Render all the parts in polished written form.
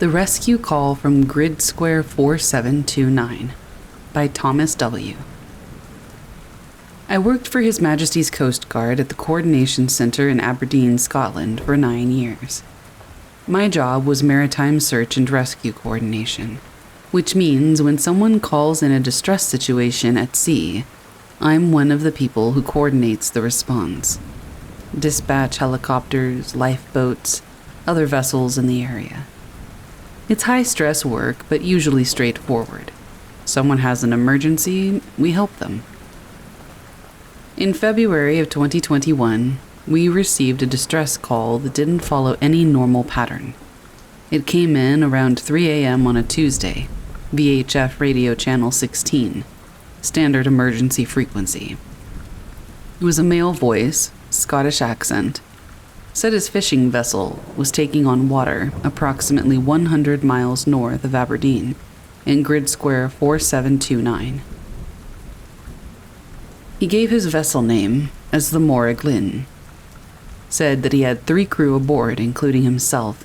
The Rescue Call from Grid Square 4729 by Thomas W. I worked for His Majesty's Coast Guard at the Coordination Centre in Aberdeen, Scotland for 9 years. My job was maritime search and rescue coordination, which means when someone calls in a distress situation at sea, I'm one of the people who coordinates the response. Dispatch helicopters, lifeboats, other vessels in the area. It's high-stress work, but usually straightforward. Someone has an emergency, we help them. In February of 2021, we received a distress call that didn't follow any normal pattern. It came in around 3 a.m. on a Tuesday, VHF radio channel 16, standard emergency frequency. It was a male voice, Scottish accent. Said his fishing vessel was taking on water approximately 100 miles north of Aberdeen in Grid Square 4729. He gave his vessel name as the Morriglin, said that he had 3 crew aboard including himself,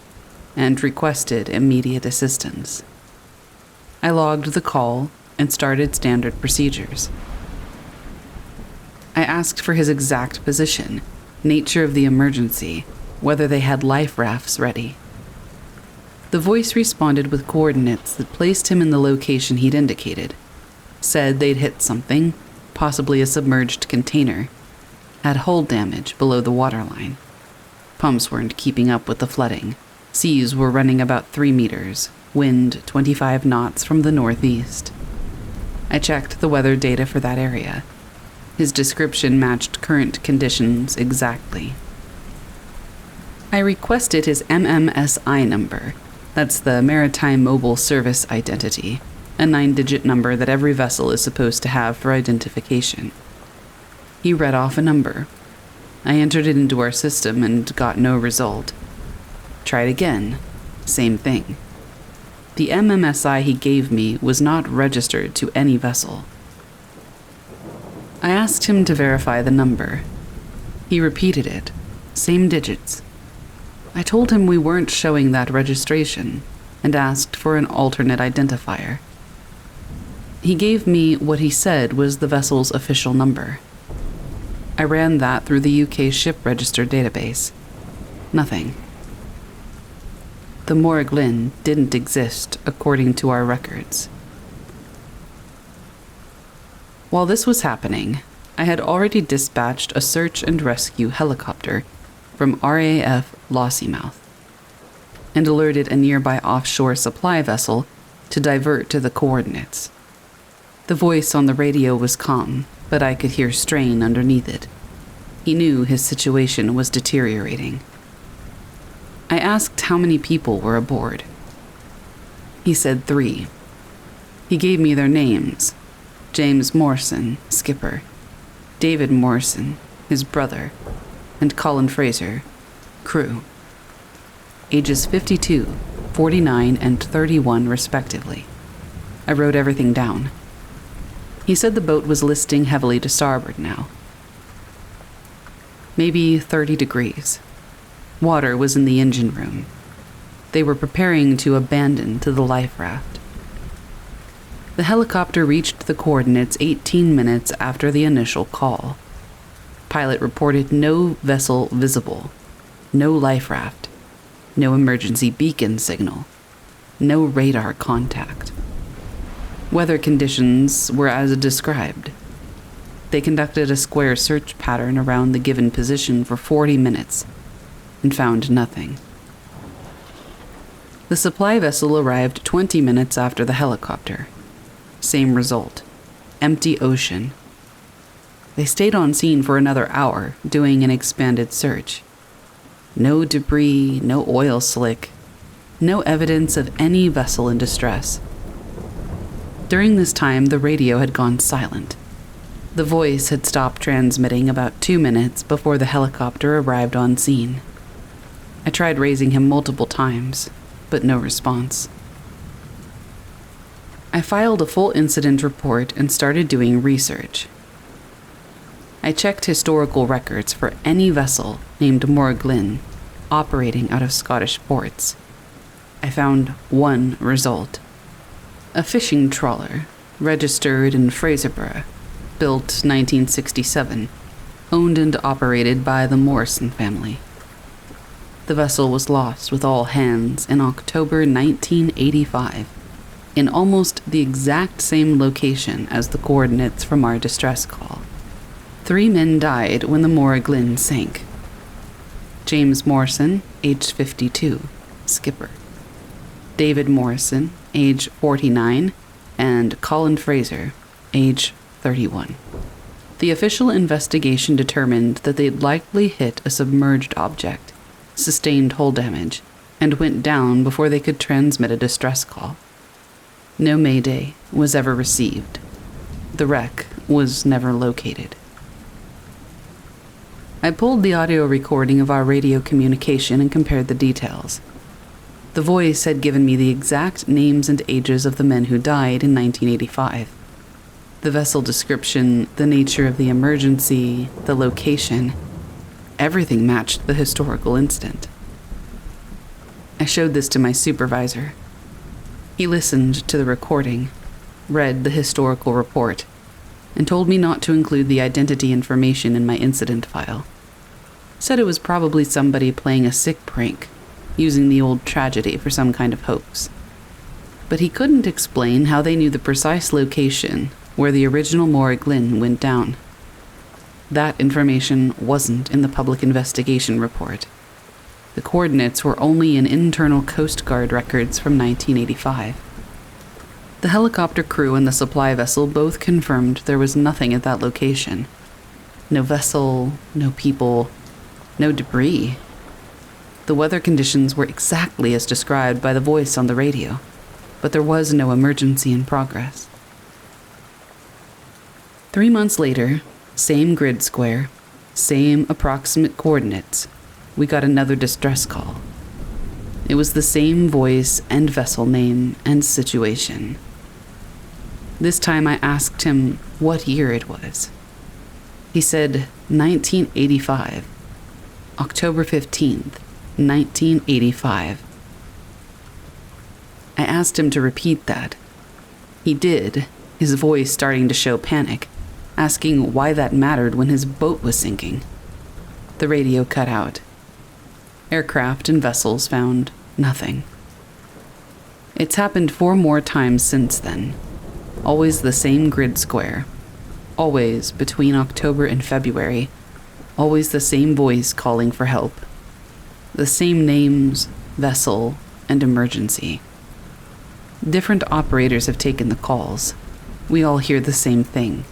and requested immediate assistance. I logged the call and started standard procedures. I asked for his exact position, nature of the emergency, whether they had life rafts ready. The voice responded with coordinates that placed him in the location he'd indicated, said they'd hit something, possibly a submerged container, had hull damage below the waterline. Pumps weren't keeping up with the flooding. Seas were running about 3 meters, wind 25 knots from the northeast. I checked the weather data for that area. His description matched current conditions exactly. I requested his MMSI number. That's the Maritime Mobile Service Identity, a 9-digit number that every vessel is supposed to have for identification. He read off a number. I entered it into our system and got no result. Tried again. Same thing. The MMSI he gave me was not registered to any vessel. I asked him to verify the number. He repeated it. Same digits. I told him we weren't showing that registration and asked for an alternate identifier. He gave me what he said was the vessel's official number. I ran that through the UK ship register database. Nothing. The Morriglin didn't exist according to our records. While this was happening, I had already dispatched a search and rescue helicopter from RAF Lossiemouth and alerted a nearby offshore supply vessel to divert to the coordinates. The voice on the radio was calm, but I could hear strain underneath it. He knew his situation was deteriorating. I asked how many people were aboard. He said 3. He gave me their names. James Morrison, skipper, David Morrison, his brother, and Colin Fraser, crew. Ages 52, 49, and 31 respectively. I wrote everything down. He said the boat was listing heavily to starboard now. Maybe 30 degrees. Water was in the engine room. They were preparing to abandon to the life raft. The helicopter reached the coordinates 18 minutes after the initial call. Pilot reported no vessel visible, no life raft, no emergency beacon signal, no radar contact. Weather conditions were as described. They conducted a square search pattern around the given position for 40 minutes and found nothing. The supply vessel arrived 20 minutes after the helicopter. Same result. Empty ocean. They stayed on scene for another hour, doing an expanded search. No debris, no oil slick, no evidence of any vessel in distress. During this time, the radio had gone silent. The voice had stopped transmitting about 2 minutes before the helicopter arrived on scene. I tried raising him multiple times, but no response. I filed a full incident report and started doing research. I checked historical records for any vessel named Morriglin operating out of Scottish ports. I I found one result. A fishing trawler, registered in Fraserburgh, built 1967, owned and operated by the Morrison family. The vessel was lost with all hands in October 1985, in almost the exact same location as the coordinates from our distress call. 3 men died when the Morriglin sank. James Morrison, age 52, skipper. David Morrison, age 49, and Colin Fraser, age 31. The official investigation determined that they'd likely hit a submerged object, sustained hull damage, and went down before they could transmit a distress call. No mayday was ever received. The wreck was never located. I pulled the audio recording of our radio communication and compared the details. The voice had given me the exact names and ages of the men who died in 1985. The vessel description, the nature of the emergency, the location, everything matched the historical incident. I showed this to my supervisor. He listened to the recording, read the historical report, and told me not to include the identity information in my incident file. Said it was probably somebody playing a sick prank, using the old tragedy for some kind of hoax. But he couldn't explain how they knew the precise location where the original Morriglin went down. That information wasn't in the public investigation report. The coordinates were only in internal Coast Guard records from 1985. The helicopter crew and the supply vessel both confirmed there was nothing at that location. No vessel, no people, no debris. The weather conditions were exactly as described by the voice on the radio, but there was no emergency in progress. 3 months later, same grid square, same approximate coordinates, we got another distress call. It was the same voice and vessel name and situation. This time I asked him what year it was. He said 1985, October 15th, 1985. I asked him to repeat that. He did, his voice starting to show panic, asking why that mattered when his boat was sinking. The radio cut out. Aircraft and vessels found nothing. It's happened 4 more times since then. Always the same grid square. Always between October and February. Always the same voice calling for help. The same names, vessel, and emergency. Different operators have taken the calls. We all hear the same thing.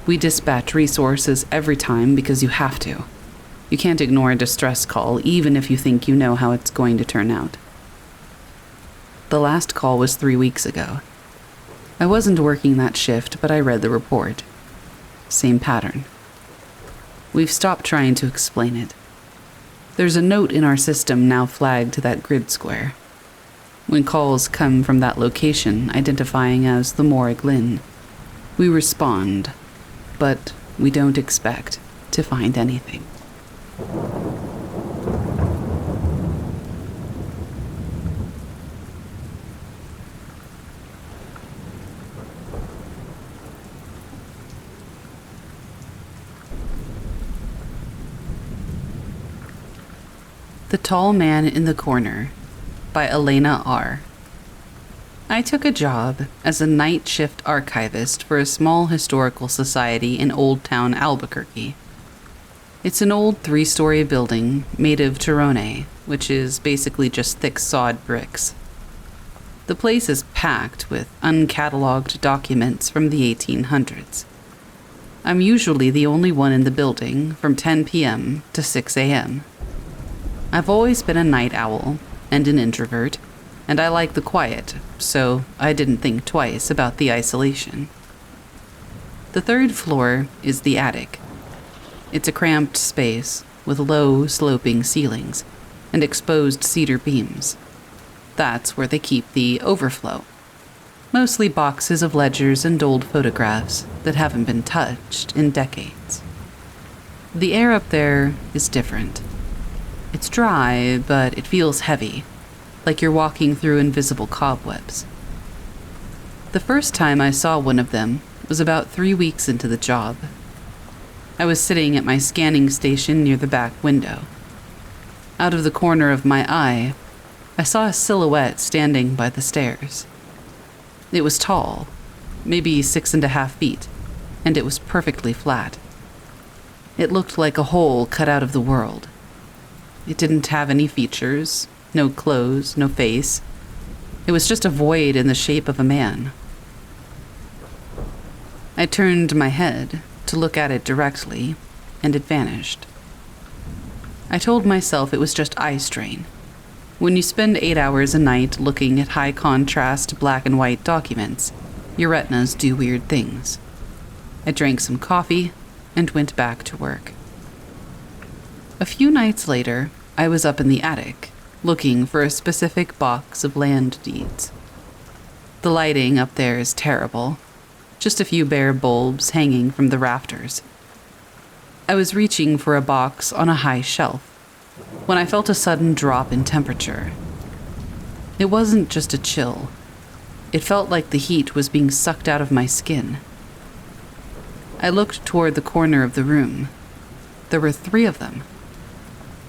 We dispatch resources every time because you have to. You can't ignore a distress call, even if you think you know how it's going to turn out. The last call was 3 weeks ago. I wasn't working that shift, but I read the report. Same pattern. We've stopped trying to explain it. There's a note in our system now flagged to that grid square. When calls come from that location identifying as the Morriglin, we respond, but we don't expect to find anything. The Tall Man in the Corner by Elena R. I took a job as a night shift archivist for a small historical society in Old Town Albuquerque. It's an old 3-story building made of Tirone, which is basically just thick sawed bricks. The place is packed with uncatalogued documents from the 1800s. I'm usually the only one in the building from 10 p.m. to 6 a.m. I've always been a night owl and an introvert, and I like the quiet, so I didn't think twice about the isolation. The 3rd floor is the attic. It's a cramped space with low, sloping ceilings and exposed cedar beams. That's where they keep the overflow. Mostly boxes of ledgers and old photographs that haven't been touched in decades. The air up there is different. It's dry, but it feels heavy. like you're walking through invisible cobwebs. The first time I saw one of them was about 3 weeks into the job. I was sitting at my scanning station near the back window. Out of the corner of my eye, I saw a silhouette standing by the stairs. It was tall, maybe 6.5 feet, and it was perfectly flat. It looked like a hole cut out of the world. It didn't have any features, no clothes, no face. It was just a void in the shape of a man. I turned my head to look at it directly, and it vanished. I told myself it was just eye strain. When you spend 8 hours a night looking at high-contrast black and white documents, your retinas do weird things. I drank some coffee and went back to work. A few nights later, I was up in the attic, looking for a specific box of land deeds. The lighting up there is terrible. Just a few bare bulbs hanging from the rafters. I was reaching for a box on a high shelf when I felt a sudden drop in temperature. It wasn't just a chill. It felt like the heat was being sucked out of my skin. I looked toward the corner of the room. There were 3 of them.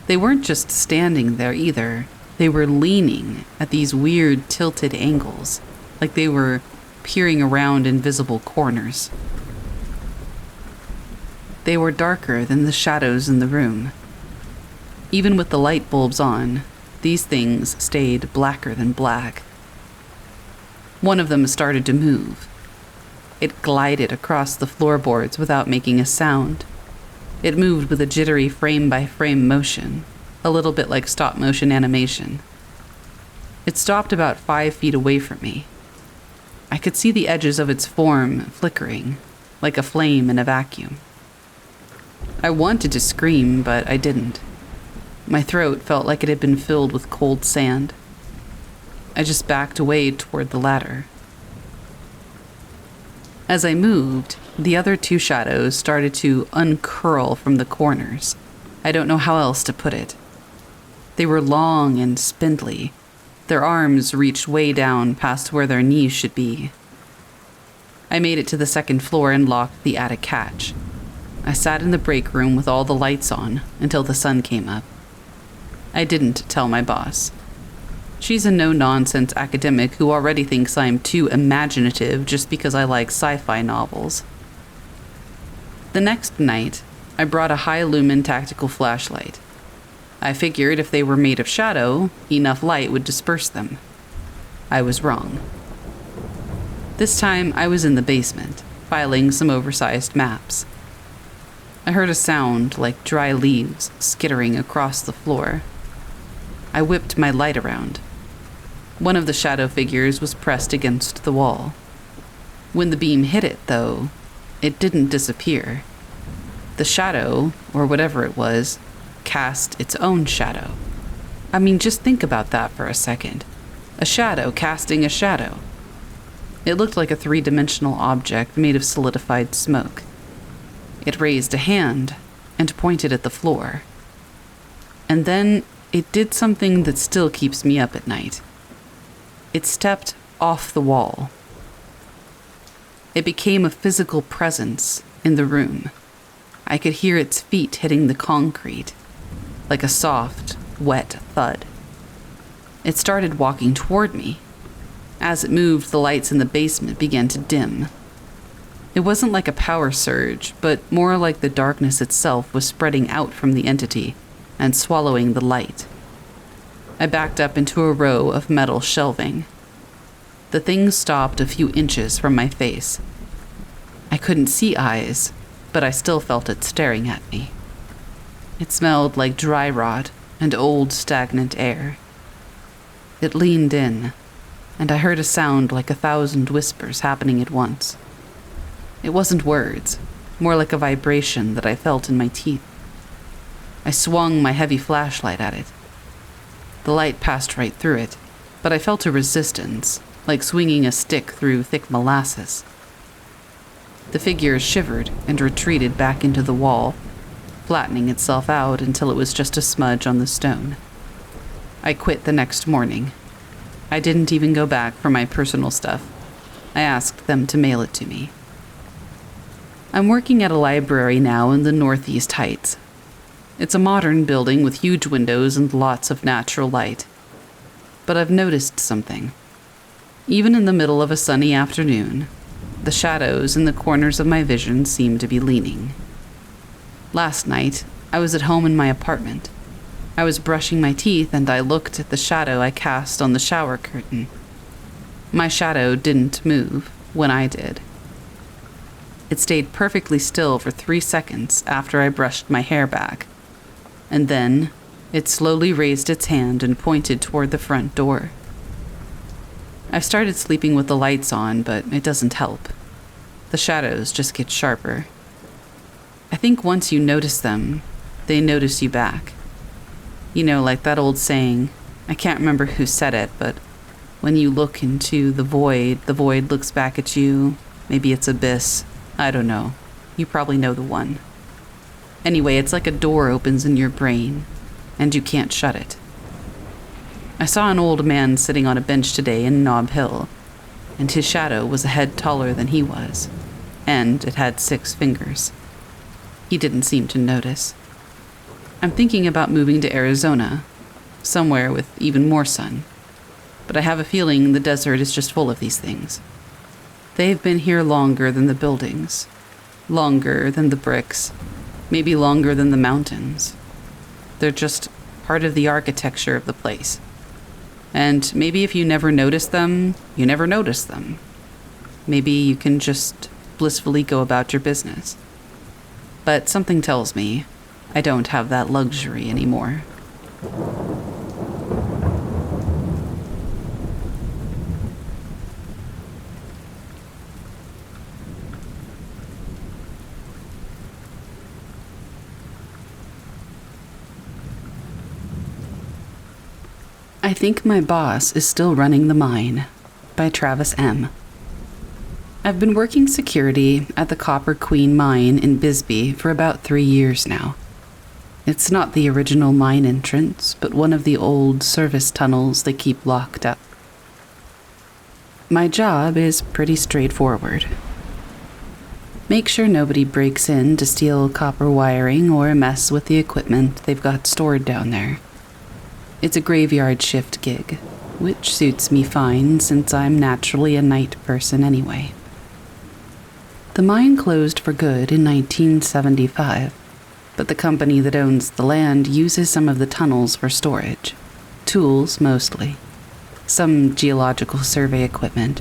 They weren't just standing there either. They were leaning at these weird tilted angles, like they were peering around invisible corners. They were darker than the shadows in the room. Even with the light bulbs on, these things stayed blacker than black. One of them started to move. It glided across the floorboards without making a sound. It moved with a jittery frame-by-frame motion, a little bit like stop-motion animation. It stopped about 5 feet away from me. I could see the edges of its form flickering, like a flame in a vacuum. I wanted to scream, but I didn't. My throat felt like it had been filled with cold sand. I just backed away toward the ladder. As I moved, the other 2 shadows started to uncurl from the corners. I don't know how else to put it. They were long and spindly. Their arms reached way down past where their knees should be. I made it to the 2nd floor and locked the attic hatch. I sat in the break room with all the lights on until the sun came up. I didn't tell my boss. She's a no-nonsense academic who already thinks I'm too imaginative just because I like sci-fi novels. The next night, I brought a high-lumen tactical flashlight. I figured if they were made of shadow, enough light would disperse them. I was wrong. This time, I was in the basement, filing some oversized maps. I heard a sound like dry leaves skittering across the floor. I whipped my light around. One of the shadow figures was pressed against the wall. When the beam hit it, though, it didn't disappear. The shadow, or whatever it was, cast its own shadow. I mean, just think about that for a second. A shadow casting a shadow. It looked like a 3-dimensional object made of solidified smoke. It raised a hand and pointed at the floor. And then it did something that still keeps me up at night. It stepped off the wall. It became a physical presence in the room. I could hear its feet hitting the concrete, like a soft, wet thud. It started walking toward me. As it moved, the lights in the basement began to dim. It wasn't like a power surge, but more like the darkness itself was spreading out from the entity and swallowing the light. I backed up into a row of metal shelving. The thing stopped a few inches from my face. I couldn't see eyes, but I still felt it staring at me. It smelled like dry rot and old stagnant air. It leaned in, and I heard a sound like 1,000 whispers happening at once. It wasn't words, more like a vibration that I felt in my teeth. I swung my heavy flashlight at it. The light passed right through it, but I felt a resistance, like swinging a stick through thick molasses. The figure shivered and retreated back into the wall, flattening itself out until it was just a smudge on the stone. I quit the next morning, I didn't even go back for my personal stuff. I asked them to mail it to me. I'm working at a library now in the Northeast Heights. It's a modern building with huge windows and lots of natural light. But I've noticed something. Even in the middle of a sunny afternoon, the shadows in the corners of my vision seem to be leaning. Last night, I was at home in my apartment. I was brushing my teeth and I looked at the shadow I cast on the shower curtain. My shadow didn't move when I did. It stayed perfectly still for 3 seconds after I brushed my hair back, and then it slowly raised its hand and pointed toward the front door. I've started sleeping with the lights on, but it doesn't help. The shadows just get sharper. I think once you notice them, they notice you back. You know, like that old saying, I can't remember who said it, but when you look into the void looks back at you. Maybe it's abyss. I don't know. You probably know the one. Anyway, it's like a door opens in your brain, and you can't shut it. I saw an old man sitting on a bench today in Nob Hill, and his shadow was a head taller than he was, and it had 6 fingers. He didn't seem to notice. I'm thinking about moving to Arizona, somewhere with even more sun, but I have a feeling the desert is just full of these things. They've been here longer than the buildings, longer than the bricks, maybe longer than the mountains. They're just part of the architecture of the place. And maybe if you never notice them, you never notice them. Maybe you can just blissfully go about your business. But something tells me I don't have that luxury anymore. I Think My Boss Is Still Running the Mine by Travis M. I've been working security at the Copper Queen mine in Bisbee for about 3 years now. It's not the original mine entrance, but one of the old service tunnels they keep locked up. My job is pretty straightforward. Make sure nobody breaks in to steal copper wiring or mess with the equipment they've got stored down there. It's a graveyard shift gig, which suits me fine since I'm naturally a night person anyway. The mine closed for good in 1975, but the company that owns the land uses some of the tunnels for storage. Tools, mostly. Some geological survey equipment.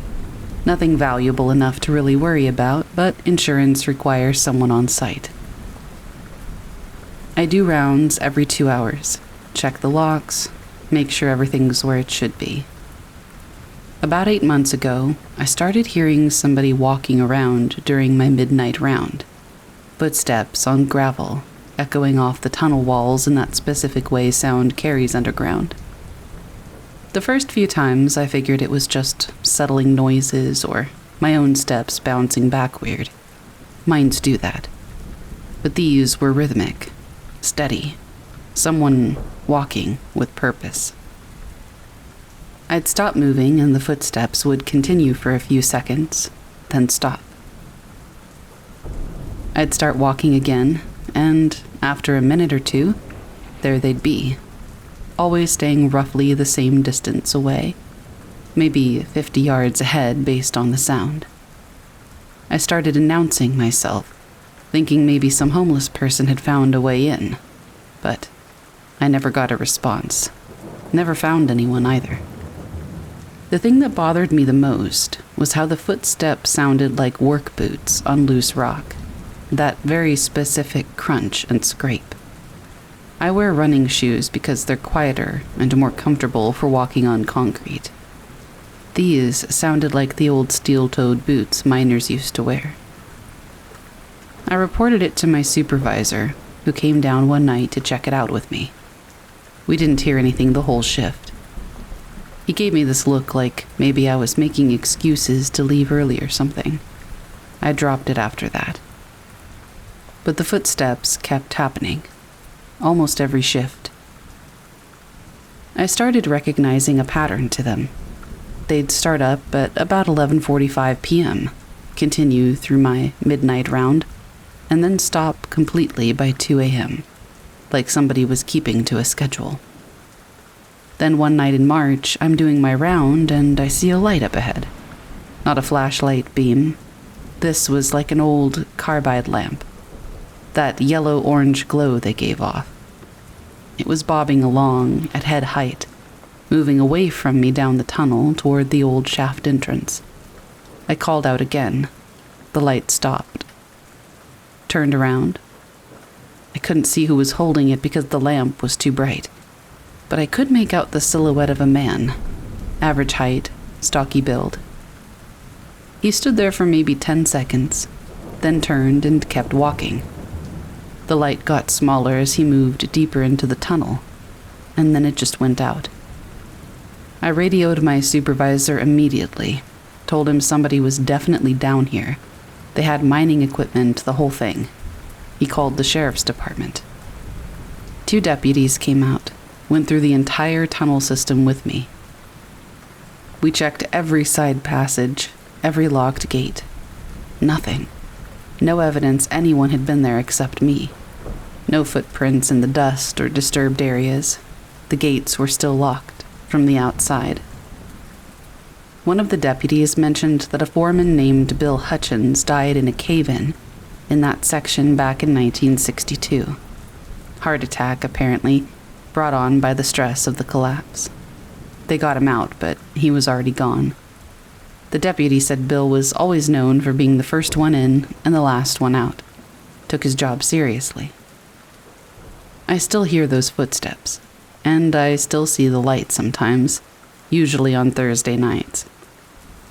Nothing valuable enough to really worry about, but insurance requires someone on site. I do rounds every 2 hours. Check the locks, make sure everything's where it should be. About 8 months ago, I started hearing somebody walking around during my midnight round. Footsteps on gravel, echoing off the tunnel walls in that specific way sound carries underground. The first few times I figured it was just settling noises or my own steps bouncing back weird. Mines do that. But these were rhythmic, steady. Someone walking with purpose. I'd stop moving and the footsteps would continue for a few seconds, then stop. I'd start walking again, and after a minute or two, there they'd be, always staying roughly the same distance away, maybe 50 yards ahead based on the sound. I started announcing myself, thinking maybe some homeless person had found a way in, but I never got a response. Never found anyone either. The thing that bothered me the most was how the footsteps sounded like work boots on loose rock. That very specific crunch and scrape. I wear running shoes because they're quieter and more comfortable for walking on concrete. These sounded like the old steel-toed boots miners used to wear. I reported it to my supervisor, who came down one night to check it out with me. We didn't hear anything the whole shift. He gave me this look like maybe I was making excuses to leave early or something. I dropped it after that. But the footsteps kept happening, almost every shift. I started recognizing a pattern to them, they'd start up at about 11:45 p.m., continue through my midnight round, and then stop completely by 2 a.m., like somebody was keeping to a schedule. Then one night in March, I'm doing my round and I see a light up ahead. Not a flashlight beam. This was like an old carbide lamp. That yellow-orange glow they gave off. It was bobbing along at head height, moving away from me down the tunnel toward the old shaft entrance. I called out again. The light stopped. Turned around. I couldn't see who was holding it because the lamp was too bright, but I could make out the silhouette of a man, average height, stocky build. He stood there for maybe 10 seconds, then turned and kept walking. The light got smaller as he moved deeper into the tunnel, and then it just went out. I radioed my supervisor immediately, told him somebody was definitely down here. They had mining equipment, the whole thing. He called the sheriff's department. 2 deputies came out, went through the entire tunnel system with me. We checked every side passage, every locked gate. Nothing. No evidence anyone had been there except me. No footprints in the dust or disturbed areas. The gates were still locked from the outside. One of the deputies mentioned that a foreman named Bill Hutchins died in a cave-in in that section back in 1962. Heart attack, apparently, brought on by the stress of the collapse. They got him out, but he was already gone. The deputy said Bill was always known for being the first one in and the last one out. Took his job seriously. I still hear those footsteps, and I still see the light sometimes, usually on Thursday nights.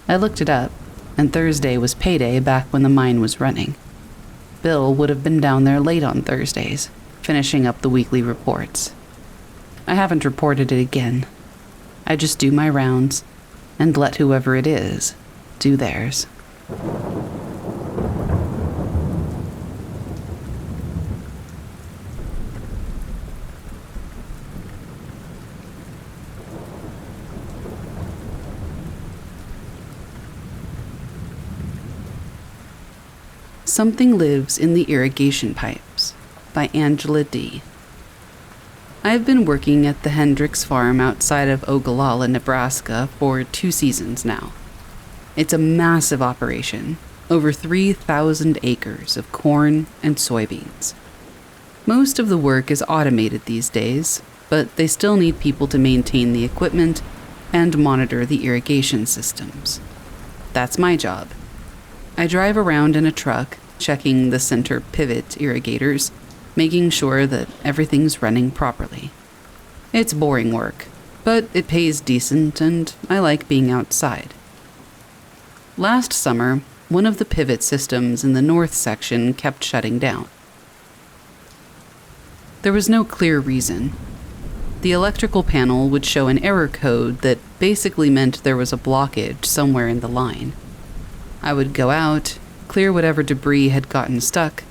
I looked it up, and Thursday was payday back when the mine was running. Bill would have been down there late on Thursdays, finishing up the weekly reports. I haven't reported it again. I just do my rounds, and let whoever it is do theirs. Something Lives in the Irrigation Pipes by Angela D. I've been working at the Hendricks farm outside of Ogallala, Nebraska for 2 seasons now. It's a massive operation, over 3,000 acres of corn and soybeans. Most of the work is automated these days, but they still need people to maintain the equipment and monitor the irrigation systems. That's my job. I drive around in a truck, checking the center pivot irrigators, making sure that everything's running properly. It's boring work, but it pays decent and I like being outside. Last summer, one of the pivot systems in the north section kept shutting down. There was no clear reason. The electrical panel would show an error code that basically meant there was a blockage somewhere in the line. I would go out, clear whatever debris had gotten stuck,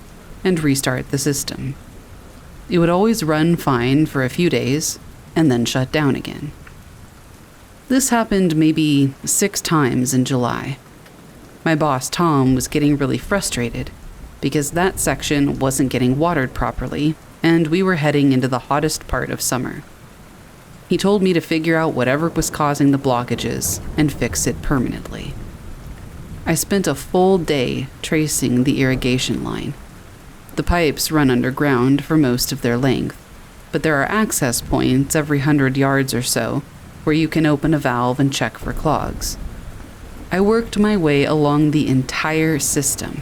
and restart the system. It would always run fine for a few days, and then shut down again. This happened maybe 6 times in July. My boss, Tom, was getting really frustrated because that section wasn't getting watered properly, and we were heading into the hottest part of summer. He told me to figure out whatever was causing the blockages and fix it permanently. I spent a full day tracing the irrigation line. The pipes run underground for most of their length, but there are access points every 100 yards or so where you can open a valve and check for clogs. I worked my way along the entire system.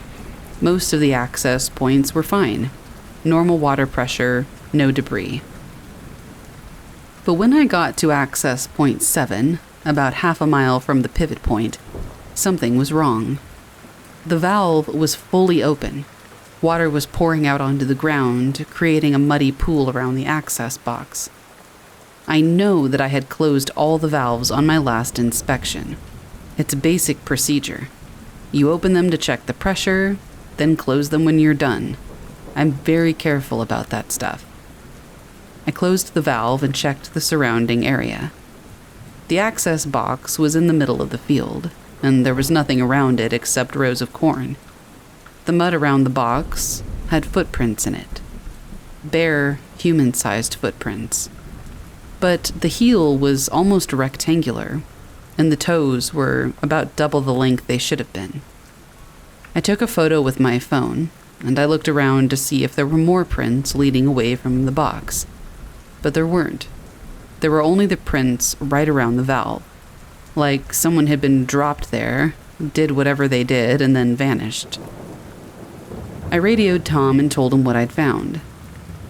Most of the access points were fine. Normal water pressure, no debris. But when I got to access point 7, about half a mile from the pivot point, something was wrong. The valve was fully open. Water was pouring out onto the ground, creating a muddy pool around the access box. I know that I had closed all the valves on my last inspection. It's a basic procedure. You open them to check the pressure, then close them when you're done. I'm very careful about that stuff. I closed the valve and checked the surrounding area. The access box was in the middle of the field, and there was nothing around it except rows of corn. The mud around the box had footprints in it. Bare, human-sized footprints. But the heel was almost rectangular, and the toes were about double the length they should have been. I took a photo with my phone, and I looked around to see if there were more prints leading away from the box. But there weren't. There were only the prints right around the valve. Like someone had been dropped there, did whatever they did, and then vanished. I radioed Tom and told him what I'd found.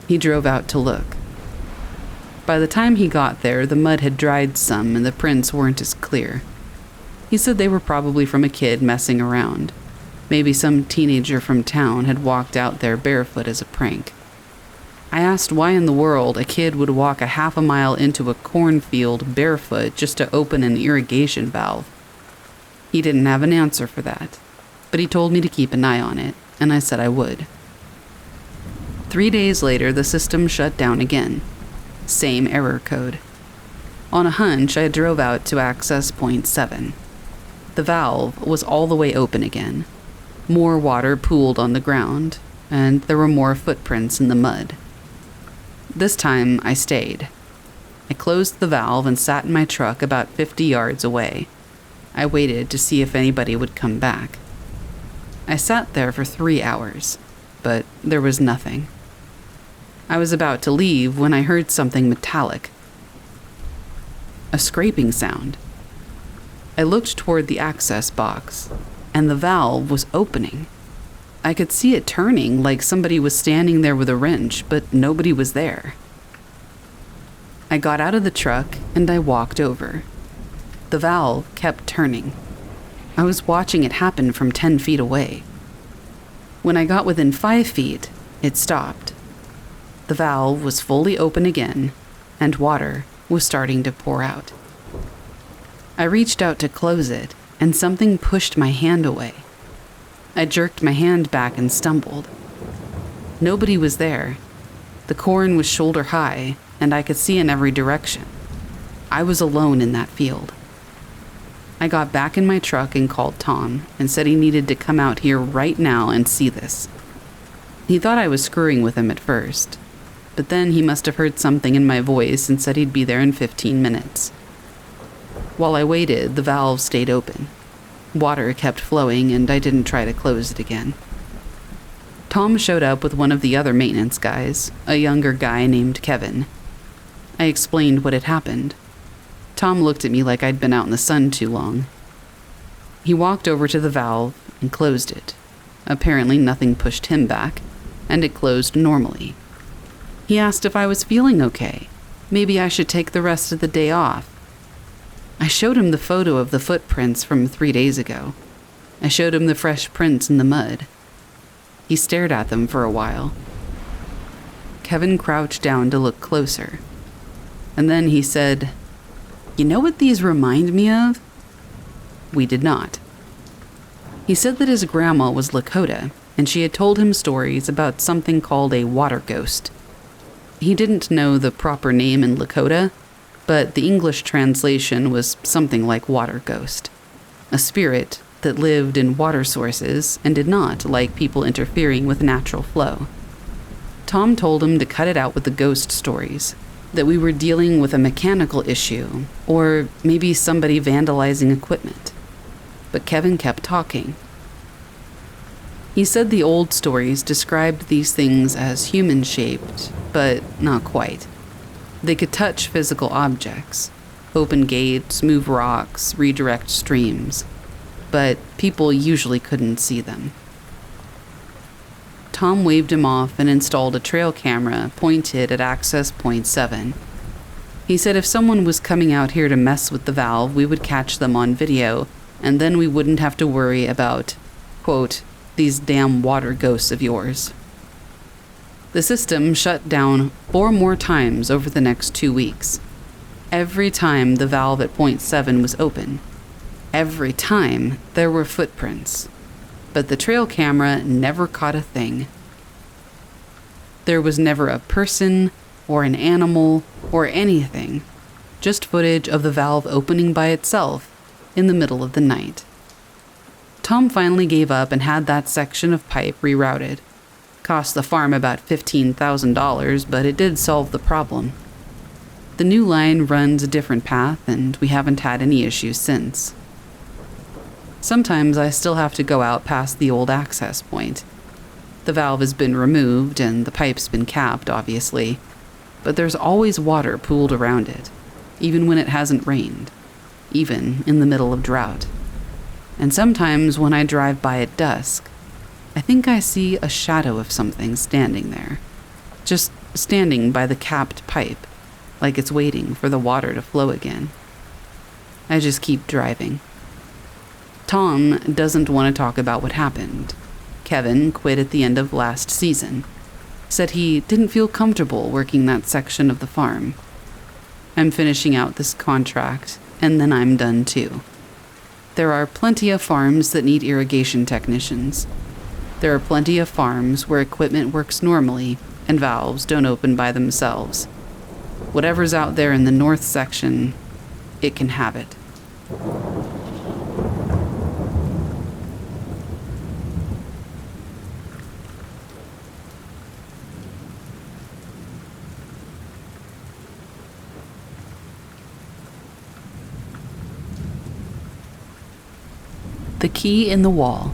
He drove out to look. By the time he got there, the mud had dried some and the prints weren't as clear. He said they were probably from a kid messing around. Maybe some teenager from town had walked out there barefoot as a prank. I asked why in the world a kid would walk a half a mile into a cornfield barefoot just to open an irrigation valve. He didn't have an answer for that, but he told me to keep an eye on it, and I said I would. 3 days later, the system shut down again. Same error code. On a hunch, I drove out to access point 7. The valve was all the way open again. More water pooled on the ground, and there were more footprints in the mud. This time, I stayed. I closed the valve and sat in my truck about 50 yards away. I waited to see if anybody would come back. I sat there for 3 hours, but there was nothing. I was about to leave when I heard something metallic. A scraping sound. I looked toward the access box, and the valve was opening. I could see it turning like somebody was standing there with a wrench, but nobody was there. I got out of the truck and I walked over. The valve kept turning. I was watching it happen from 10 feet away. When I got within 5 feet, it stopped. The valve was fully open again, and water was starting to pour out. I reached out to close it, and something pushed my hand away. I jerked my hand back and stumbled. Nobody was there. The corn was shoulder high, and I could see in every direction. I was alone in that field. I got back in my truck and called Tom and said he needed to come out here right now and see this. He thought I was screwing with him at first, but then he must have heard something in my voice and said he'd be there in 15 minutes. While I waited, the valve stayed open. Water kept flowing, and I didn't try to close it again. Tom showed up with one of the other maintenance guys, a younger guy named Kevin. I explained what had happened. Tom looked at me like I'd been out in the sun too long. He walked over to the valve and closed it. Apparently nothing pushed him back, and it closed normally. He asked if I was feeling okay. Maybe I should take the rest of the day off. I showed him the photo of the footprints from 3 days ago. I showed him the fresh prints in the mud. He stared at them for a while. Kevin crouched down to look closer. And then he said, "You know what these remind me of?" We did not. He said that his grandma was Lakota, and she had told him stories about something called a water ghost. He didn't know the proper name in Lakota, but the English translation was something like water ghost, a spirit that lived in water sources and did not like people interfering with natural flow. Tom told him to cut it out with the ghost stories, that we were dealing with a mechanical issue, or maybe somebody vandalizing equipment. But Kevin kept talking. He said the old stories described these things as human-shaped, but not quite. They could touch physical objects, open gates, move rocks, redirect streams, but people usually couldn't see them. Tom waved him off and installed a trail camera pointed at access point 7. He said if someone was coming out here to mess with the valve, we would catch them on video, and then we wouldn't have to worry about, quote, "these damn water ghosts of yours." The system shut down 4 more times over the next 2 weeks. Every time the valve at point 7 was open. Every time there were footprints. But the trail camera never caught a thing. There was never a person or an animal or anything. just footage of the valve opening by itself in the middle of the night. Tom finally gave up and had that section of pipe rerouted. Cost the farm about $15,000, but it did solve the problem. The new line runs a different path, and we haven't had any issues since. Sometimes I still have to go out past the old access point. The valve has been removed and the pipe's been capped, obviously, but there's always water pooled around it, even when it hasn't rained, even in the middle of drought. And sometimes when I drive by at dusk, I think I see a shadow of something standing there, just standing by the capped pipe, like it's waiting for the water to flow again. I just keep driving. Tom doesn't want to talk about what happened. Kevin quit at the end of last season. Said he didn't feel comfortable working that section of the farm. I'm finishing out this contract, and then I'm done too. There are plenty of farms that need irrigation technicians. There are plenty of farms where equipment works normally and valves don't open by themselves. Whatever's out there in the north section, it can have it. The key in the wall.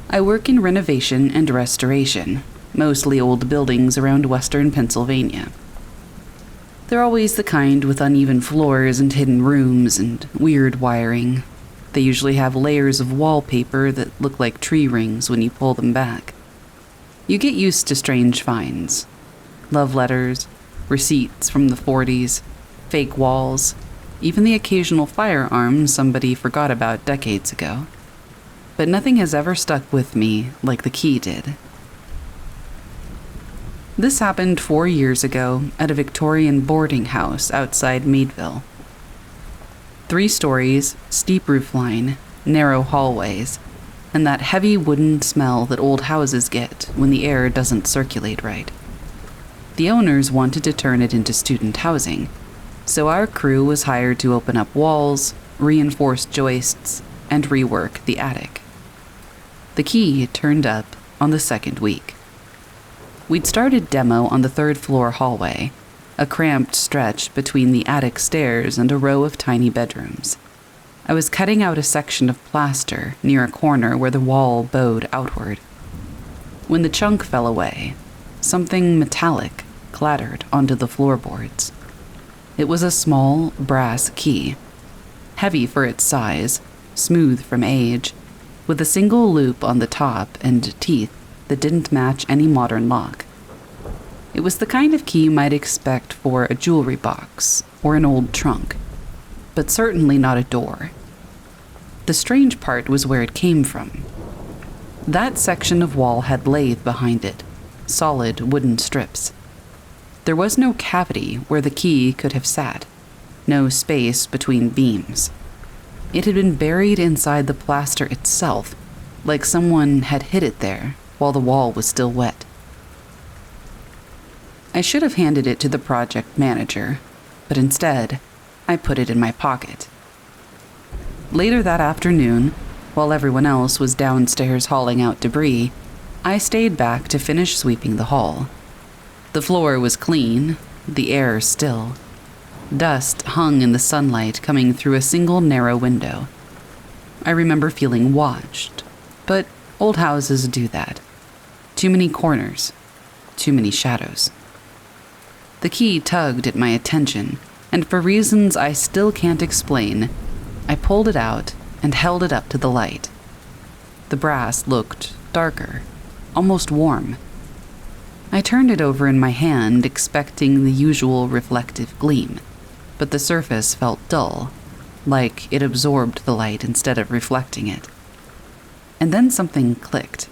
I work in renovation and restoration, mostly old buildings around western Pennsylvania. They're always the kind with uneven floors and hidden rooms and weird wiring. They usually have layers of wallpaper that look like tree rings when you pull them back. You get used to strange finds. Love letters, receipts from the 40s, fake walls, even the occasional firearm somebody forgot about decades ago. But nothing has ever stuck with me like the key did. This happened 4 years ago at a Victorian boarding house outside Meadville. 3 stories, steep roofline, narrow hallways, and that heavy wooden smell that old houses get when the air doesn't circulate right. The owners wanted to turn it into student housing, so our crew was hired to open up walls, reinforce joists, and rework the attic. The key turned up on the second week. We'd started demo on the 3rd floor hallway, a cramped stretch between the attic stairs and a row of tiny bedrooms. I was cutting out a section of plaster near a corner where the wall bowed outward. When the chunk fell away, something metallic clattered onto the floorboards. It was a small brass key, heavy for its size, smooth from age, with a single loop on the top and teeth that didn't match any modern lock. It was the kind of key you might expect for a jewelry box or an old trunk, but certainly not a door. The strange part was where it came from. That section of wall had lathe behind it, solid wooden strips. There was no cavity where the key could have sat, no space between beams. It had been buried inside the plaster itself, like someone had hid it there while the wall was still wet. I should have handed it to the project manager, but instead, I put it in my pocket. Later that afternoon, while everyone else was downstairs hauling out debris, I stayed back to finish sweeping the hall. The floor was clean, the air still. Dust hung in the sunlight coming through a single narrow window. I remember feeling watched, but old houses do that. Too many corners, too many shadows. The key tugged at my attention, and for reasons I still can't explain, I pulled it out and held it up to the light. The brass looked darker, almost warm. I turned it over in my hand, expecting the usual reflective gleam, but the surface felt dull, like it absorbed the light instead of reflecting it. And then something clicked,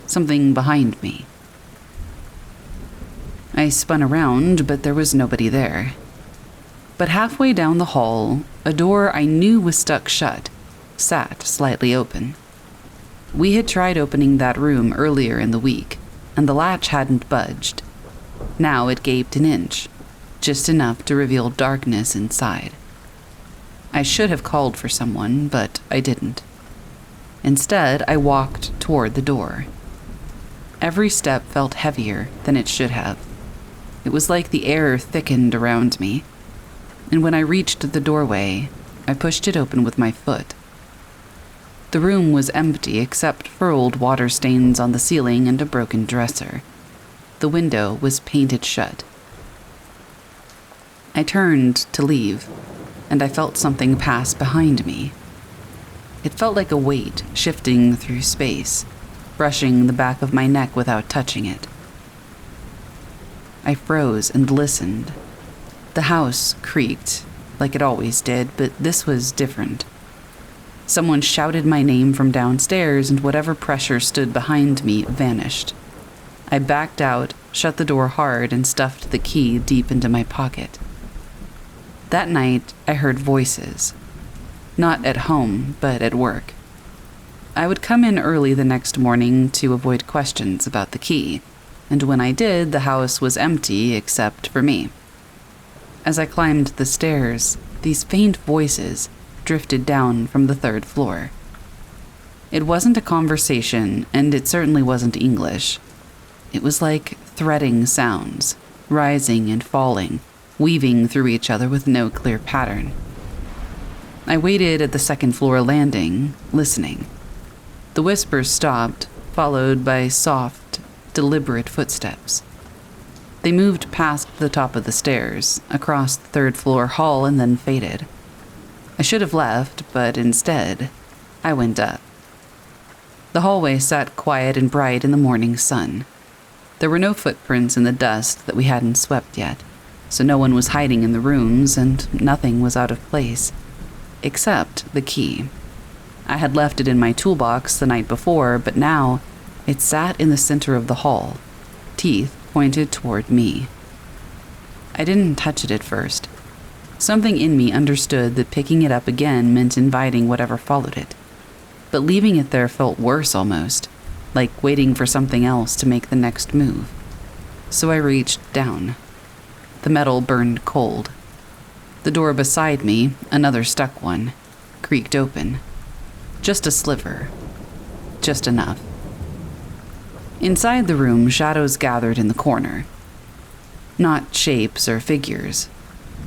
something behind me. I spun around, but there was nobody there. But halfway down the hall, a door I knew was stuck shut sat slightly open. We had tried opening that room earlier in the week, and the latch hadn't budged. Now it gaped an inch. just enough to reveal darkness inside. I should have called for someone, but I didn't. Instead, I walked toward the door. Every step felt heavier than it should have. It was like the air thickened around me, and when I reached the doorway, I pushed it open with my foot. The room was empty except for old water stains on the ceiling and a broken dresser. The window was painted shut. I turned to leave, and I felt something pass behind me. It felt like a weight shifting through space, brushing the back of my neck without touching it. I froze and listened. The house creaked, like it always did, but this was different. Someone shouted my name from downstairs, and whatever pressure stood behind me vanished. I backed out, shut the door hard, and stuffed the key deep into my pocket. That night, I heard voices. Not at home, but at work. I would come in early the next morning to avoid questions about the key, and when I did, the house was empty except for me. As I climbed the stairs, these faint voices drifted down from the 3rd floor. It wasn't a conversation, and it certainly wasn't English. It was like threading sounds, rising and falling, weaving through each other with no clear pattern. I waited at the 2nd floor landing, listening. The whispers stopped, followed by soft, deliberate footsteps. They moved past the top of the stairs, across the 3rd floor hall, and then faded. I should have left, but instead, I went up. The hallway sat quiet and bright in the morning sun. There were no footprints in the dust that we hadn't swept yet, so no one was hiding in the rooms, and nothing was out of place, except the key. I had left it in my toolbox the night before, but now it sat in the center of the hall, teeth pointed toward me. I didn't touch it at first. Something in me understood that picking it up again meant inviting whatever followed it. But leaving it there felt worse almost, like waiting for something else to make the next move. So I reached down. The metal burned cold. The door beside me, another stuck one, creaked open. Just a sliver. Just enough. Inside the room, shadows gathered in the corner. Not shapes or figures.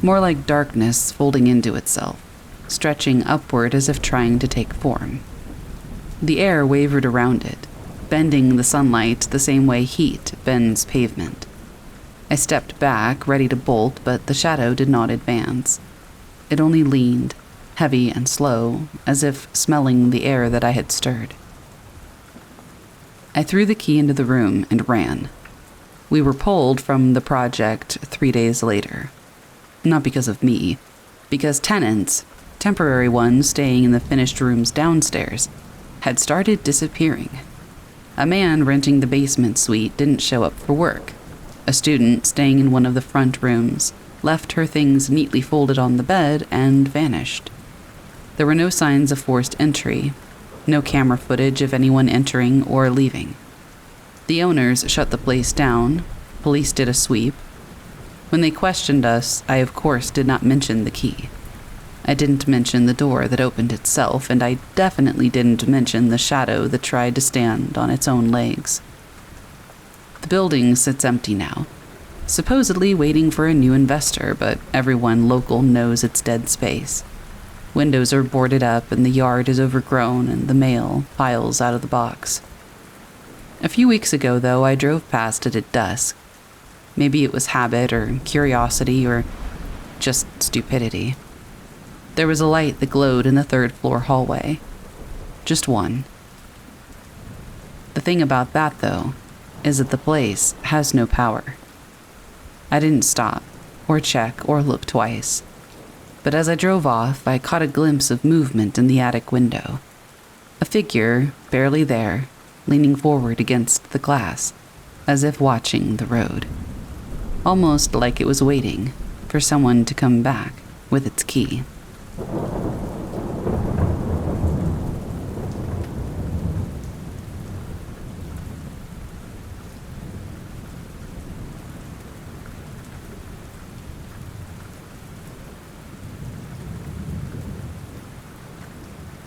More like darkness folding into itself, stretching upward as if trying to take form. The air wavered around it, bending the sunlight the same way heat bends pavement. I stepped back, ready to bolt, but the shadow did not advance. It only leaned, heavy and slow, as if smelling the air that I had stirred. I threw the key into the room and ran. We were pulled from the project 3 days later. Not because of me, because tenants, temporary ones staying in the finished rooms downstairs, had started disappearing. A man renting the basement suite didn't show up for work. A student staying in one of the front rooms left her things neatly folded on the bed and vanished. There were no signs of forced entry, no camera footage of anyone entering or leaving. The owners shut the place down, police did a sweep. When they questioned us, I of course did not mention the key. I didn't mention the door that opened itself, and I definitely didn't mention the shadow that tried to stand on its own legs. The building sits empty now, supposedly waiting for a new investor, but everyone local knows it's dead space. Windows are boarded up and the yard is overgrown and the mail piles out of the box. A few weeks ago, though, I drove past it at dusk. Maybe it was habit or curiosity or just stupidity. There was a light that glowed in the 3rd floor hallway. Just one. The thing about that, though, is that the place has no power. I didn't stop, or check, or look twice. But as I drove off, I caught a glimpse of movement in the attic window. A figure, barely there, leaning forward against the glass, as if watching the road. Almost like it was waiting for someone to come back with its key.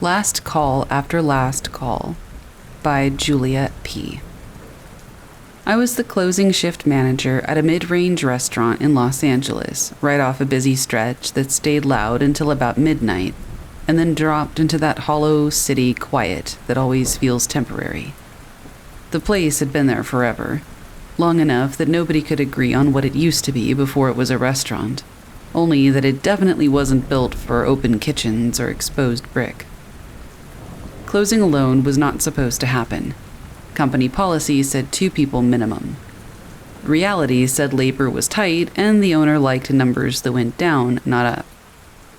Last Call After Last Call by Juliet P. I was the closing shift manager at a mid-range restaurant in Los Angeles, right off a busy stretch that stayed loud until about midnight, and then dropped into that hollow city quiet that always feels temporary. The place had been there forever, long enough that nobody could agree on what it used to be before it was a restaurant, only that it definitely wasn't built for open kitchens or exposed brick. Closing alone was not supposed to happen. Company policy said 2 people minimum. Reality said labor was tight and the owner liked numbers that went down, not up.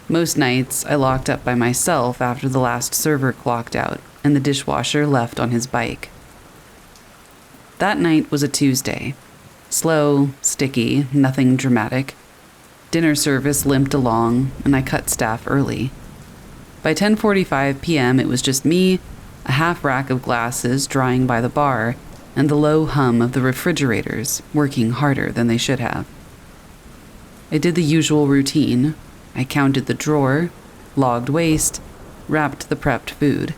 Most nights, I locked up by myself after the last server clocked out and the dishwasher left on his bike. That night was a Tuesday. Slow, sticky, nothing dramatic. Dinner service limped along, and I cut staff early. By 10:45 p.m., it was just me, a half rack of glasses drying by the bar, and the low hum of the refrigerators working harder than they should have. I did the usual routine. I counted the drawer, logged waste, wrapped the prepped food,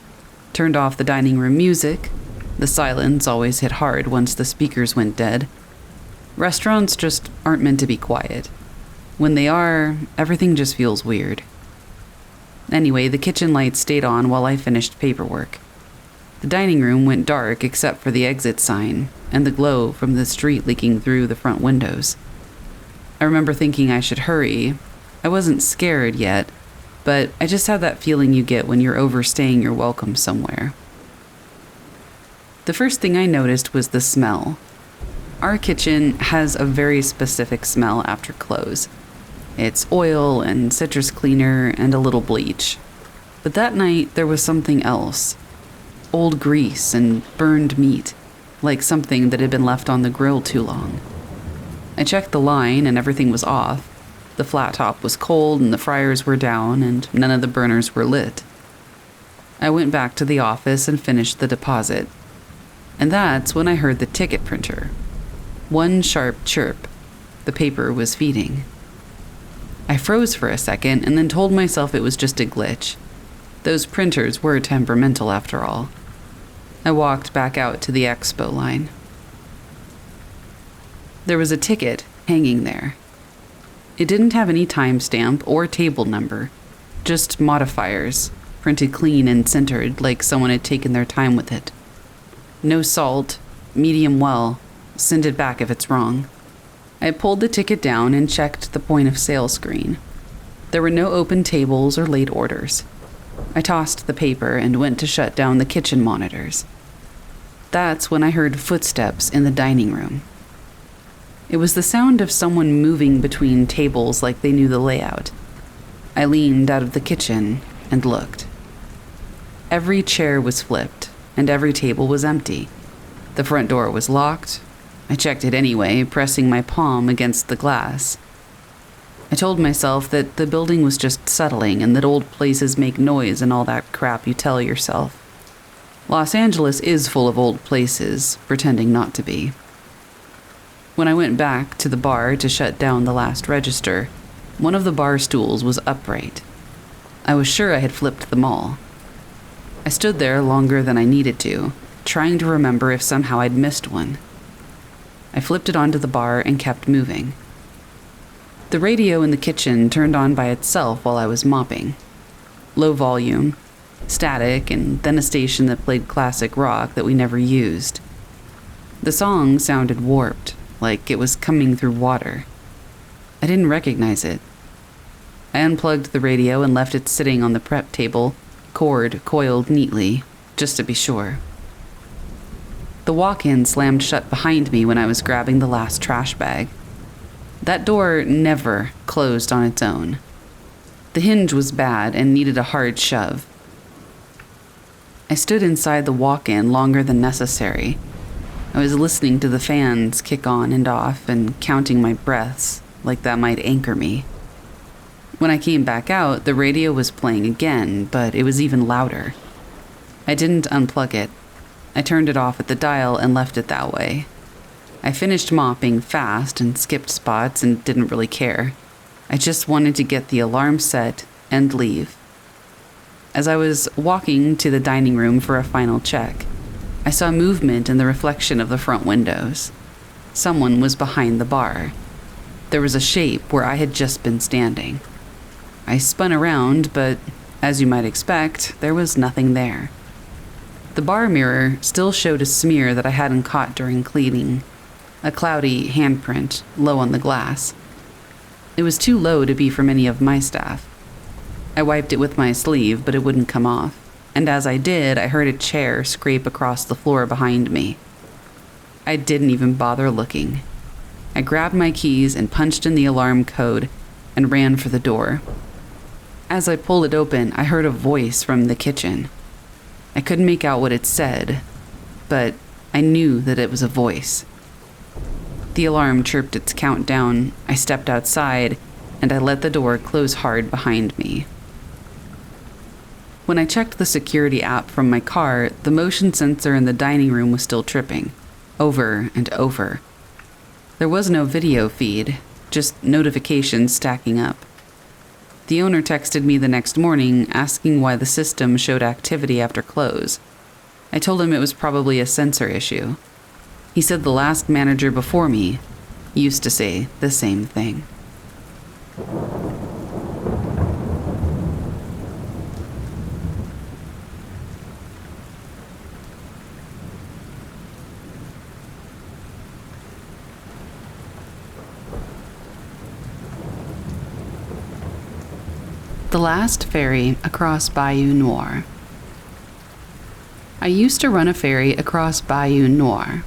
turned off the dining room music. The silence always hit hard once the speakers went dead. Restaurants just aren't meant to be quiet. When they are, everything just feels weird. Anyway, the kitchen lights stayed on while I finished paperwork. The dining room went dark except for the exit sign and the glow from the street leaking through the front windows. I remember thinking I should hurry. I wasn't scared yet, but I just had that feeling you get when you're overstaying your welcome somewhere. The first thing I noticed was the smell. Our kitchen has a very specific smell after close. It's oil and citrus cleaner and a little bleach. But that night, there was something else. Old grease and burned meat, like something that had been left on the grill too long. I checked the line and everything was off. The flat top was cold and the fryers were down and none of the burners were lit. I went back to the office and finished the deposit. And that's when I heard the ticket printer. One sharp chirp. The paper was feeding. I froze for a second and then told myself it was just a glitch. Those printers were temperamental after all. I walked back out to the expo line. There was a ticket hanging there. It didn't have any timestamp or table number, just modifiers, printed clean and centered like someone had taken their time with it. No salt, medium well, send it back if it's wrong. I pulled the ticket down and checked the point of sale screen. There were no open tables or late orders. I tossed the paper and went to shut down the kitchen monitors. That's when I heard footsteps in the dining room. It was the sound of someone moving between tables like they knew the layout. I leaned out of the kitchen and looked. Every chair was flipped, and every table was empty. The front door was locked. I checked it anyway, pressing my palm against the glass. I told myself that the building was just settling and that old places make noise and all that crap you tell yourself. Los Angeles is full of old places, pretending not to be. When I went back to the bar to shut down the last register, one of the bar stools was upright. I was sure I had flipped them all. I stood there longer than I needed to, trying to remember if somehow I'd missed one. I flipped it onto the bar and kept moving. The radio in the kitchen turned on by itself while I was mopping. Low volume, static, and then a station that played classic rock that we never used. The song sounded warped, like it was coming through water. I didn't recognize it. I unplugged the radio and left it sitting on the prep table, cord coiled neatly, just to be sure. The walk-in slammed shut behind me when I was grabbing the last trash bag. That door never closed on its own. The hinge was bad and needed a hard shove. I stood inside the walk-in longer than necessary. I was listening to the fans kick on and off and counting my breaths, like that might anchor me. When I came back out, the radio was playing again, but it was even louder. I didn't unplug it. I turned it off at the dial and left it that way. I finished mopping fast and skipped spots and didn't really care. I just wanted to get the alarm set and leave. As I was walking to the dining room for a final check, I saw movement in the reflection of the front windows. Someone was behind the bar. There was a shape where I had just been standing. I spun around, but as you might expect, there was nothing there. The bar mirror still showed a smear that I hadn't caught during cleaning, a cloudy handprint low on the glass. It was too low to be from any of my staff. I wiped it with my sleeve, but it wouldn't come off, and as I did, I heard a chair scrape across the floor behind me. I didn't even bother looking. I grabbed my keys and punched in the alarm code and ran for the door. As I pulled it open, I heard a voice from the kitchen. I couldn't make out what it said, but I knew that it was a voice. The alarm chirped its countdown. I stepped outside, and I let the door close hard behind me. When I checked the security app from my car, the motion sensor in the dining room was still tripping, over and over. There was no video feed, just notifications stacking up. The owner texted me the next morning asking why the system showed activity after close. I told him it was probably a sensor issue. He said the last manager before me used to say the same thing. The last ferry across Bayou Noir. I used to run a ferry across Bayou Noir.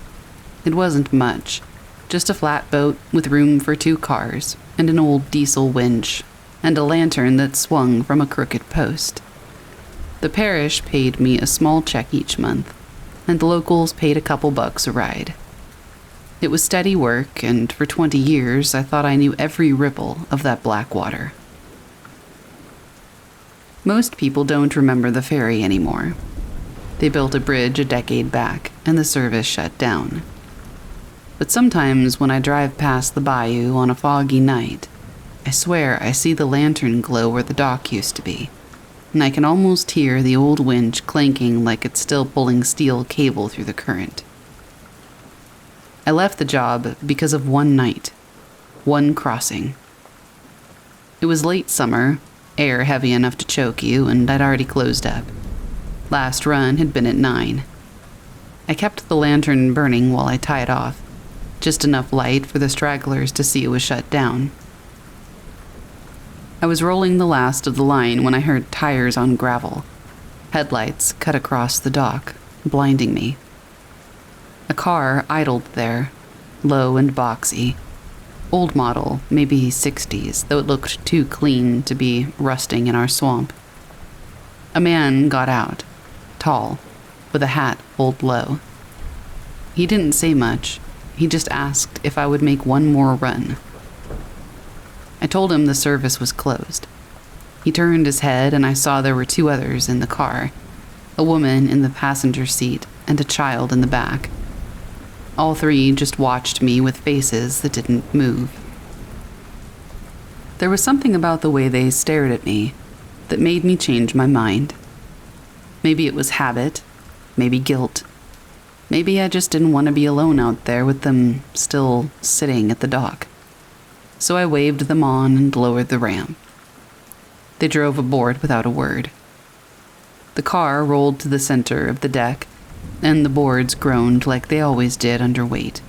It wasn't much, just a flatboat with room for 2 cars and an old diesel winch and a lantern that swung from a crooked post. The parish paid me a small check each month, and the locals paid a couple bucks a ride. It was steady work, and for 20 years I thought I knew every ripple of that black water. Most people don't remember the ferry anymore. They built a bridge a decade back, and the service shut down. But sometimes when I drive past the bayou on a foggy night, I swear I see the lantern glow where the dock used to be, and I can almost hear the old winch clanking like it's still pulling steel cable through the current. I left the job because of one night, one crossing. It was late summer, air heavy enough to choke you, and I'd already closed up. Last run had been at 9. I kept the lantern burning while I tied off, just enough light for the stragglers to see it was shut down. I was rolling the last of the line when I heard tires on gravel. Headlights cut across the dock, blinding me. A car idled there, low and boxy. Old model, maybe 60s, though it looked too clean to be rusting in our swamp. A man got out, tall, with a hat pulled low. He didn't say much. He just asked if I would make one more run. I told him the service was closed. He turned his head and I saw there were 2 others in the car, a woman in the passenger seat and a child in the back. All 3 just watched me with faces that didn't move. There was something about the way they stared at me that made me change my mind. Maybe it was habit, maybe guilt. Maybe I just didn't want to be alone out there with them still sitting at the dock. So I waved them on and lowered the ramp. They drove aboard without a word. The car rolled to the center of the deck, and the boards groaned like they always did under weight.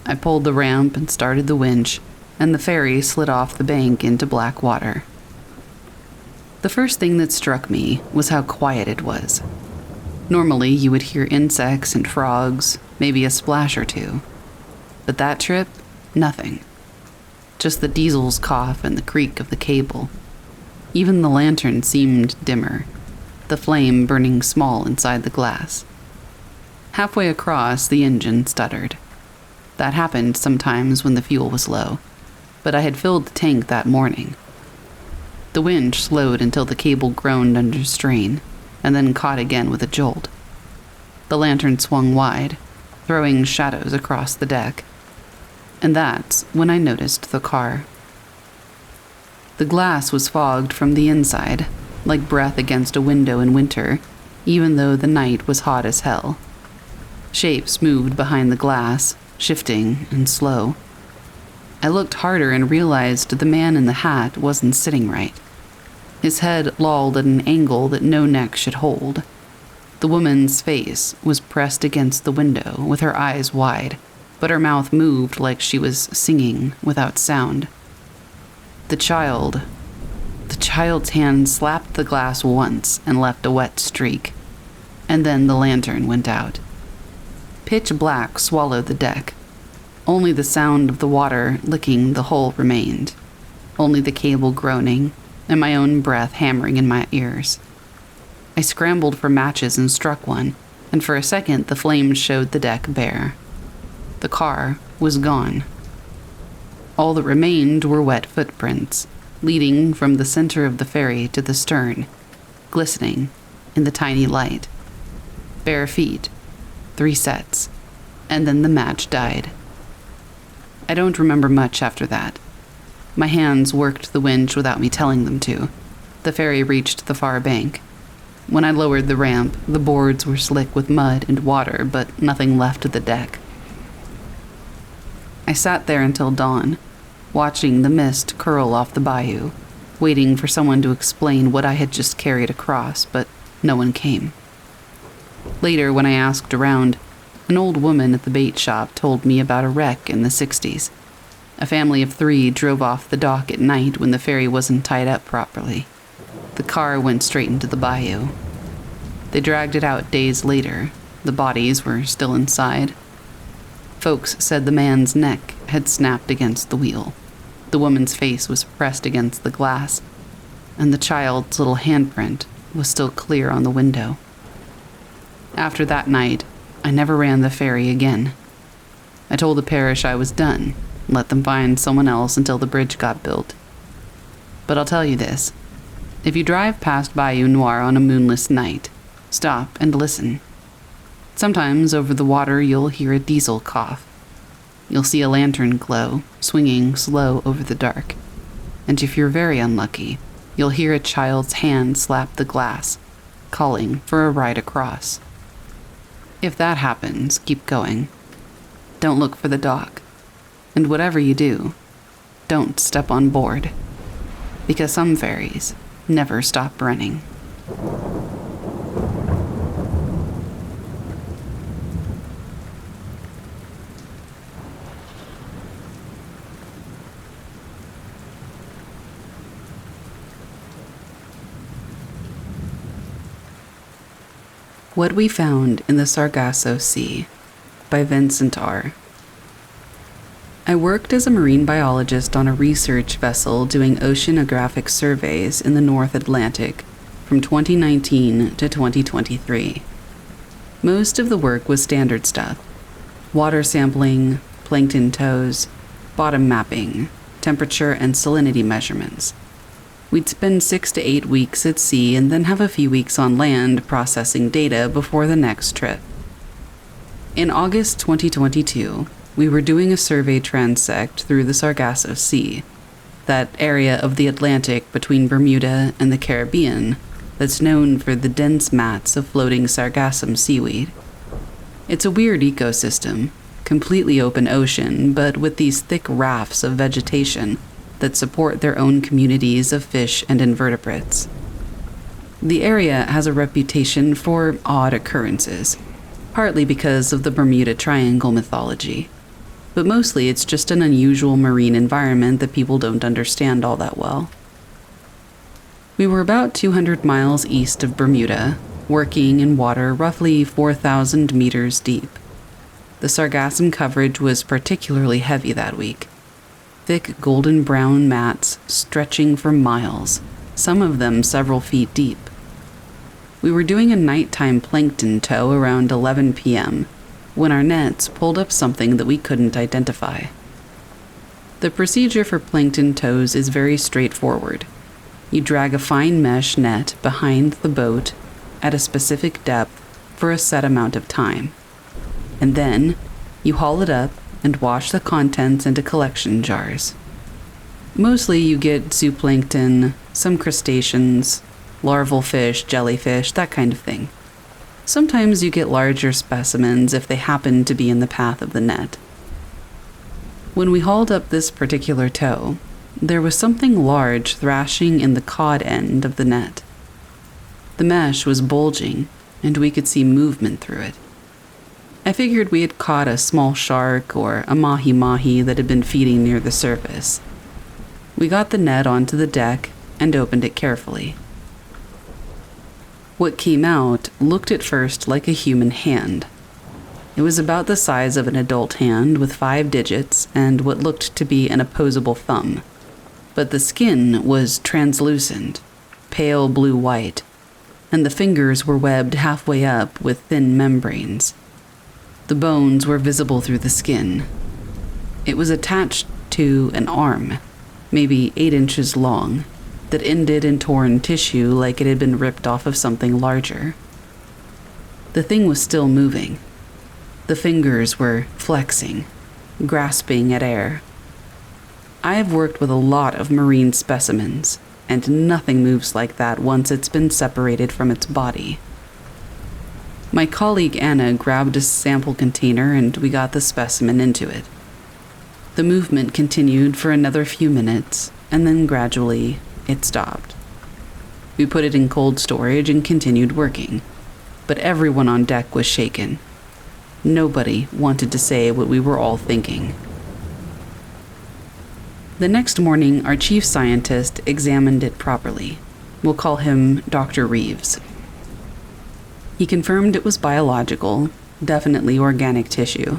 I pulled the ramp and started the winch, and the ferry slid off the bank into black water. The first thing that struck me was how quiet it was. Normally, you would hear insects and frogs, maybe a splash or 2. But that trip, nothing. Just the diesel's cough and the creak of the cable. Even the lantern seemed dimmer, the flame burning small inside the glass. Halfway across, the engine stuttered. That happened sometimes when the fuel was low, but I had filled the tank that morning. The winch slowed until the cable groaned under strain, and then caught again with a jolt. The lantern swung wide, throwing shadows across the deck. And that's when I noticed the car. The glass was fogged from the inside, like breath against a window in winter, even though the night was hot as hell. Shapes moved behind the glass, shifting and slow. I looked harder and realized the man in the hat wasn't sitting right. His head lolled at an angle that no neck should hold. The woman's face was pressed against the window with her eyes wide, but her mouth moved like she was singing without sound. The child's hand slapped the glass once and left a wet streak, and then the lantern went out. Pitch black swallowed the deck. Only the sound of the water licking the hull remained, only the cable groaning and my own breath hammering in my ears. I scrambled for matches and struck one, and for a second the flames showed the deck bare. The car was gone. All that remained were wet footprints, leading from the center of the ferry to the stern, glistening in the tiny light. Bare feet, 3 sets, and then the match died. I don't remember much after that. My hands worked the winch without me telling them to. The ferry reached the far bank. When I lowered the ramp, the boards were slick with mud and water, but nothing left of the deck. I sat there until dawn, watching the mist curl off the bayou, waiting for someone to explain what I had just carried across, but no one came. Later, when I asked around, an old woman at the bait shop told me about a wreck in the 60s. A family of 3 drove off the dock at night when the ferry wasn't tied up properly. The car went straight into the bayou. They dragged it out days later. The bodies were still inside. Folks said the man's neck had snapped against the wheel. The woman's face was pressed against the glass, and the child's little handprint was still clear on the window. After that night, I never ran the ferry again. I told the parish I was done, let them find someone else until the bridge got built. But I'll tell you this. If you drive past Bayou Noir on a moonless night, stop and listen. Sometimes over the water you'll hear a diesel cough. You'll see a lantern glow, swinging slow over the dark. And if you're very unlucky, you'll hear a child's hand slap the glass, calling for a ride across. If that happens, keep going. Don't look for the dock. And whatever you do, don't step on board. Because some ferries never stop running. What We Found in the Sargasso Sea by Vincent R. I worked as a marine biologist on a research vessel doing oceanographic surveys in the North Atlantic from 2019 to 2023. Most of the work was standard stuff: water sampling, plankton tows, bottom mapping, temperature and salinity measurements. We'd spend 6 to 8 weeks at sea and then have a few weeks on land processing data before the next trip. In August 2022, we were doing a survey transect through the Sargasso Sea, that area of the Atlantic between Bermuda and the Caribbean that's known for the dense mats of floating sargassum seaweed. It's a weird ecosystem, completely open ocean, but with these thick rafts of vegetation that support their own communities of fish and invertebrates. The area has a reputation for odd occurrences, partly because of the Bermuda Triangle mythology, but mostly it's just an unusual marine environment that people don't understand all that well. We were about 200 miles east of Bermuda, working in water roughly 4,000 meters deep. The sargassum coverage was particularly heavy that week. Thick golden brown mats stretching for miles, some of them several feet deep. We were doing a nighttime plankton tow around 11 p.m. when our nets pulled up something that we couldn't identify. The procedure for plankton tows is very straightforward. You drag a fine mesh net behind the boat at a specific depth for a set amount of time, and then you haul it up and wash the contents into collection jars. Mostly you get zooplankton, some crustaceans, larval fish, jellyfish, that kind of thing. Sometimes you get larger specimens if they happen to be in the path of the net. When we hauled up this particular tow, there was something large thrashing in the cod end of the net. The mesh was bulging, and we could see movement through it. I figured we had caught a small shark or a mahi-mahi that had been feeding near the surface. We got the net onto the deck and opened it carefully. What came out looked at first like a human hand. It was about the size of an adult hand with 5 digits and what looked to be an opposable thumb. But the skin was translucent, pale blue-white, and the fingers were webbed halfway up with thin membranes. The bones were visible through the skin. It was attached to an arm, maybe 8 inches long, that ended in torn tissue like it had been ripped off of something larger. The thing was still moving. The fingers were flexing, grasping at air. I have worked with a lot of marine specimens, and nothing moves like that once it's been separated from its body. My colleague Anna grabbed a sample container and we got the specimen into it. The movement continued for another few minutes, and then gradually it stopped. We put it in cold storage and continued working, but everyone on deck was shaken. Nobody wanted to say what we were all thinking. The next morning, our chief scientist examined it properly. We'll call him Dr. Reeves. He confirmed it was biological, definitely organic tissue.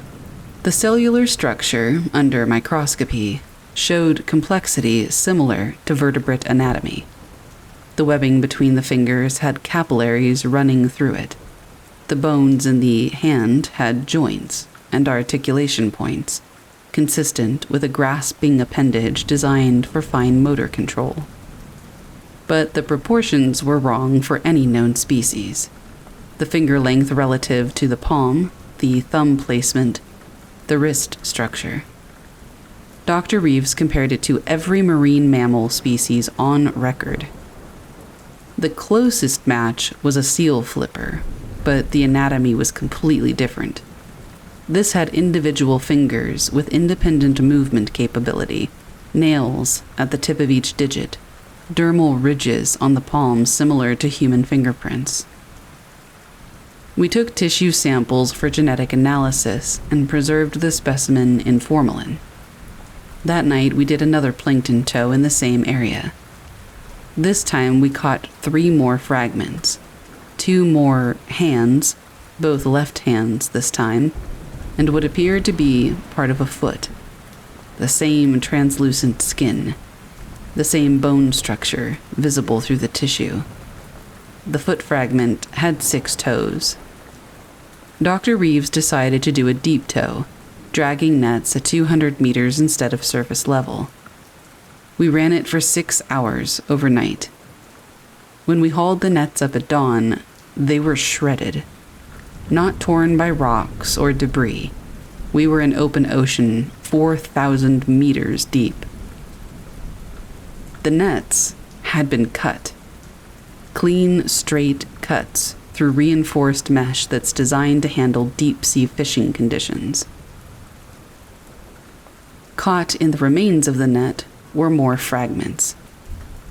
The cellular structure, under microscopy, showed complexity similar to vertebrate anatomy. The webbing between the fingers had capillaries running through it. The bones in the hand had joints and articulation points, consistent with a grasping appendage designed for fine motor control. But the proportions were wrong for any known species. The finger length relative to the palm, the thumb placement, the wrist structure. Dr. Reeves compared it to every marine mammal species on record. The closest match was a seal flipper, but the anatomy was completely different. This had individual fingers with independent movement capability, nails at the tip of each digit, dermal ridges on the palm similar to human fingerprints. We took tissue samples for genetic analysis and preserved the specimen in formalin. That night, we did another plankton tow in the same area. This time, we caught 3 more fragments, 2 more hands, both left hands this time, and what appeared to be part of a foot. The same translucent skin, the same bone structure visible through the tissue. The foot fragment had 6 toes. Dr. Reeves decided to do a deep tow, dragging nets at 200 meters instead of surface level. We ran it for 6 hours overnight. When we hauled the nets up at dawn, they were shredded. Not torn by rocks or debris. We were in open ocean 4,000 meters deep. The nets had been cut. Clean, straight cuts through reinforced mesh that's designed to handle deep-sea fishing conditions. Caught in the remains of the net were more fragments.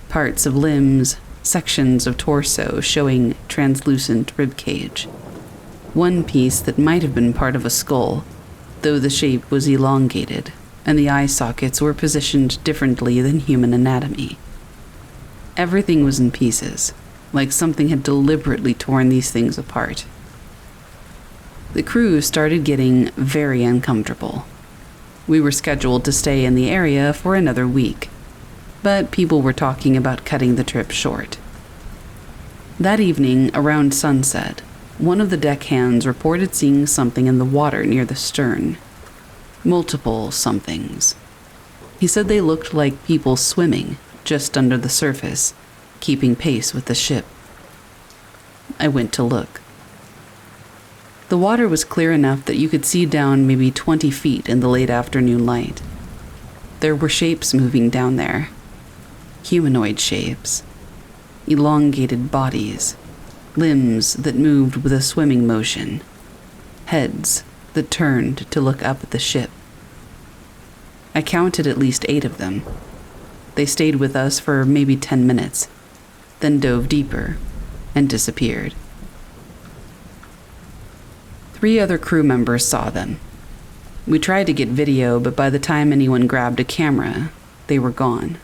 Parts of limbs, sections of torso showing translucent ribcage. One piece that might have been part of a skull, though the shape was elongated, and the eye sockets were positioned differently than human anatomy. Everything was in pieces, like something had deliberately torn these things apart. The crew started getting very uncomfortable. We were scheduled to stay in the area for another week, but people were talking about cutting the trip short. That evening, around sunset, one of the deckhands reported seeing something in the water near the stern. Multiple somethings. He said they looked like people swimming just under the surface, keeping pace with the ship. I went to look. The water was clear enough that you could see down maybe 20 feet in the late afternoon light. There were shapes moving down there. Humanoid shapes. elongated bodies, limbs that moved with a swimming motion, heads that turned to look up at the ship. I counted at least 8 of them. They stayed with us for maybe 10 minutes, then dove deeper and disappeared. 3 other crew members saw them. We tried to get video, but by the time anyone grabbed a camera, they were gone.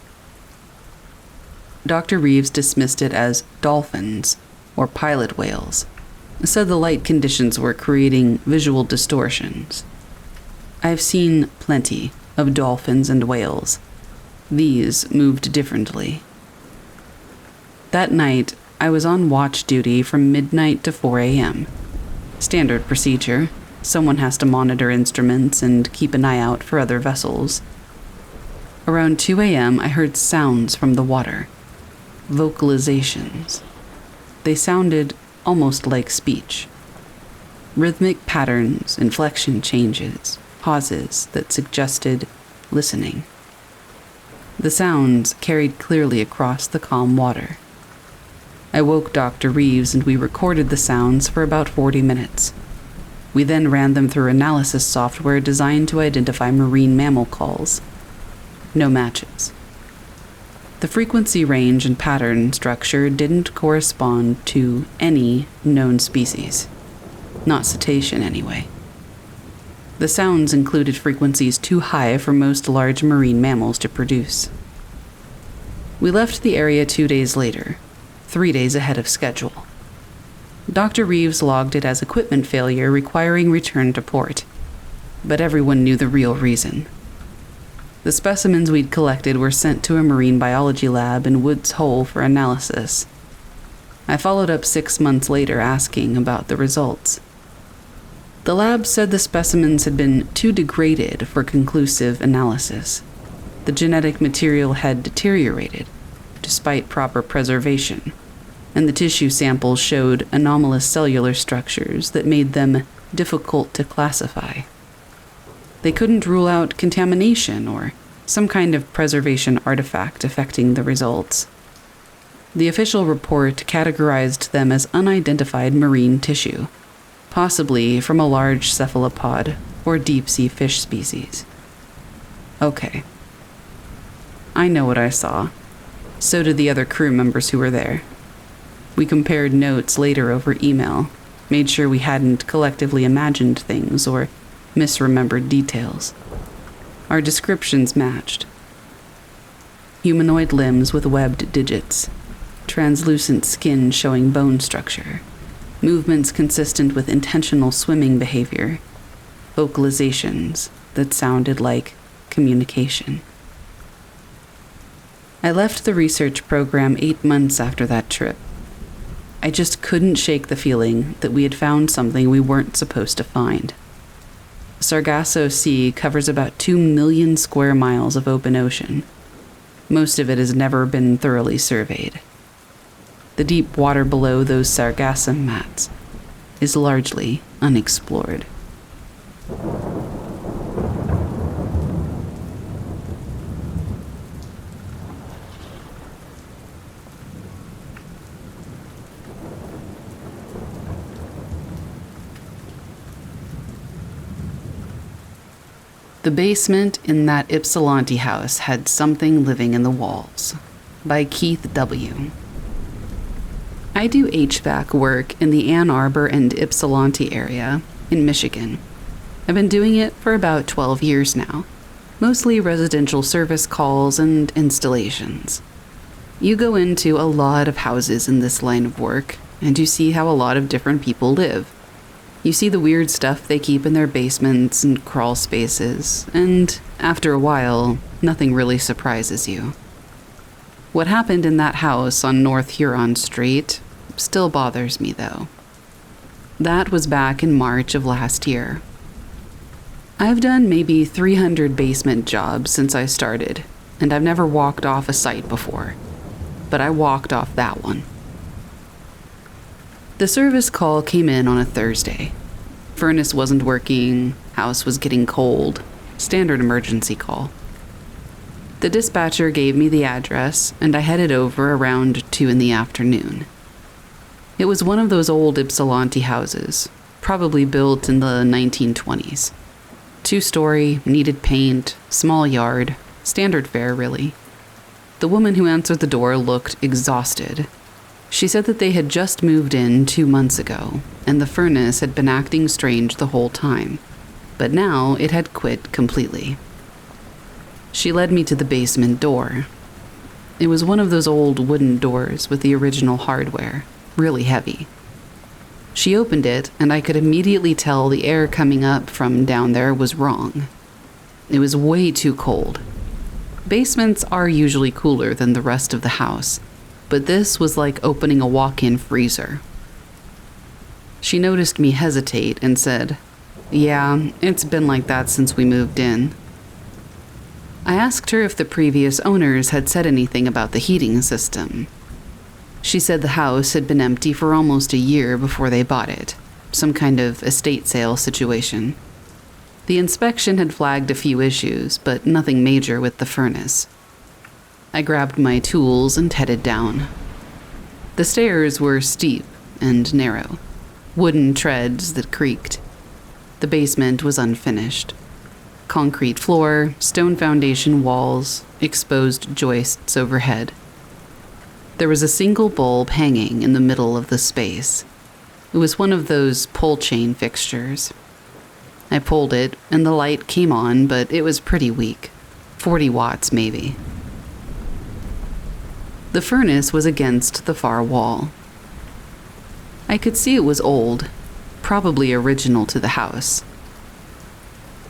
Dr. Reeves dismissed it as dolphins, or pilot whales, said the light conditions were creating visual distortions. I've seen plenty of dolphins and whales. These moved differently. That night, I was on watch duty from midnight to 4 a.m. Standard procedure. Someone has to monitor instruments and keep an eye out for other vessels. Around 2 a.m., I heard sounds from the water. Vocalizations. They sounded almost like speech. Rhythmic patterns, inflection changes, pauses that suggested listening. The sounds carried clearly across the calm water. I woke Dr. Reeves and we recorded the sounds for about 40 minutes. We then ran them through analysis software designed to identify marine mammal calls. No matches. The frequency range and pattern structure didn't correspond to any known species. Not cetacean, anyway. The sounds included frequencies too high for most large marine mammals to produce. We left the area 2 days later, 3 days ahead of schedule. Dr. Reeves logged it as equipment failure requiring return to port, but everyone knew the real reason. The specimens we'd collected were sent to a marine biology lab in Woods Hole for analysis. I followed up 6 months later asking about the results. The lab said the specimens had been too degraded for conclusive analysis. The genetic material had deteriorated, despite proper preservation, and the tissue samples showed anomalous cellular structures that made them difficult to classify. They couldn't rule out contamination or some kind of preservation artifact affecting the results. The official report categorized them as unidentified marine tissue, possibly from a large cephalopod or deep-sea fish species. Okay. I know what I saw. So did the other crew members who were there. We compared notes later over email, made sure we hadn't collectively imagined things or misremembered details. Our descriptions matched. Humanoid limbs with webbed digits, translucent skin showing bone structure, movements consistent with intentional swimming behavior, vocalizations that sounded like communication. I left the research program 8 months after that trip. I just couldn't shake the feeling that we had found something we weren't supposed to find. Sargasso Sea covers about 2 million square miles of open ocean. Most of it has never been thoroughly surveyed. The deep water below those sargassum mats is largely unexplored. The basement in that Ypsilanti house had something living in the walls. By Keith W. I do HVAC work in the Ann Arbor and Ypsilanti area in Michigan. I've been doing it for about 12 years now, mostly residential service calls and installations. You go into a lot of houses in this line of work, and you see how a lot of different people live. You see the weird stuff they keep in their basements and crawl spaces, and after a while, nothing really surprises you. What happened in that house on North Huron Street still bothers me, though. That was back in March of last year. I've done maybe 300 basement jobs since I started, and I've never walked off a site before, but I walked off that one. The service call came in on a Thursday. Furnace wasn't working, house was getting cold, standard emergency call. The dispatcher gave me the address, and I headed over around 2 in the afternoon. It was one of those old Ypsilanti houses, probably built in the 1920s. 2-story, needed paint, small yard, standard fare, really. The woman who answered the door looked exhausted. She said that they had just moved in 2 months ago, and the furnace had been acting strange the whole time, but now it had quit completely. She led me to the basement door. It was one of those old wooden doors with the original hardware, really heavy. She opened it, and I could immediately tell the air coming up from down there was wrong. It was way too cold. Basements are usually cooler than the rest of the house, but this was like opening a walk-in freezer. She noticed me hesitate and said, "Yeah, it's been like that since we moved in." I asked her if the previous owners had said anything about the heating system. She said the house had been empty for almost a year before they bought it, some kind of estate sale situation. The inspection had flagged a few issues, but nothing major with the furnace. I grabbed my tools and headed down. The stairs were steep and narrow, wooden treads that creaked. The basement was unfinished. Concrete floor, stone foundation walls, exposed joists overhead. There was a single bulb hanging in the middle of the space. It was one of those pull chain fixtures. I pulled it, and the light came on, but it was pretty weak. 40 watts, maybe. The furnace was against the far wall. I could see it was old, probably original to the house.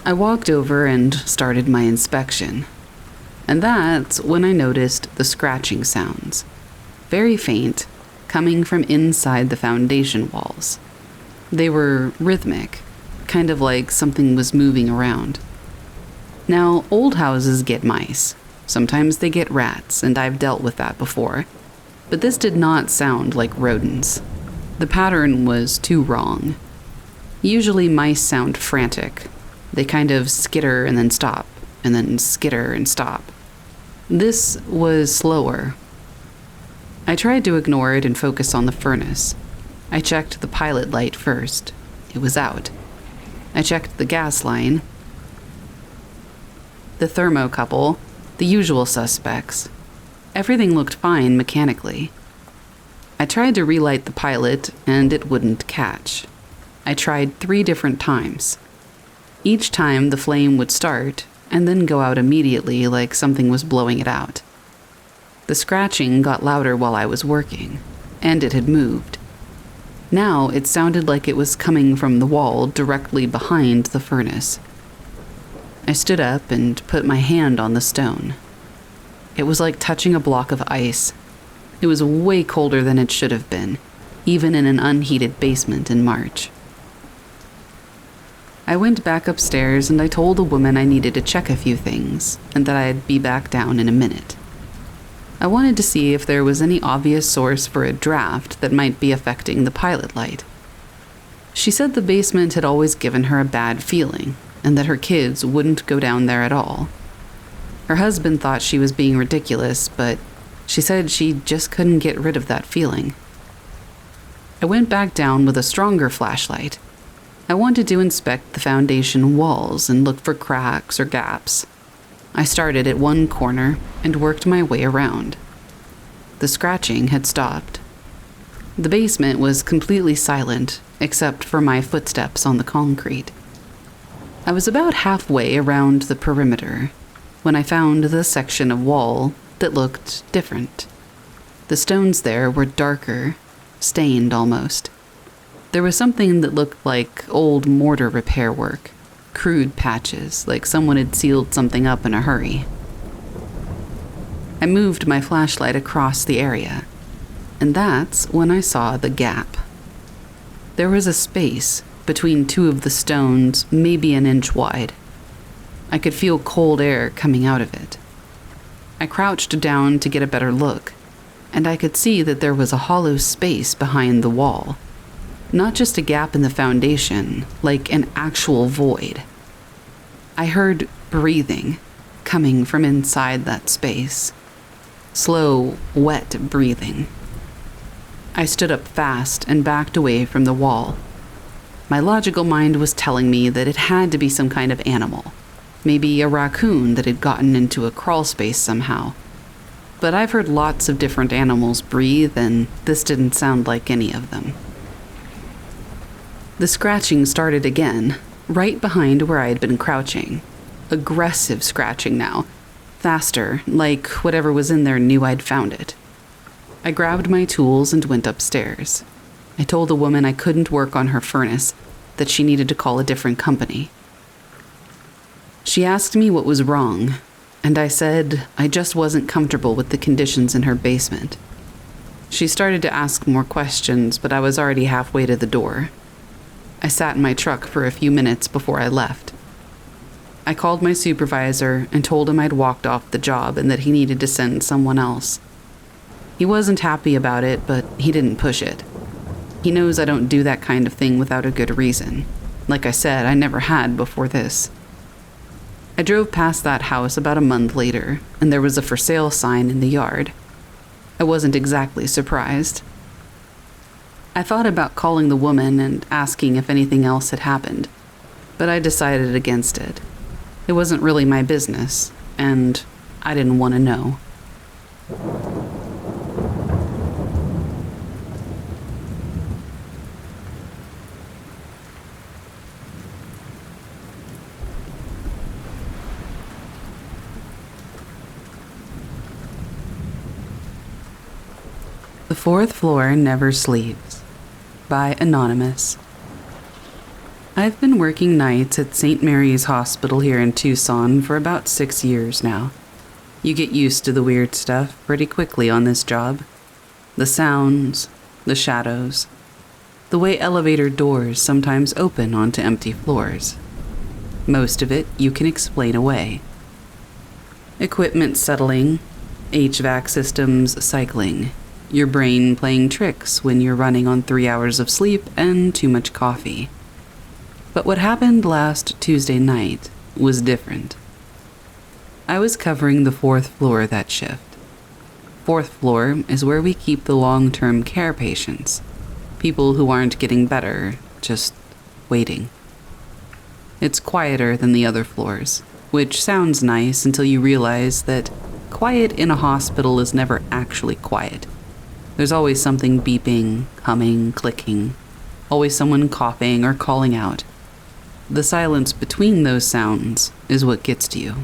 I walked over and started my inspection. And that's when I noticed the scratching sounds. Very faint, coming from inside the foundation walls. They were rhythmic, kind of like something was moving around. Now, old houses get mice. Sometimes they get rats, and I've dealt with that before. But this did not sound like rodents. The pattern was too wrong. Usually mice sound frantic. They kind of skitter and then stop, and then skitter and stop. This was slower. I tried to ignore it and focus on the furnace. I checked the pilot light first. It was out. I checked the gas line, the thermocouple, the usual suspects. Everything looked fine mechanically. I tried to relight the pilot, and it wouldn't catch. I tried 3 different times. Each time the flame would start, and then go out immediately like something was blowing it out. The scratching got louder while I was working, and it had moved. Now it sounded like it was coming from the wall directly behind the furnace. I stood up and put my hand on the stone. It was like touching a block of ice. It was way colder than it should have been, even in an unheated basement in March. I went back upstairs and I told the woman I needed to check a few things and that I'd be back down in a minute. I wanted to see if there was any obvious source for a draft that might be affecting the pilot light. She said the basement had always given her a bad feeling and that her kids wouldn't go down there at all. Her husband thought she was being ridiculous, but she said she just couldn't get rid of that feeling. I went back down with a stronger flashlight. I wanted to inspect the foundation walls and look for cracks or gaps. I started at one corner and worked my way around. The scratching had stopped. The basement was completely silent, except for my footsteps on the concrete. I was about halfway around the perimeter when I found the section of wall that looked different. The stones there were darker, stained almost. There was something that looked like old mortar repair work, crude patches, like someone had sealed something up in a hurry. I moved my flashlight across the area, and that's when I saw the gap. There was a space between 2 of the stones, maybe an inch wide. I could feel cold air coming out of it. I crouched down to get a better look, and I could see that there was a hollow space behind the wall. Not just a gap in the foundation, like an actual void. I heard breathing, coming from inside that space. Slow, wet breathing. I stood up fast and backed away from the wall. My logical mind was telling me that it had to be some kind of animal, maybe a raccoon that had gotten into a crawl space somehow. But I've heard lots of different animals breathe, and this didn't sound like any of them. The scratching started again, right behind where I had been crouching. Aggressive scratching now. Faster, like whatever was in there knew I'd found it. I grabbed my tools and went upstairs. I told the woman I couldn't work on her furnace, that she needed to call a different company. She asked me what was wrong, and I said I just wasn't comfortable with the conditions in her basement. She started to ask more questions, but I was already halfway to the door. I sat in my truck for a few minutes before I left. I called my supervisor and told him I'd walked off the job and that he needed to send someone else. He wasn't happy about it, but he didn't push it. He knows I don't do that kind of thing without a good reason. Like I said, I never had before this. I drove past that house about a month later, and there was a for sale sign in the yard. I wasn't exactly surprised. I thought about calling the woman and asking if anything else had happened, but I decided against it. It wasn't really my business, and I didn't want to know. The Fourth Floor Never Sleeps by Anonymous. I've been working nights at St. Mary's Hospital here in Tucson for about 6 years now. You get used to the weird stuff pretty quickly on this job. The sounds, the shadows, the way elevator doors sometimes open onto empty floors. Most of it you can explain away. Equipment settling, HVAC systems cycling, your brain playing tricks when you're running on 3 hours of sleep and too much coffee. But what happened last Tuesday night was different. I was covering the 4th floor that shift. 4th floor is where we keep the long-term care patients, people who aren't getting better, just waiting. It's quieter than the other floors, which sounds nice until you realize that quiet in a hospital is never actually quiet. There's always something beeping, humming, clicking, always someone coughing or calling out. The silence between those sounds is what gets to you.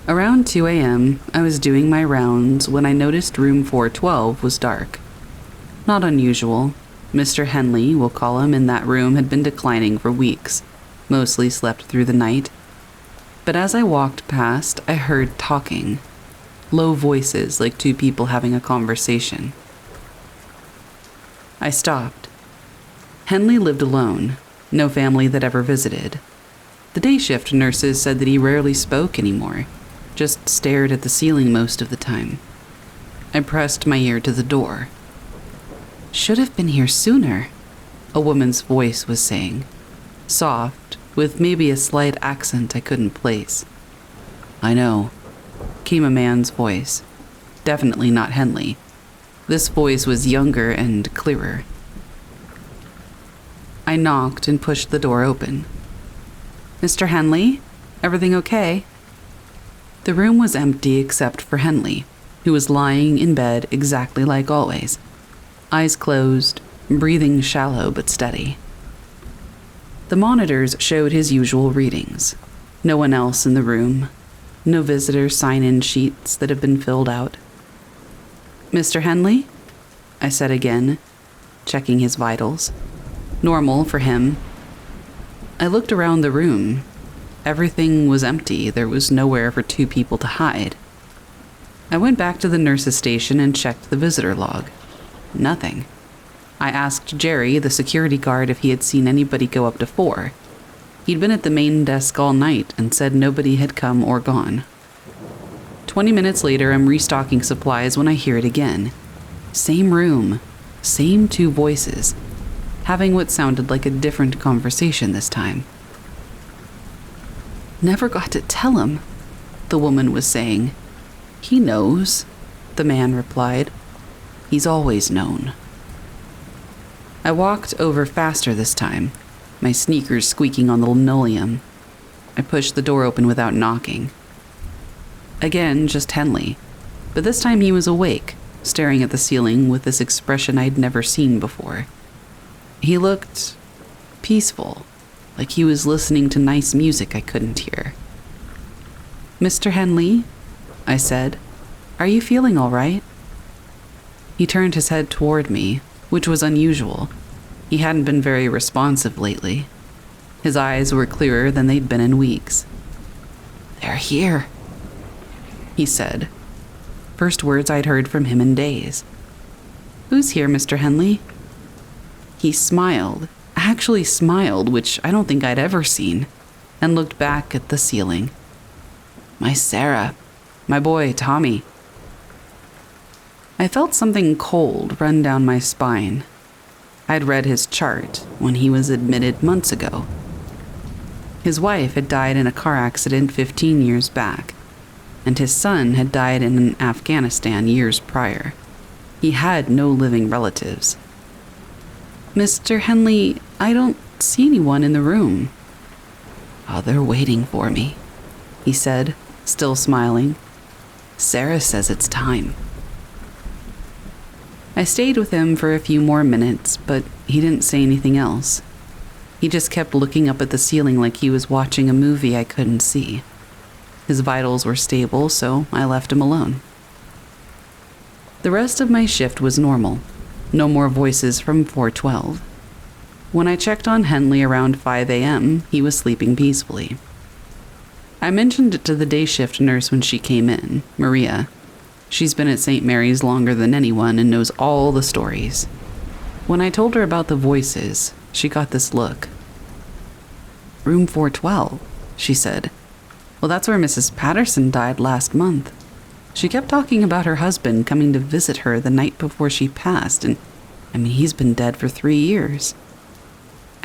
Around 2 a.m., I was doing my rounds when I noticed room 412 was dark. Not unusual. Mr. Henley, we'll call him, in that room had been declining for weeks, mostly slept through the night. But as I walked past, I heard talking. Low voices like two people having a conversation. I stopped. Henley lived alone, no family that ever visited. The day shift nurses said that he rarely spoke anymore, just stared at the ceiling most of the time. I pressed my ear to the door. "Should have been here sooner," a woman's voice was saying, soft, with maybe a slight accent I couldn't place. "I know," came a man's voice. Definitely not Henley. This voice was younger and clearer. I knocked and pushed the door open. "Mr. Henley? Everything okay?" The room was empty except for Henley, who was lying in bed exactly like always, eyes closed, breathing shallow but steady. The monitors showed his usual readings. No one else in the room. No visitor sign-in sheets that have been filled out. "Mr. Henley?" I said again, checking his vitals. Normal for him. I looked around the room. Everything was empty. There was nowhere for two people to hide. I went back to the nurse's station and checked the visitor log. Nothing. I asked Jerry, the security guard, if he had seen anybody go up to 4. He'd been at the main desk all night and said nobody had come or gone. 20 minutes later, I'm restocking supplies when I hear it again. Same room, same two voices, having what sounded like a different conversation this time. Never got to tell him, the woman was saying. He knows, the man replied. He's always known. I walked over faster this time, my sneakers squeaking on the linoleum. I pushed the door open without knocking. Again, just Henley, but this time he was awake, staring at the ceiling with this expression I'd never seen before. He looked peaceful, like he was listening to nice music I couldn't hear. "Mr. Henley," I said, "are you feeling all right?" He turned his head toward me, which was unusual. He hadn't been very responsive lately. His eyes were clearer than they'd been in weeks. "They're here," he said. First words I'd heard from him in days. "Who's here, Mr. Henley?" He smiled, actually smiled, which I don't think I'd ever seen, and looked back at the ceiling. "My Sarah, my boy, Tommy." I felt something cold run down my spine. I'd read his chart when he was admitted months ago. His wife had died in a car accident 15 years back, and his son had died in Afghanistan years prior. He had no living relatives. "Mr. Henley, I don't see anyone in the room." "Oh, they're waiting for me," he said, still smiling. "Sarah says it's time." I stayed with him for a few more minutes, but he didn't say anything else. He just kept looking up at the ceiling like he was watching a movie I couldn't see. His vitals were stable, so I left him alone. The rest of my shift was normal. No more voices from 412. When I checked on Henley around 5 a.m., he was sleeping peacefully. I mentioned it to the day shift nurse when she came in, Maria. She's been at St. Mary's longer than anyone and knows all the stories. When I told her about the voices, she got this look. "Room 412, she said. "Well, that's where Mrs. Patterson died last month. She kept talking about her husband coming to visit her the night before she passed, and, he's been dead for 3 years.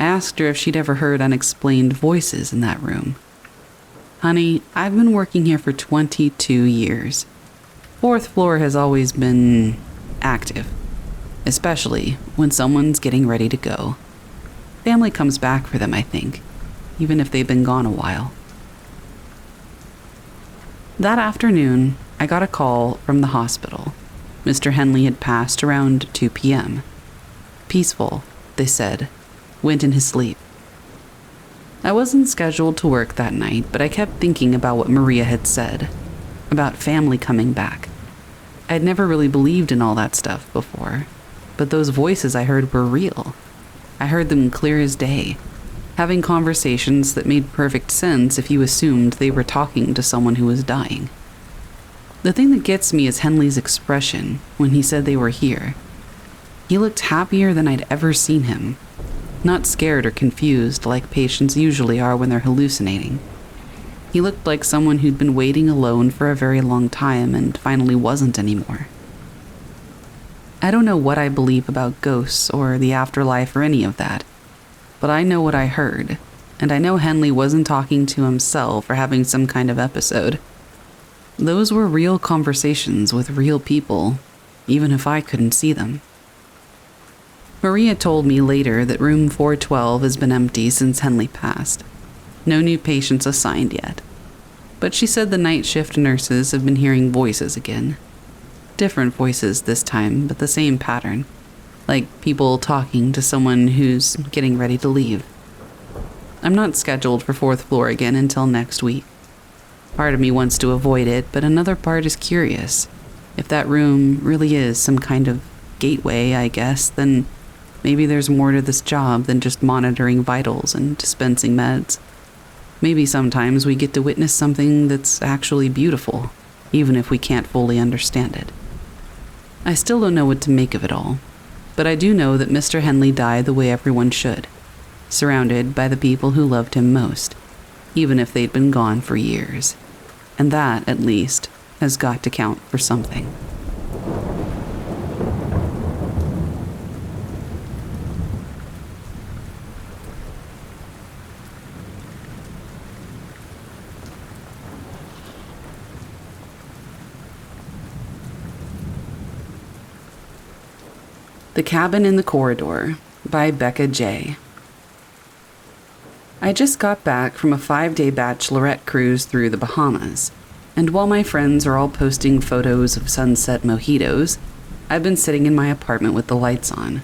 I asked her if she'd ever heard unexplained voices in that room. "Honey, I've been working here for 22 years. 4th floor has always been active, especially when someone's getting ready to go. Family comes back for them, I think, even if they've been gone a while." That afternoon, I got a call from the hospital. Mr. Henley had passed around 2 p.m. Peaceful, they said, went in his sleep. I wasn't scheduled to work that night, but I kept thinking about what Maria had said, about family coming back. I'd never really believed in all that stuff before, but those voices I heard were real. I heard them clear as day, having conversations that made perfect sense if you assumed they were talking to someone who was dying. The thing that gets me is Henley's expression when he said they were here. He looked happier than I'd ever seen him, not scared or confused like patients usually are when they're hallucinating. He looked like someone who'd been waiting alone for a very long time and finally wasn't anymore. I don't know what I believe about ghosts or the afterlife or any of that, but I know what I heard, and I know Henley wasn't talking to himself or having some kind of episode. Those were real conversations with real people, even if I couldn't see them. Maria told me later that room 412 has been empty since Henley passed. No new patients assigned yet. But she said the night shift nurses have been hearing voices again. Different voices this time, but the same pattern. Like people talking to someone who's getting ready to leave. I'm not scheduled for 4th floor again until next week. Part of me wants to avoid it, but another part is curious. If that room really is some kind of gateway, I guess, then maybe there's more to this job than just monitoring vitals and dispensing meds. Maybe sometimes we get to witness something that's actually beautiful, even if we can't fully understand it. I still don't know what to make of it all, but I do know that Mr. Henley died the way everyone should, surrounded by the people who loved him most, even if they'd been gone for years. And that, at least, has got to count for something. The Cabin in the Corridor by Becca J. I just got back from a 5-day bachelorette cruise through the Bahamas, and while my friends are all posting photos of sunset mojitos, I've been sitting in my apartment with the lights on,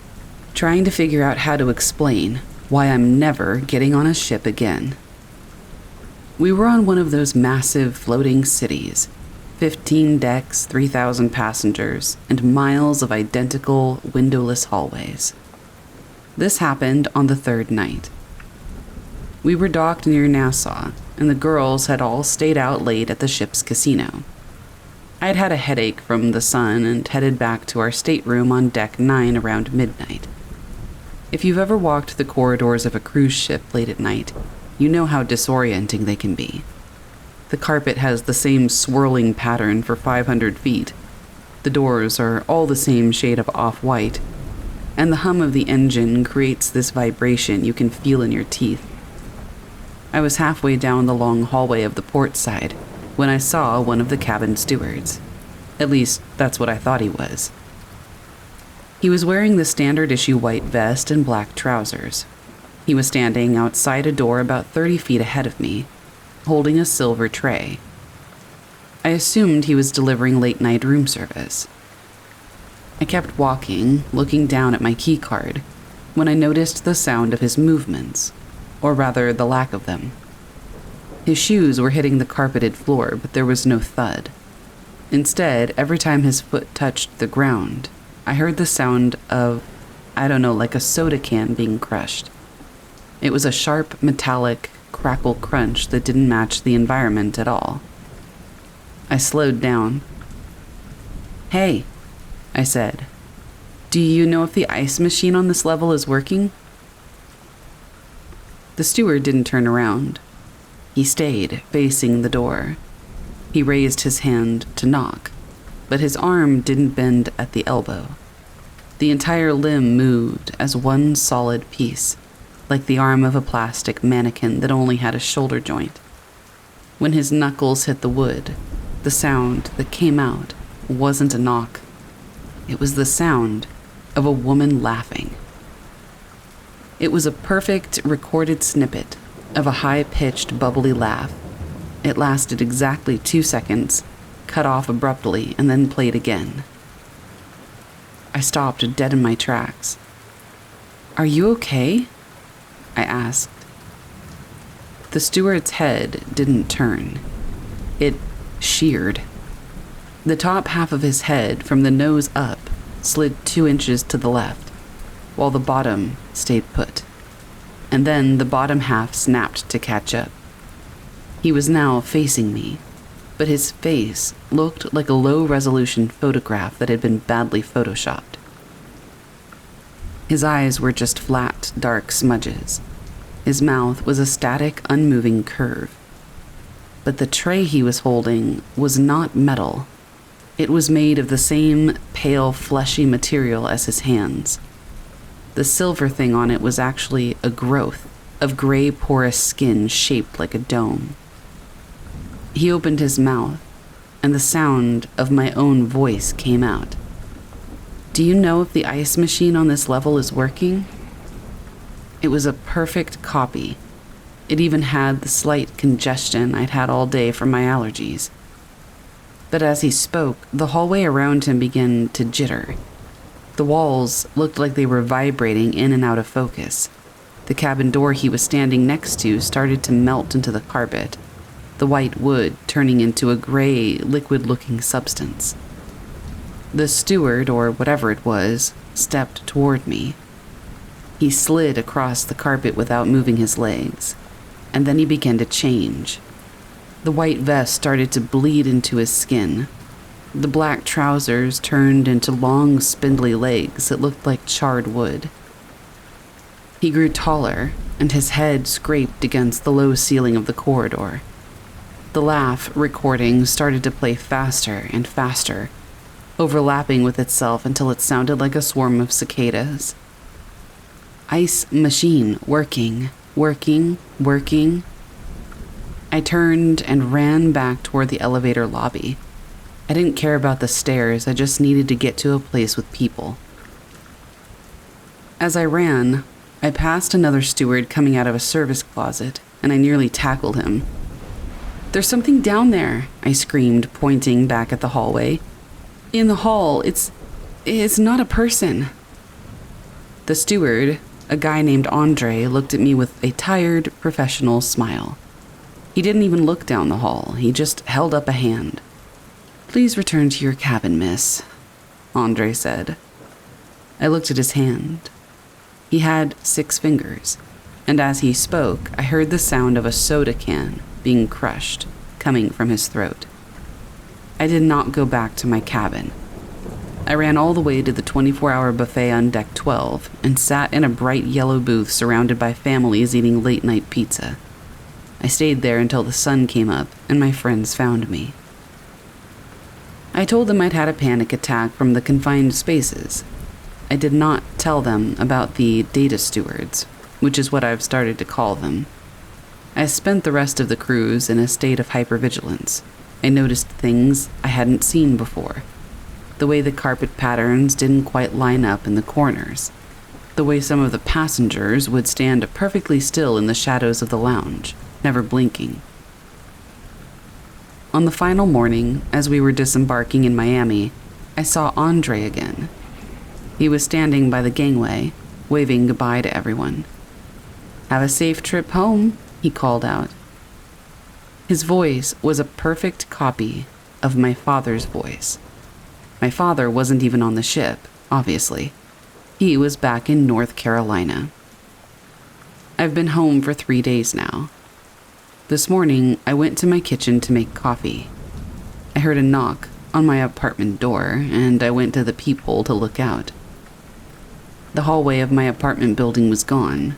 trying to figure out how to explain why I'm never getting on a ship again. We were on one of those massive floating cities, 15 decks, 3,000 passengers, and miles of identical windowless hallways. This happened on the third night. We were docked near Nassau, and the girls had all stayed out late at the ship's casino. I'd had a headache from the sun and headed back to our stateroom on deck 9 around midnight. If you've ever walked the corridors of a cruise ship late at night, you know how disorienting they can be. The carpet has the same swirling pattern for 500 feet. The doors are all the same shade of off-white, and the hum of the engine creates this vibration you can feel in your teeth. I was halfway down the long hallway of the port side when I saw one of the cabin stewards. At least, that's what I thought he was. He was wearing the standard-issue white vest and black trousers. He was standing outside a door about 30 feet ahead of me, holding a silver tray. I assumed he was delivering late-night room service. I kept walking, looking down at my key card, when I noticed the sound of his movements, or rather the lack of them. His shoes were hitting the carpeted floor, but there was no thud. Instead, every time his foot touched the ground, I heard the sound of, like a soda can being crushed. It was a sharp, metallic crackle crunch that didn't match the environment at all. I slowed down. "Hey," I said. "Do you know if the ice machine on this level is working?" The steward didn't turn around. He stayed, facing the door. He raised his hand to knock, but his arm didn't bend at the elbow. The entire limb moved as one solid piece, like the arm of a plastic mannequin that only had a shoulder joint. When his knuckles hit the wood, the sound that came out wasn't a knock. It was the sound of a woman laughing. It was a perfect recorded snippet of a high-pitched, bubbly laugh. It lasted exactly 2 seconds, cut off abruptly, and then played again. I stopped dead in my tracks. "Are you okay?" I asked. The steward's head didn't turn. It sheared. The top half of his head, from the nose up, slid 2 inches to the left, while the bottom stayed put. And then the bottom half snapped to catch up. He was now facing me, but his face looked like a low-resolution photograph that had been badly photoshopped. His eyes were just flat, dark smudges. His mouth was a static, unmoving curve. But the tray he was holding was not metal. It was made of the same pale, fleshy material as his hands. The silver thing on it was actually a growth of gray, porous skin shaped like a dome. He opened his mouth, and the sound of my own voice came out. "Do you know if the ice machine on this level is working?" It was a perfect copy. It even had the slight congestion I'd had all day from my allergies. But as he spoke, the hallway around him began to jitter. The walls looked like they were vibrating in and out of focus. The cabin door he was standing next to started to melt into the carpet, the white wood turning into a gray, liquid-looking substance. The steward, or whatever it was, stepped toward me. He slid across the carpet without moving his legs, and then he began to change. The white vest started to bleed into his skin. The black trousers turned into long, spindly legs that looked like charred wood. He grew taller, and his head scraped against the low ceiling of the corridor. The laugh recording started to play faster and faster, overlapping with itself until it sounded like a swarm of cicadas. "Ice machine, working, working, working." I turned and ran back toward the elevator lobby. I didn't care about the stairs, I just needed to get to a place with people. As I ran, I passed another steward coming out of a service closet, and I nearly tackled him. "There's something down there," I screamed, pointing back at the hallway. "In the hall, it's not a person." The steward, a guy named Andre, looked at me with a tired, professional smile. He didn't even look down the hall, he just held up a hand. "Please return to your cabin, miss," Andre said. I looked at his hand. He had 6 fingers, and as he spoke, I heard the sound of a soda can being crushed, coming from his throat. I did not go back to my cabin. I ran all the way to the 24-hour buffet on Deck 12 and sat in a bright yellow booth surrounded by families eating late-night pizza. I stayed there until the sun came up and my friends found me. I told them I'd had a panic attack from the confined spaces. I did not tell them about the data stewards, which is what I've started to call them. I spent the rest of the cruise in a state of hypervigilance. I noticed things I hadn't seen before. The way the carpet patterns didn't quite line up in the corners. The way some of the passengers would stand perfectly still in the shadows of the lounge, never blinking. On the final morning, as we were disembarking in Miami, I saw Andre again. He was standing by the gangway, waving goodbye to everyone. "Have a safe trip home," he called out. His voice was a perfect copy of my father's voice. My father wasn't even on the ship, obviously. He was back in North Carolina. I've been home for 3 days now. This morning, I went to my kitchen to make coffee. I heard a knock on my apartment door, and I went to the peephole to look out. The hallway of my apartment building was gone.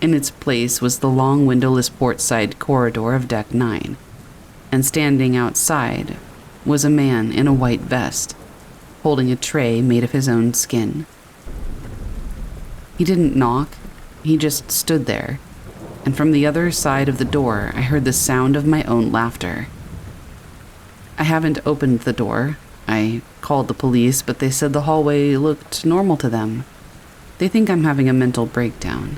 In its place was the long windowless portside corridor of Deck 9, and standing outside was a man in a white vest, holding a tray made of his own skin. He didn't knock, he just stood there, and from the other side of the door I heard the sound of my own laughter. I haven't opened the door. I called the police, but they said the hallway looked normal to them. They think I'm having a mental breakdown.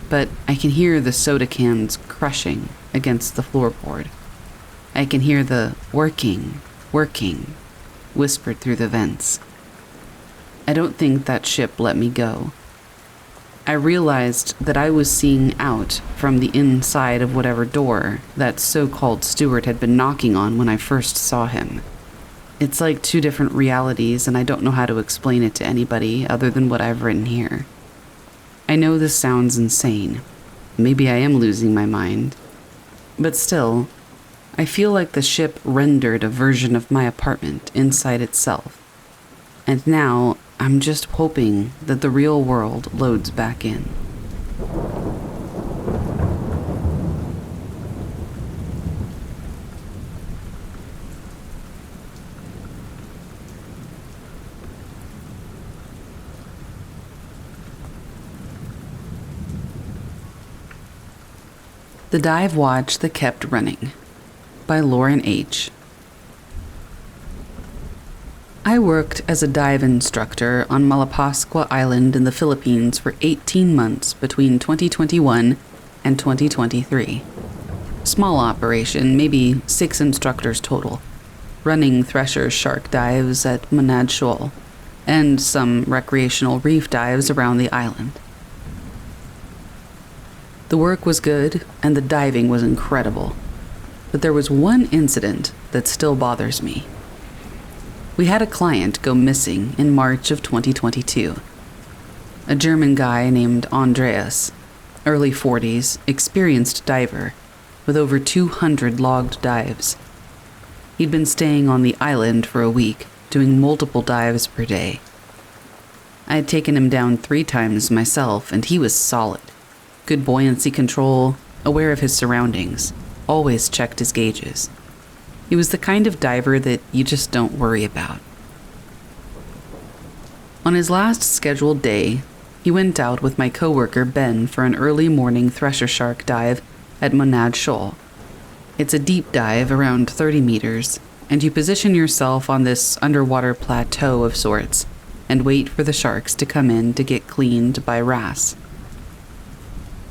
But I can hear the soda cans crushing against the floorboard. I can hear the working, whispered through the vents. I don't think that ship let me go. I realized that I was seeing out from the inside of whatever door that so-called steward had been knocking on when I first saw him. It's like 2 different realities, and I don't know how to explain it to anybody other than what I've written here. I know this sounds insane. Maybe I am losing my mind. But still, I feel like the ship rendered a version of my apartment inside itself. And now, I'm just hoping that the real world loads back in. The Dive Watch That Kept Running by Lauren H. I worked as a dive instructor on Malapascua Island in the Philippines for 18 months between 2021 and 2023. Small operation, maybe 6 instructors total, running thresher shark dives at Monad Shoal and some recreational reef dives around the island. The work was good, and the diving was incredible. But there was one incident that still bothers me. We had a client go missing in March of 2022. A German guy named Andreas, early 40s, experienced diver, with over 200 logged dives. He'd been staying on the island for a week, doing multiple dives per day. I had taken him down 3 times myself, and he was solid. Good buoyancy control, aware of his surroundings, always checked his gauges. He was the kind of diver that you just don't worry about. On his last scheduled day, he went out with my coworker Ben for an early morning thresher shark dive at Monad Shoal. It's a deep dive around 30 meters, and you position yourself on this underwater plateau of sorts, and wait for the sharks to come in to get cleaned by wrasse.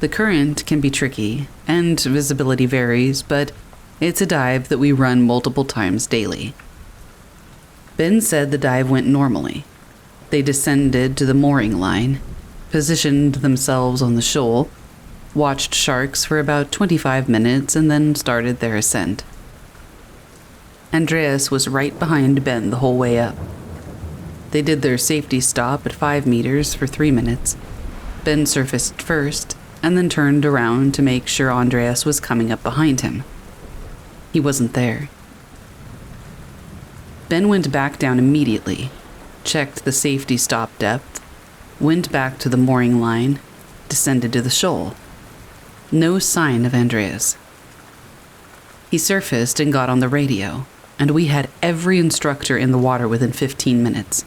The current can be tricky, and visibility varies, but it's a dive that we run multiple times daily. Ben said the dive went normally. They descended to the mooring line, positioned themselves on the shoal, watched sharks for about 25 minutes, and then started their ascent. Andreas was right behind Ben the whole way up. They did their safety stop at 5 meters for 3 minutes. Ben surfaced first, and then turned around to make sure Andreas was coming up behind him. He wasn't there. Ben went back down immediately, checked the safety stop depth, went back to the mooring line, descended to the shoal. No sign of Andreas. He surfaced and got on the radio, and we had every instructor in the water within 15 minutes.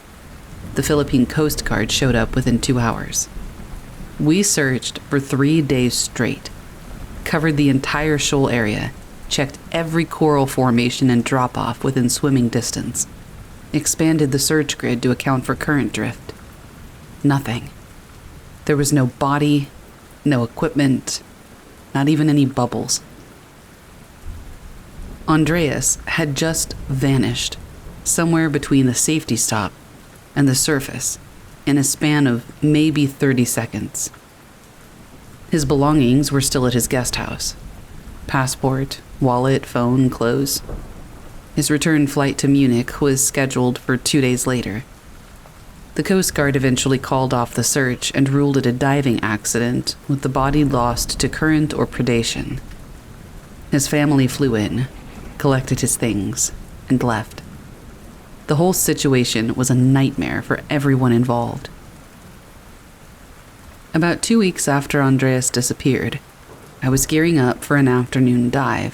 The Philippine Coast Guard showed up within 2 hours. We searched for 3 days straight, covered the entire shoal area, checked every coral formation and drop-off within swimming distance, expanded the search grid to account for current drift. Nothing. There was no body, no equipment, not even any bubbles. Andreas had just vanished, somewhere between the safety stop and the surface, in a span of maybe 30 seconds. His belongings were still at his guest house. Passport, wallet, phone, clothes. His return flight to Munich was scheduled for 2 days later. The Coast Guard eventually called off the search and ruled it a diving accident with the body lost to current or predation. His family flew in, collected his things, and left. The whole situation was a nightmare for everyone involved. About 2 weeks after Andreas disappeared, I was gearing up for an afternoon dive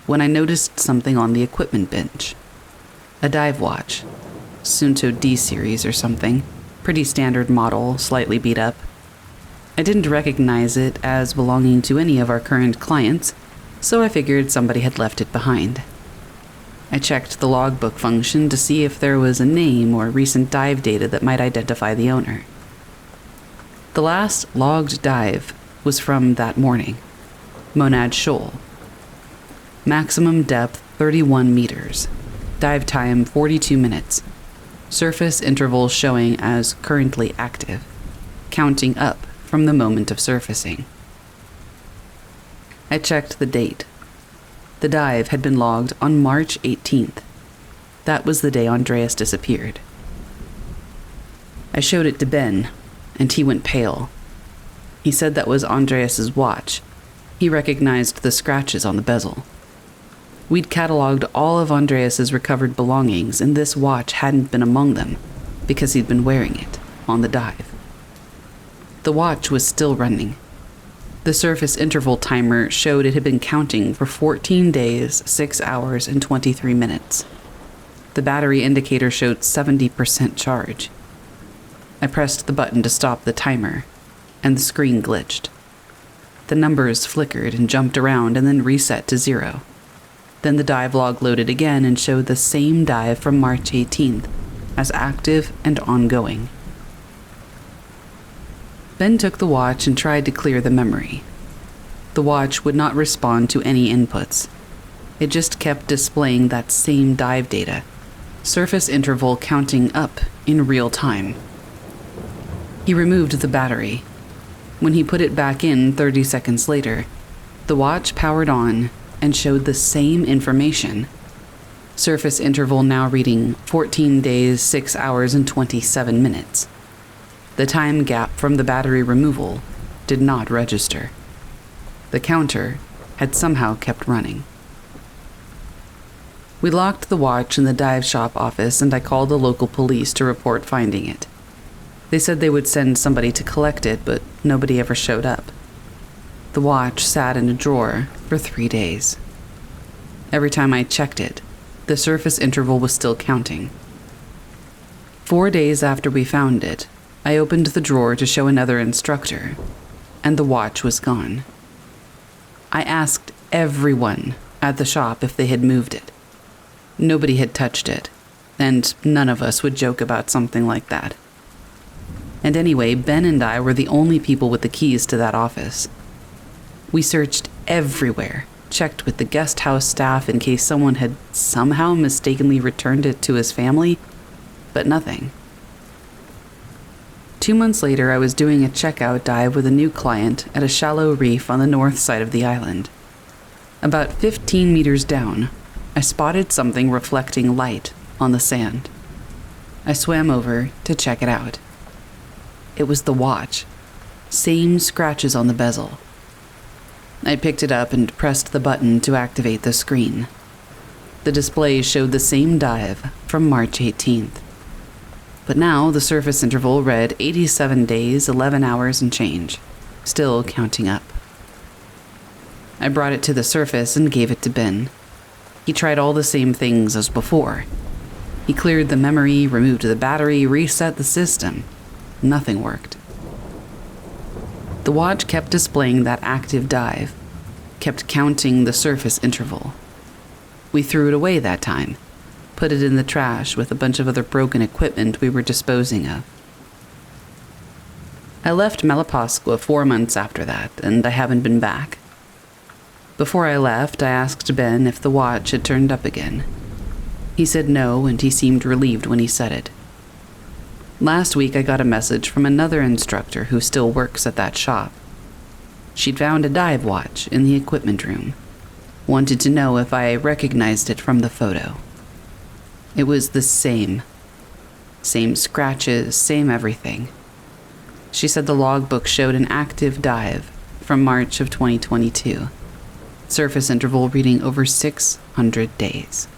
when I noticed something on the equipment bench. A dive watch, Sunto D series or something, pretty standard model, slightly beat up. I didn't recognize it as belonging to any of our current clients, so I figured somebody had left it behind. I checked the logbook function to see if there was a name or recent dive data that might identify the owner. The last logged dive was from that morning, Monad Shoal. Maximum depth 31 meters, dive time 42 minutes, surface interval showing as currently active, counting up from the moment of surfacing. I checked the date. The dive had been logged on March 18th. That was the day Andreas disappeared. I showed it to Ben, and he went pale. He said that was Andreas's watch. He recognized the scratches on the bezel. We'd cataloged all of Andreas's recovered belongings, and this watch hadn't been among them because he'd been wearing it on the dive. The watch was still running. The surface interval timer showed it had been counting for 14 days, 6 hours, and 23 minutes. The battery indicator showed 70% charge. I pressed the button to stop the timer, and the screen glitched. The numbers flickered and jumped around and then reset to 0. Then the dive log loaded again and showed the same dive from March 18th as active and ongoing. Ben took the watch and tried to clear the memory. The watch would not respond to any inputs. It just kept displaying that same dive data, surface interval counting up in real time. He removed the battery. When he put it back in 30 seconds later, the watch powered on and showed the same information. Surface interval now reading 14 days, 6 hours, and 27 minutes. The time gap from the battery removal did not register. The counter had somehow kept running. We locked the watch in the dive shop office, and I called the local police to report finding it. They said they would send somebody to collect it, but nobody ever showed up. The watch sat in a drawer for 3 days. Every time I checked it, the surface interval was still counting. 4 days after we found it, I opened the drawer to show another instructor, and the watch was gone. I asked everyone at the shop if they had moved it. Nobody had touched it, and none of us would joke about something like that. And anyway, Ben and I were the only people with the keys to that office. We searched everywhere, checked with the guest house staff in case someone had somehow mistakenly returned it to his family, but nothing. 2 months later, I was doing a checkout dive with a new client at a shallow reef on the north side of the island. About 15 meters down, I spotted something reflecting light on the sand. I swam over to check it out. It was the watch. Same scratches on the bezel. I picked it up and pressed the button to activate the screen. The display showed the same dive from March 18th. But now the surface interval read 87 days, 11 hours and change, still counting up. I brought it to the surface and gave it to Ben. He tried all the same things as before. He cleared the memory, removed the battery, reset the system. Nothing worked. The watch kept displaying that active dive, kept counting the surface interval. We threw it away that time, put it in the trash with a bunch of other broken equipment we were disposing of. I left Malapascua 4 months after that, and I haven't been back. Before I left, I asked Ben if the watch had turned up again. He said no, and he seemed relieved when he said it. Last week, I got a message from another instructor who still works at that shop. She'd found a dive watch in the equipment room. Wanted to know if I recognized it from the photo. It was the same. Same scratches, same everything. She said the logbook showed an active dive from March of 2022. Surface interval reading over 600 days.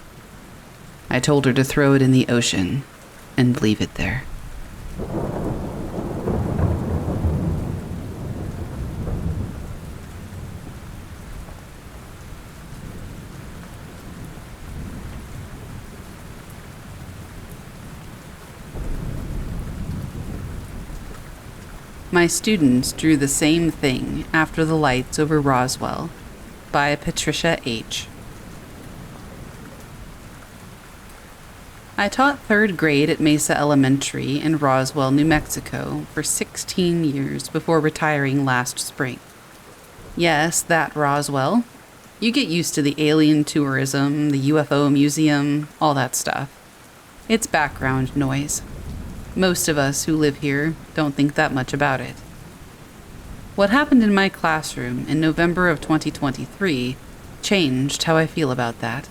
I told her to throw it in the ocean and leave it there. My students drew the same thing after the lights over Roswell, by Patricia H. I taught 3rd grade at Mesa Elementary in Roswell, New Mexico for 16 years before retiring last spring. Yes, that Roswell. You get used to the alien tourism, the UFO museum, all that stuff. It's background noise. Most of us who live here don't think that much about it. What happened in my classroom in November of 2023 changed how I feel about that.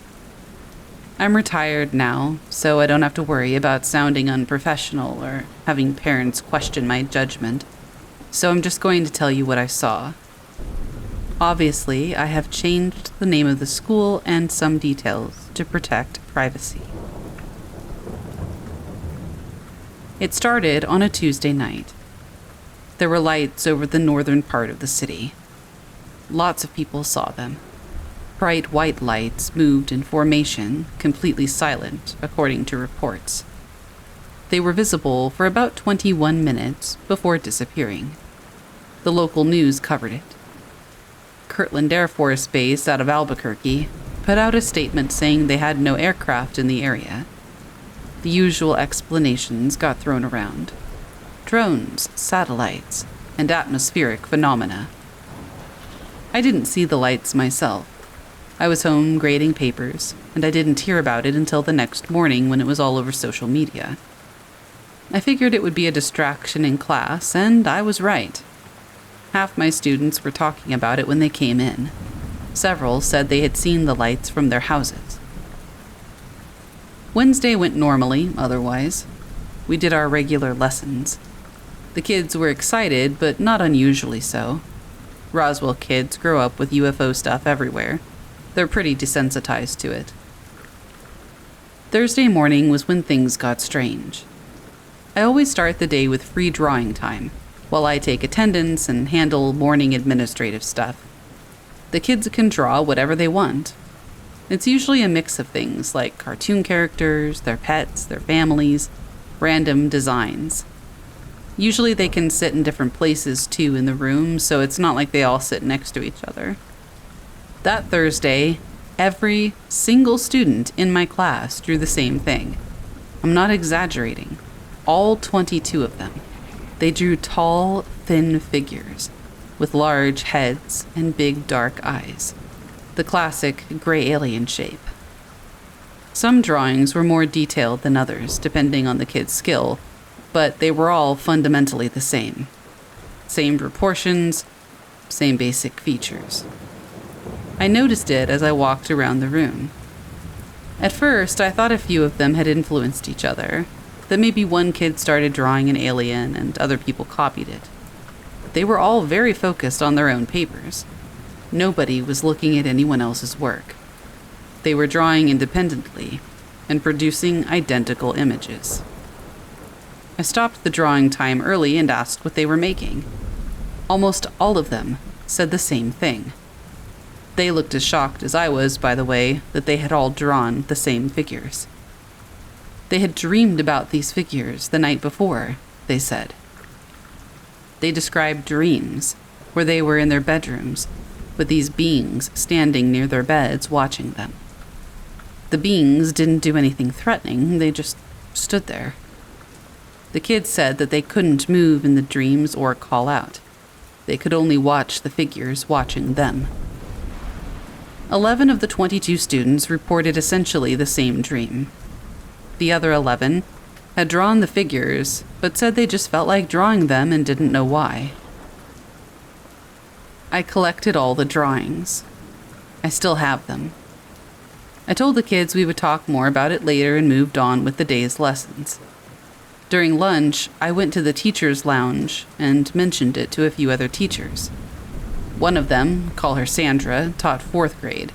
I'm retired now, so I don't have to worry about sounding unprofessional or having parents question my judgment. So I'm just going to tell you what I saw. Obviously, I have changed the name of the school and some details to protect privacy. It started on a Tuesday night. There were lights over the northern part of the city. Lots of people saw them. Bright white lights moved in formation, completely silent, according to reports. They were visible for about 21 minutes before disappearing. The local news covered it. Kirtland Air Force Base out of Albuquerque put out a statement saying they had no aircraft in the area. The usual explanations got thrown around. Drones, satellites, and atmospheric phenomena. I didn't see the lights myself. I was home grading papers, and I didn't hear about it until the next morning when it was all over social media. I figured it would be a distraction in class, and I was right. Half my students were talking about it when they came in. Several said they had seen the lights from their houses. Wednesday went normally, otherwise. We did our regular lessons. The kids were excited, but not unusually so. Roswell kids grow up with UFO stuff everywhere. They're pretty desensitized to it. Thursday morning was when things got strange. I always start the day with free drawing time, while I take attendance and handle morning administrative stuff. The kids can draw whatever they want. It's usually a mix of things like cartoon characters, their pets, their families, random designs. Usually they can sit in different places too in the room, so it's not like they all sit next to each other. That Thursday, every single student in my class drew the same thing. I'm not exaggerating. All 22 of them. They drew tall, thin figures with large heads and big dark eyes, the classic gray alien shape. Some drawings were more detailed than others, depending on the kid's skill, but they were all fundamentally the same. Same proportions, same basic features. I noticed it as I walked around the room. At first, I thought a few of them had influenced each other, that maybe one kid started drawing an alien and other people copied it. They were all very focused on their own papers. Nobody was looking at anyone else's work. They were drawing independently and producing identical images. I stopped the drawing time early and asked what they were making. Almost all of them said the same thing. They looked as shocked as I was, by the way, that they had all drawn the same figures. They had dreamed about these figures the night before, they said. They described dreams where they were in their bedrooms, with these beings standing near their beds watching them. The beings didn't do anything threatening, they just stood there. The kids said that they couldn't move in the dreams or call out. They could only watch the figures watching them. 11 of the 22 students reported essentially the same dream. The other 11 had drawn the figures, but said they just felt like drawing them and didn't know why. I collected all the drawings. I still have them. I told the kids we would talk more about it later and moved on with the day's lessons. During lunch, I went to the teacher's lounge and mentioned it to a few other teachers. One of them, call her Sandra, taught 4th grade.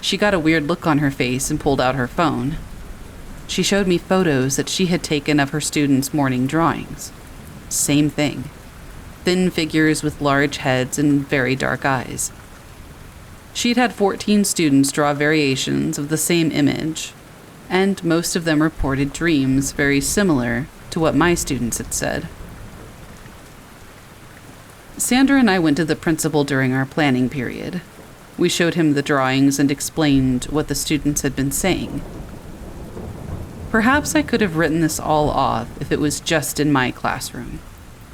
She got a weird look on her face and pulled out her phone. She showed me photos that she had taken of her students' morning drawings. Same thing. Thin figures with large heads and very dark eyes. She'd had 14 students draw variations of the same image, and most of them reported dreams very similar to what my students had said. Sandra and I went to the principal during our planning period. We showed him the drawings and explained what the students had been saying. Perhaps I could have written this all off if it was just in my classroom.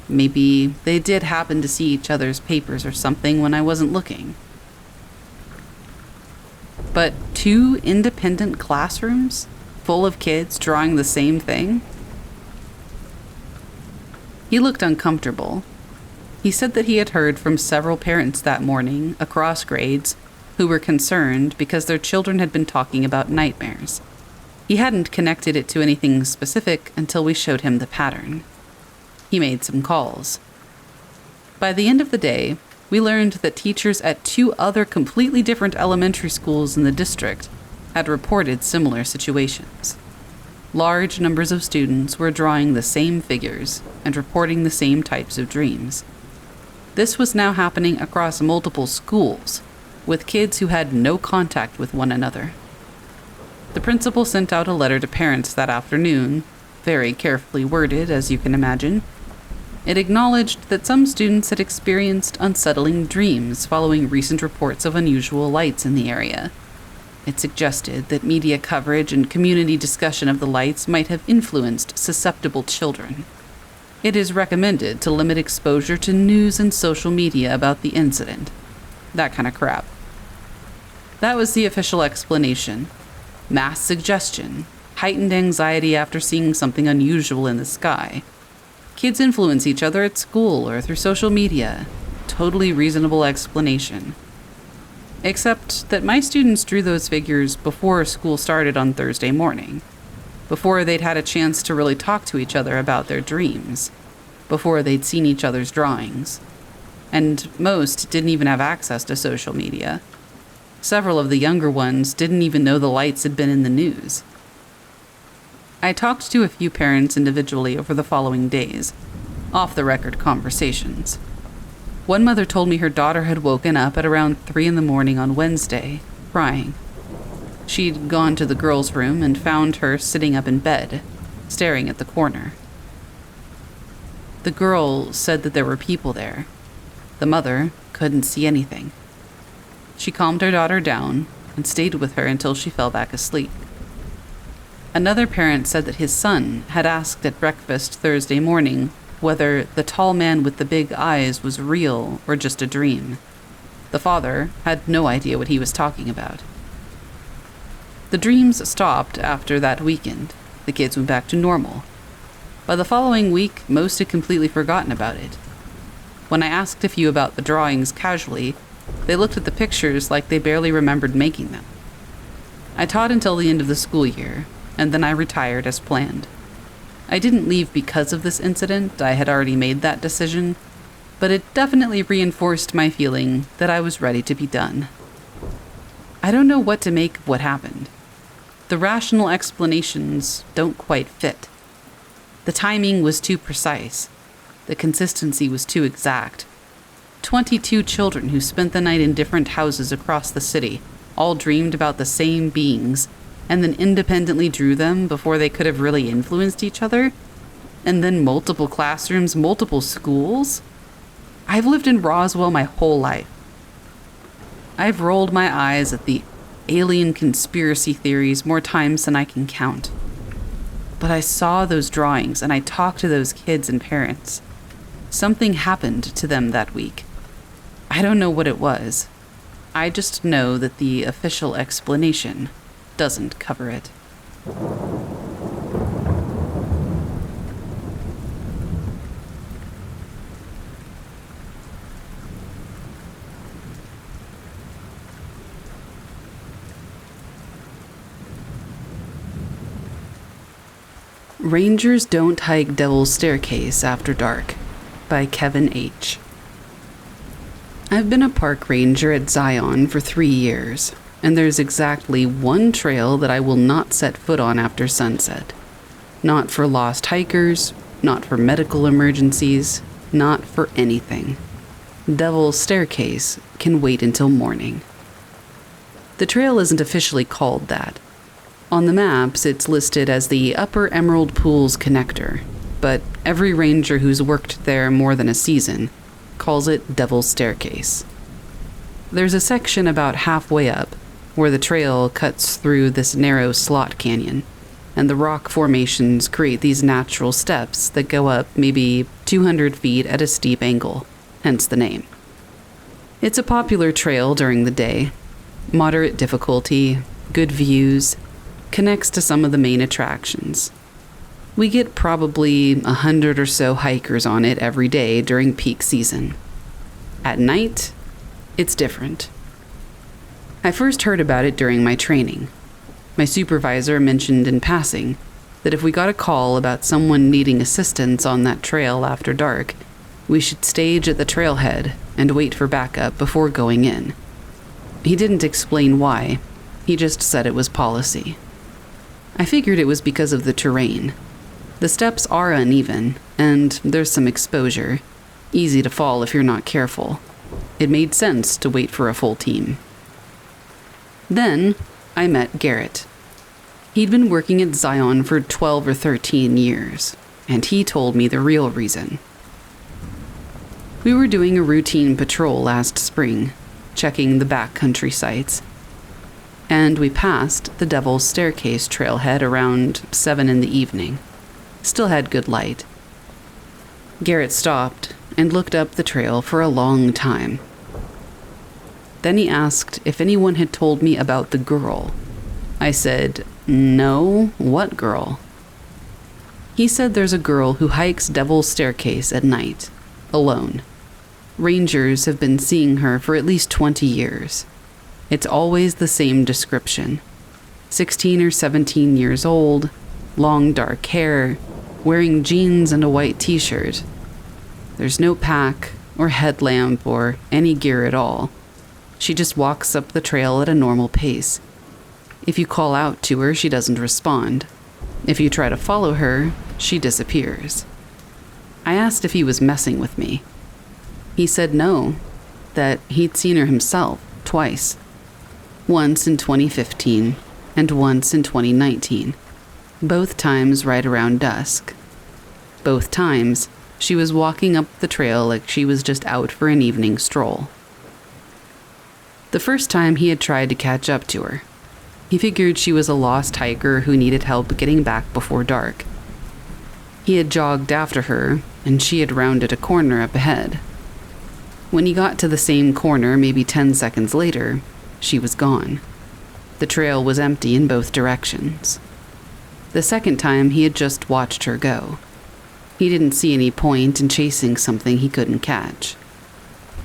Maybe they did happen to see each other's papers or something when I wasn't looking. But 2 independent classrooms full of kids drawing the same thing? He looked uncomfortable. He said that he had heard from several parents that morning, across grades, who were concerned because their children had been talking about nightmares. He hadn't connected it to anything specific until we showed him the pattern. He made some calls. By the end of the day, we learned that teachers at 2 other completely different elementary schools in the district had reported similar situations. Large numbers of students were drawing the same figures and reporting the same types of dreams. This was now happening across multiple schools, with kids who had no contact with one another. The principal sent out a letter to parents that afternoon, very carefully worded, as you can imagine. It acknowledged that some students had experienced unsettling dreams following recent reports of unusual lights in the area. It suggested that media coverage and community discussion of the lights might have influenced susceptible children. It is recommended to limit exposure to news and social media about the incident. That kind of crap. That was the official explanation. Mass suggestion, heightened anxiety after seeing something unusual in the sky. Kids influence each other at school or through social media. Totally reasonable explanation. Except that my students drew those figures before school started on Thursday morning. Before they'd had a chance to really talk to each other about their dreams. Before they'd seen each other's drawings. And most didn't even have access to social media. Several of the younger ones didn't even know the lights had been in the news. I talked to a few parents individually over the following days, off-the-record conversations. One mother told me her daughter had woken up at around 3 a.m. on Wednesday, crying. She'd gone to the girls' room and found her sitting up in bed, staring at the corner. The girl said that there were people there. The mother couldn't see anything. She calmed her daughter down and stayed with her until she fell back asleep. Another parent said that his son had asked at breakfast Thursday morning whether the tall man with the big eyes was real or just a dream. The father had no idea what he was talking about. The dreams stopped after that weekend. The kids went back to normal. By the following week, most had completely forgotten about it. When I asked a few about the drawings casually, they looked at the pictures like they barely remembered making them. I taught until the end of the school year, and then I retired as planned. I didn't leave because of this incident. I had already made that decision, but it definitely reinforced my feeling that I was ready to be done. I don't know what to make of what happened. The rational explanations don't quite fit. The timing was too precise. The consistency was too exact. 22 children who spent the night in different houses across the city all dreamed about the same beings, and then independently drew them before they could have really influenced each other? And then multiple classrooms, multiple schools? I've lived in Roswell my whole life. I've rolled my eyes at the alien conspiracy theories more times than I can count. But I saw those drawings and I talked to those kids and parents. Something happened to them that week. I don't know what it was. I just know that the official explanation doesn't cover it. Rangers Don't Hike Devil's Staircase After Dark by Kevin H. I've been a park ranger at Zion for 3 years, and there's exactly one trail that I will not set foot on after sunset. Not for lost hikers, not for medical emergencies, not for anything. Devil's Staircase can wait until morning. The trail isn't officially called that. On the maps, it's listed as the Upper Emerald Pools Connector, but every ranger who's worked there more than a season calls it Devil's Staircase. There's a section about halfway up where the trail cuts through this narrow slot canyon, and the rock formations create these natural steps that go up maybe 200 feet at a steep angle, hence the name. It's a popular trail during the day. Moderate difficulty, good views, connects to some of the main attractions. We get probably 100 or so hikers on it every day during peak season. At night, it's different. I first heard about it during my training. My supervisor mentioned in passing that if we got a call about someone needing assistance on that trail after dark, we should stage at the trailhead and wait for backup before going in. He didn't explain why. He just said it was policy. I figured it was because of the terrain. The steps are uneven, and there's some exposure. Easy to fall if you're not careful. It made sense to wait for a full team. Then, I met Garrett. He'd been working at Zion for 12 or 13 years, and he told me the real reason. We were doing a routine patrol last spring, checking the backcountry sites, and we passed the Devil's Staircase trailhead around 7 in the evening. Still had good light. Garrett stopped and looked up the trail for a long time. Then he asked if anyone had told me about the girl. I said, "No, what girl?" He said there's a girl who hikes Devil's Staircase at night, alone. Rangers have been seeing her for at least 20 years. It's always the same description. 16 or 17 years old, long dark hair, wearing jeans and a white t-shirt. There's no pack or headlamp or any gear at all. She just walks up the trail at a normal pace. If you call out to her, she doesn't respond. If you try to follow her, she disappears. I asked if he was messing with me. He said no, that he'd seen her himself twice. Once in 2015 and once in 2019. Both times right around dusk. Both times, she was walking up the trail like she was just out for an evening stroll. The first time he had tried to catch up to her. He figured she was a lost hiker who needed help getting back before dark. He had jogged after her, and she had rounded a corner up ahead. When he got to the same corner maybe 10 seconds later, she was gone. The trail was empty in both directions. The second time, he had just watched her go. He didn't see any point in chasing something he couldn't catch.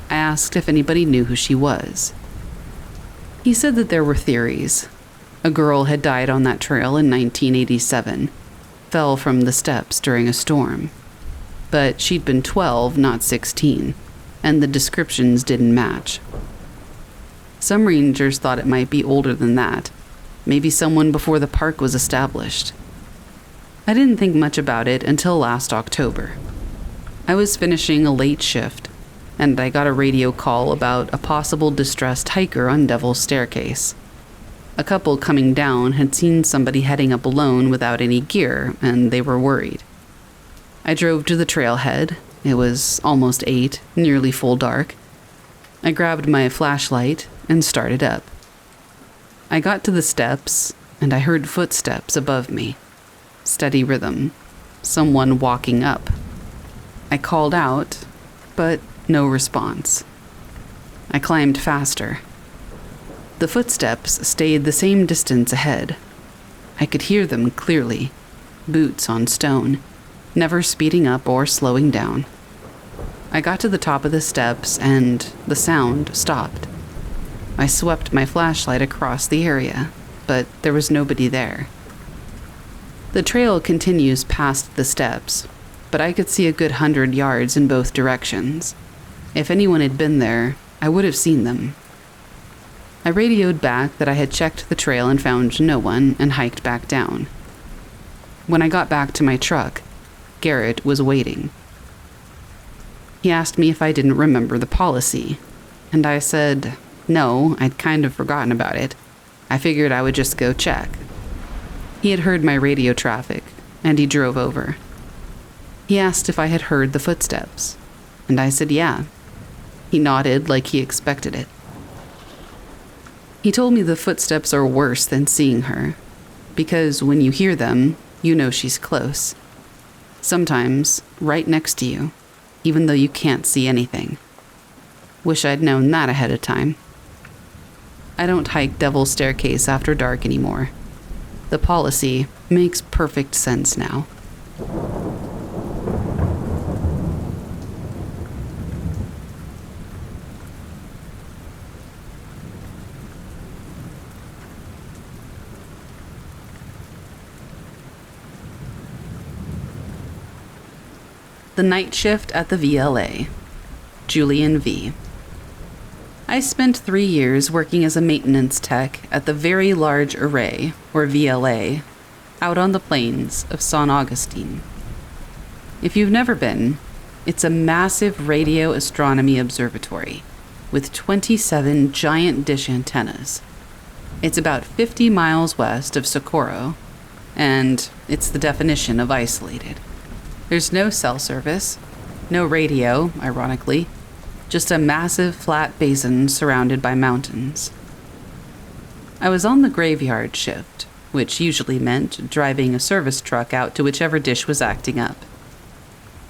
I asked if anybody knew who she was. He said that there were theories. A girl had died on that trail in 1987, fell from the steps during a storm. But she'd been 12, not 16, and the descriptions didn't match. Some rangers thought it might be older than that, maybe someone before the park was established. I didn't think much about it until last October. I was finishing a late shift, and I got a radio call about a possible distressed hiker on Devil's Staircase. A couple coming down had seen somebody heading up alone without any gear, and they were worried. I drove to the trailhead. It was almost 8, nearly full dark. I grabbed my flashlight and started up. I got to the steps, and I heard footsteps above me. Steady rhythm. Someone walking up. I called out, but no response. I climbed faster. The footsteps stayed the same distance ahead. I could hear them clearly. Boots on stone, never speeding up or slowing down. I got to the top of the steps, and the sound stopped. I swept my flashlight across the area, but there was nobody there. The trail continues past the steps, but I could see a good 100 yards in both directions. If anyone had been there, I would have seen them. I radioed back that I had checked the trail and found no one, and hiked back down. When I got back to my truck, Garrett was waiting. He asked me if I didn't remember the policy, and I said, no, I'd kind of forgotten about it. I figured I would just go check. He had heard my radio traffic, and he drove over. He asked if I had heard the footsteps, and I said yeah. He nodded like he expected it. He told me the footsteps are worse than seeing her, because when you hear them, you know she's close. Sometimes, right next to you, even though you can't see anything. Wish I'd known that ahead of time. I don't hike Devil's Staircase after dark anymore. The policy makes perfect sense now. The Night Shift at the VLA. Julian V. I spent 3 years working as a maintenance tech at the Very Large Array, or VLA, out on the plains of San Agustin. If you've never been, it's a massive radio astronomy observatory with 27 giant dish antennas. It's about 50 miles west of Socorro, and it's the definition of isolated. There's no cell service, no radio, ironically, just a massive flat basin surrounded by mountains. I was on the graveyard shift, which usually meant driving a service truck out to whichever dish was acting up.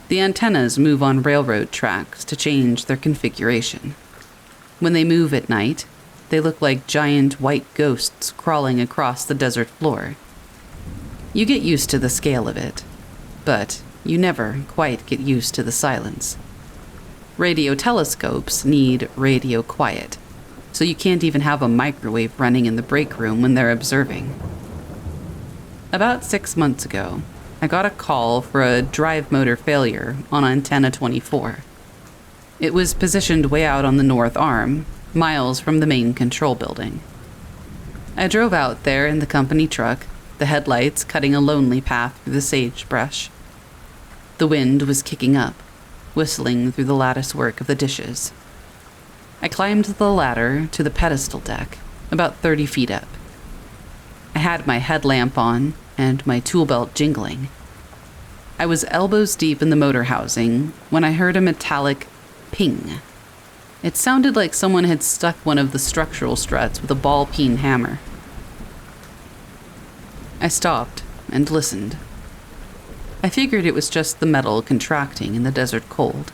The antennas move on railroad tracks to change their configuration. When they move at night, they look like giant white ghosts crawling across the desert floor. You get used to the scale of it, but you never quite get used to the silence. Radio telescopes need radio quiet, so you can't even have a microwave running in the break room when they're observing. About 6 months ago, I got a call for a drive motor failure on antenna 24. It was positioned way out on the north arm, miles from the main control building. I drove out there in the company truck, the headlights cutting a lonely path through the sagebrush. The wind was kicking up, whistling through the latticework of the dishes. I climbed the ladder to the pedestal deck, about 30 feet up. I had my headlamp on and my tool belt jingling. I was elbows deep in the motor housing when I heard a metallic ping. It sounded like someone had stuck one of the structural struts with a ball-peen hammer. I stopped and listened. I figured it was just the metal contracting in the desert cold.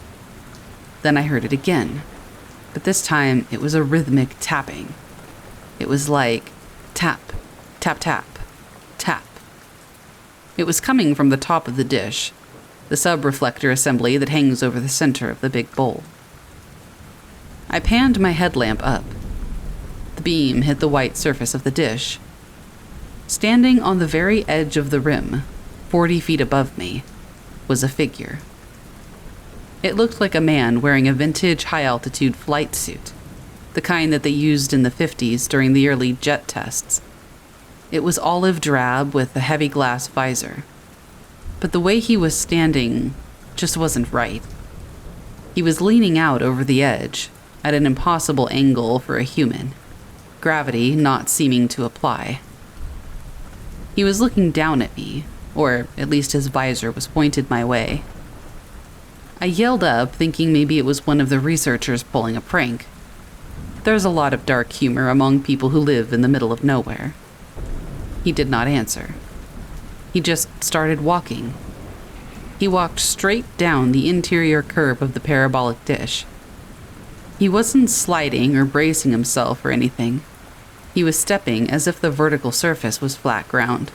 Then I heard it again, but this time it was a rhythmic tapping. It was like tap, tap, tap, tap. It was coming from the top of the dish, the sub-reflector assembly that hangs over the center of the big bowl. I panned my headlamp up. The beam hit the white surface of the dish. Standing on the very edge of the rim, 40 feet above me, was a figure. It looked like a man wearing a vintage high-altitude flight suit, the kind that they used in the 50s during the early jet tests. It was olive drab with a heavy glass visor, but the way he was standing just wasn't right. He was leaning out over the edge at an impossible angle for a human, gravity not seeming to apply. He was looking down at me, or at least his visor was pointed my way. I yelled up, thinking maybe it was one of the researchers pulling a prank. There's a lot of dark humor among people who live in the middle of nowhere. He did not answer. He just started walking. He walked straight down the interior curve of the parabolic dish. He wasn't sliding or bracing himself or anything. He was stepping as if the vertical surface was flat ground.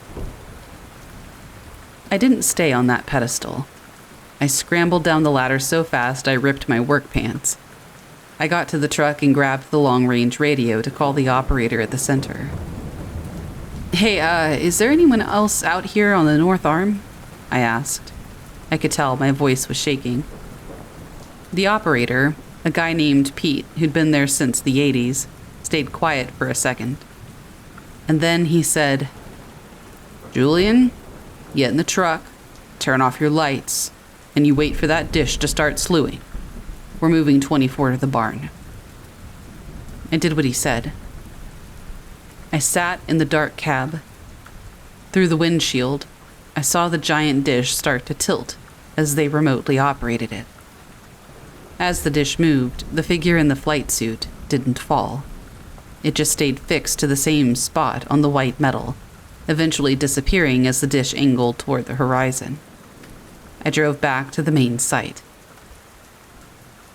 I didn't stay on that pedestal. I scrambled down the ladder so fast I ripped my work pants. I got to the truck and grabbed the long-range radio to call the operator at the center. Hey, is there anyone else out here on the North Arm? I asked. I could tell my voice was shaking. The operator, a guy named Pete who'd been there since the 80s, stayed quiet for a second. And then he said, "Julian, get in the truck, turn off your lights, and you wait for that dish to start slewing. We're moving 24 to the barn." I did what he said. I sat in the dark cab. Through the windshield, I saw the giant dish start to tilt as they remotely operated it. As the dish moved, the figure in the flight suit didn't fall. It just stayed fixed to the same spot on the white metal, eventually disappearing as the dish angled toward the horizon. I drove back to the main site.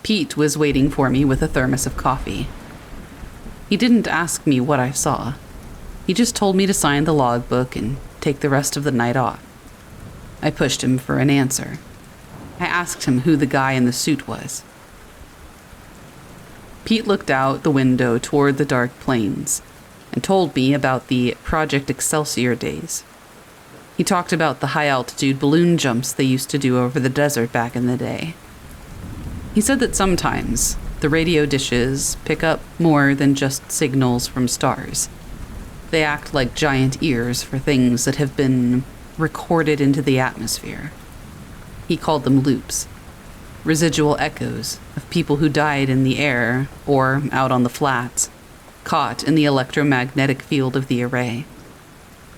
Pete was waiting for me with a thermos of coffee. He didn't ask me what I saw. He just told me to sign the logbook and take the rest of the night off. I pushed him for an answer. I asked him who the guy in the suit was. Pete looked out the window toward the dark plains and told me about the Project Excelsior days. He talked about the high-altitude balloon jumps they used to do over the desert back in the day. He said that sometimes the radio dishes pick up more than just signals from stars. They act like giant ears for things that have been recorded into the atmosphere. He called them loops, residual echoes of people who died in the air or out on the flats, caught in the electromagnetic field of the array.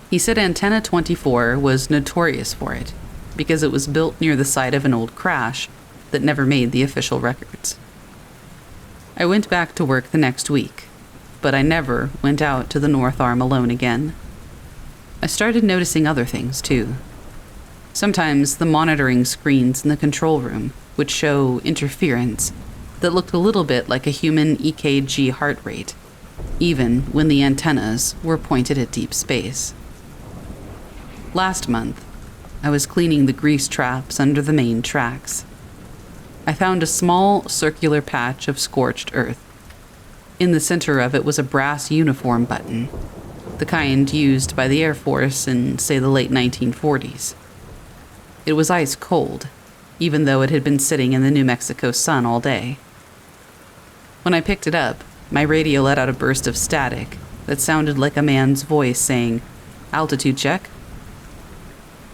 He said Antenna 24 was notorious for it because it was built near the site of an old crash that never made the official records. I went back to work the next week, but I never went out to the North Arm alone again. I started noticing other things, too. Sometimes the monitoring screens in the control room would show interference that looked a little bit like a human EKG heart rate, even when the antennas were pointed at deep space. Last month, I was cleaning the grease traps under the main tracks. I found a small circular patch of scorched earth. In the center of it was a brass uniform button, the kind used by the Air Force in, say, the late 1940s. It was ice cold, even though it had been sitting in the New Mexico sun all day. When I picked it up, my radio let out a burst of static that sounded like a man's voice saying, "Altitude check."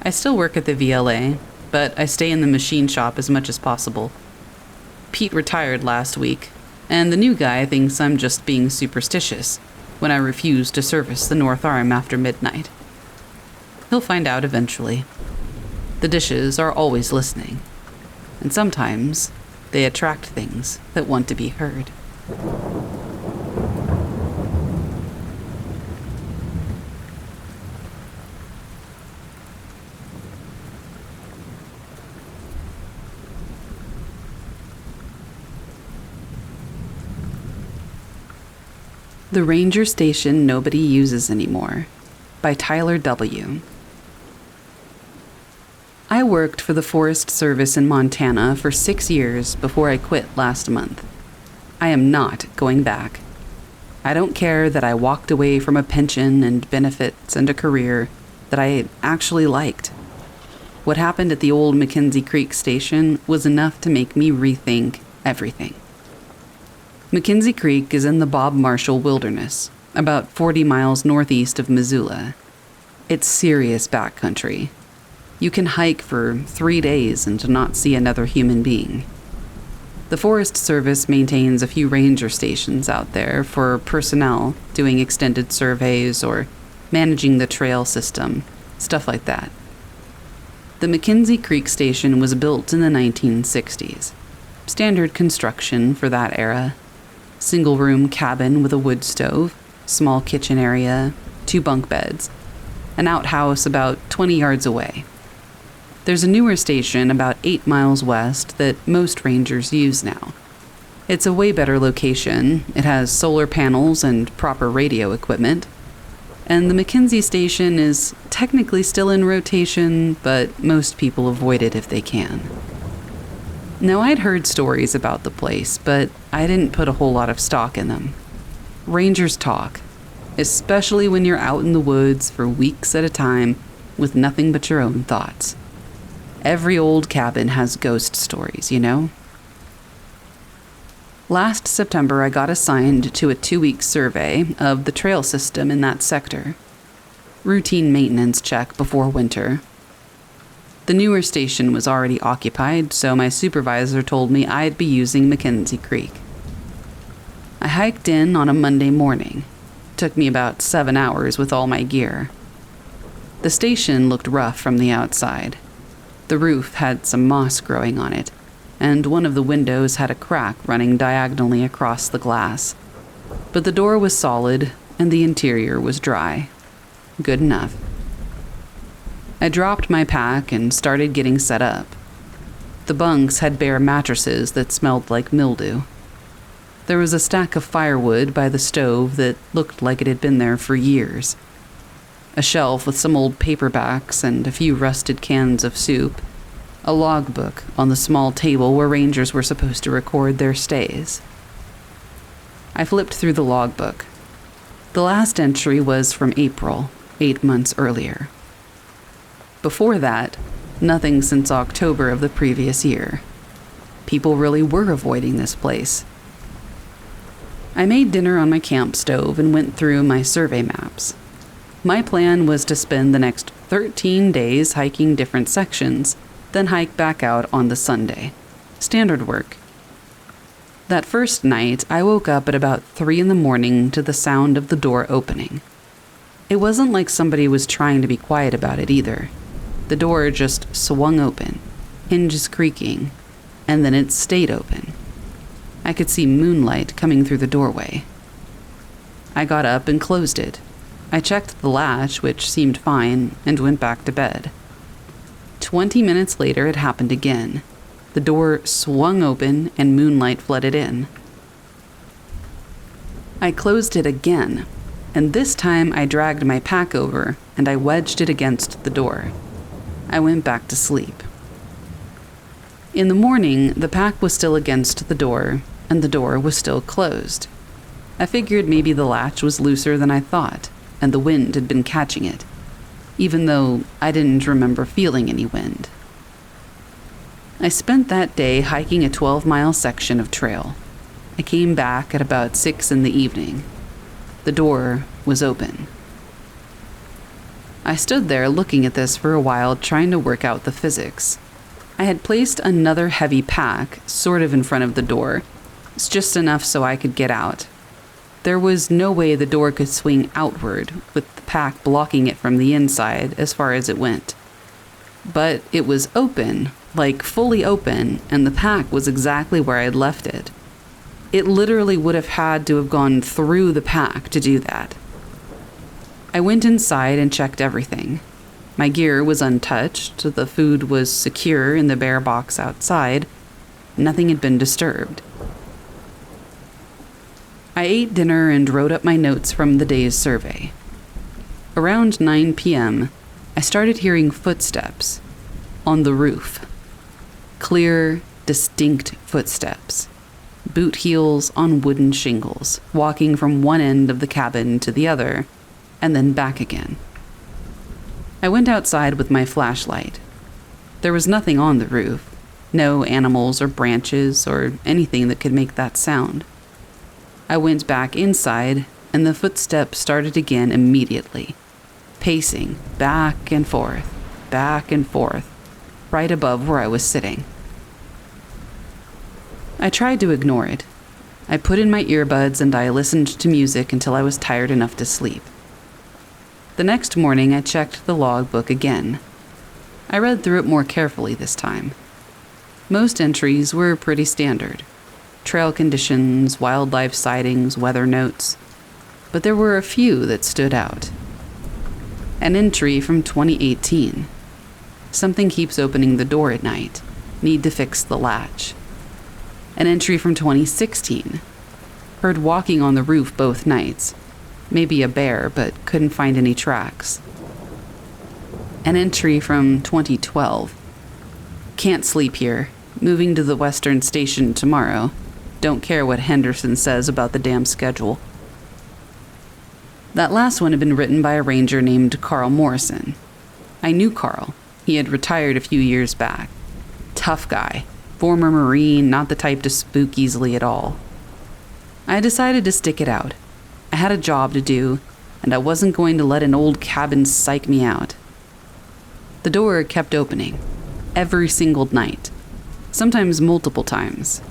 I still work at the VLA, but I stay in the machine shop as much as possible. Pete retired last week, and the new guy thinks I'm just being superstitious when I refuse to service the North Arm after midnight. He'll find out eventually. The dishes are always listening, and sometimes they attract things that want to be heard. The Ranger Station Nobody Uses Anymore by Tyler W. I worked for the Forest Service in Montana for 6 years before I quit last month. I am not going back. I don't care that I walked away from a pension and benefits and a career that I actually liked. What happened at the old Mackenzie Creek station was enough to make me rethink everything. Mackenzie Creek is in the Bob Marshall Wilderness, about 40 miles northeast of Missoula. It's serious backcountry. You can hike for 3 days and not see another human being. The Forest Service maintains a few ranger stations out there for personnel doing extended surveys or managing the trail system, stuff like that. The Mackenzie Creek station was built in the 1960s. Standard construction for that era. Single-room cabin with a wood stove, small kitchen area, 2 bunk beds, an outhouse about 20 yards away. There's a newer station about 8 miles west that most rangers use now. It's a way better location. It has solar panels and proper radio equipment. And the Mackenzie station is technically still in rotation, but most people avoid it if they can. Now, I'd heard stories about the place, but I didn't put a whole lot of stock in them. Rangers talk, especially when you're out in the woods for weeks at a time with nothing but your own thoughts. Every old cabin has ghost stories, you know? Last September, I got assigned to a 2-week survey of the trail system in that sector. Routine maintenance check before winter. The newer station was already occupied, so my supervisor told me I'd be using Mackenzie Creek. I hiked in on a Monday morning. Took me about 7 hours with all my gear. The station looked rough from the outside. The roof had some moss growing on it, and one of the windows had a crack running diagonally across the glass. But the door was solid, and the interior was dry. Good enough. I dropped my pack and started getting set up. The bunks had bare mattresses that smelled like mildew. There was a stack of firewood by the stove that looked like it had been there for years. A shelf with some old paperbacks and a few rusted cans of soup. A logbook on the small table where rangers were supposed to record their stays. I flipped through the logbook. The last entry was from April, 8 months earlier. Before that, nothing since October of the previous year. People really were avoiding this place. I made dinner on my camp stove and went through my survey maps. My plan was to spend the next 13 days hiking different sections, then hike back out on the Sunday. Standard work. That first night, I woke up at about 3 a.m. to the sound of the door opening. It wasn't like somebody was trying to be quiet about it either. The door just swung open, hinges creaking, and then it stayed open. I could see moonlight coming through the doorway. I got up and closed it. I checked the latch, which seemed fine, and went back to bed. 20 minutes later, it happened again. The door swung open and moonlight flooded in. I closed it again, and this time I dragged my pack over and I wedged it against the door. I went back to sleep. In the morning, the pack was still against the door, and the door was still closed. I figured maybe the latch was looser than I thought, and the wind had been catching it, even though I didn't remember feeling any wind. I spent that day hiking a 12-mile section of trail. I came back at about 6 p.m. The door was open. I stood there looking at this for a while, trying to work out the physics. I had placed another heavy pack sort of in front of the door. It's just enough so I could get out. There was no way the door could swing outward, with the pack blocking it from the inside as far as it went. But it was open, like fully open, and the pack was exactly where I'd left it. It literally would have had to have gone through the pack to do that. I went inside and checked everything. My gear was untouched, the food was secure in the bear box outside. Nothing had been disturbed. I ate dinner and wrote up my notes from the day's survey. Around 9 p.m., I started hearing footsteps on the roof. Clear, distinct footsteps. Boot heels on wooden shingles, walking from one end of the cabin to the other, and then back again. I went outside with my flashlight. There was nothing on the roof, no animals or branches or anything that could make that sound. I went back inside, and the footsteps started again immediately, pacing back and forth, right above where I was sitting. I tried to ignore it. I put in my earbuds and I listened to music until I was tired enough to sleep. The next morning, I checked the logbook again. I read through it more carefully this time. Most entries were pretty standard. Trail conditions, wildlife sightings, weather notes. But there were a few that stood out. An entry from 2018. Something keeps opening the door at night. Need to fix the latch. An entry from 2016. Heard walking on the roof both nights. Maybe a bear, but couldn't find any tracks. An entry from 2012. Can't sleep here. Moving to the Western Station tomorrow. Don't care what Henderson says about the damn schedule. That last one had been written by a ranger named Carl Morrison. I knew Carl. He had retired a few years back. Tough guy. Former Marine, not the type to spook easily at all. I decided to stick it out. I had a job to do, and I wasn't going to let an old cabin psych me out. The door kept opening. Every single night. Sometimes multiple times.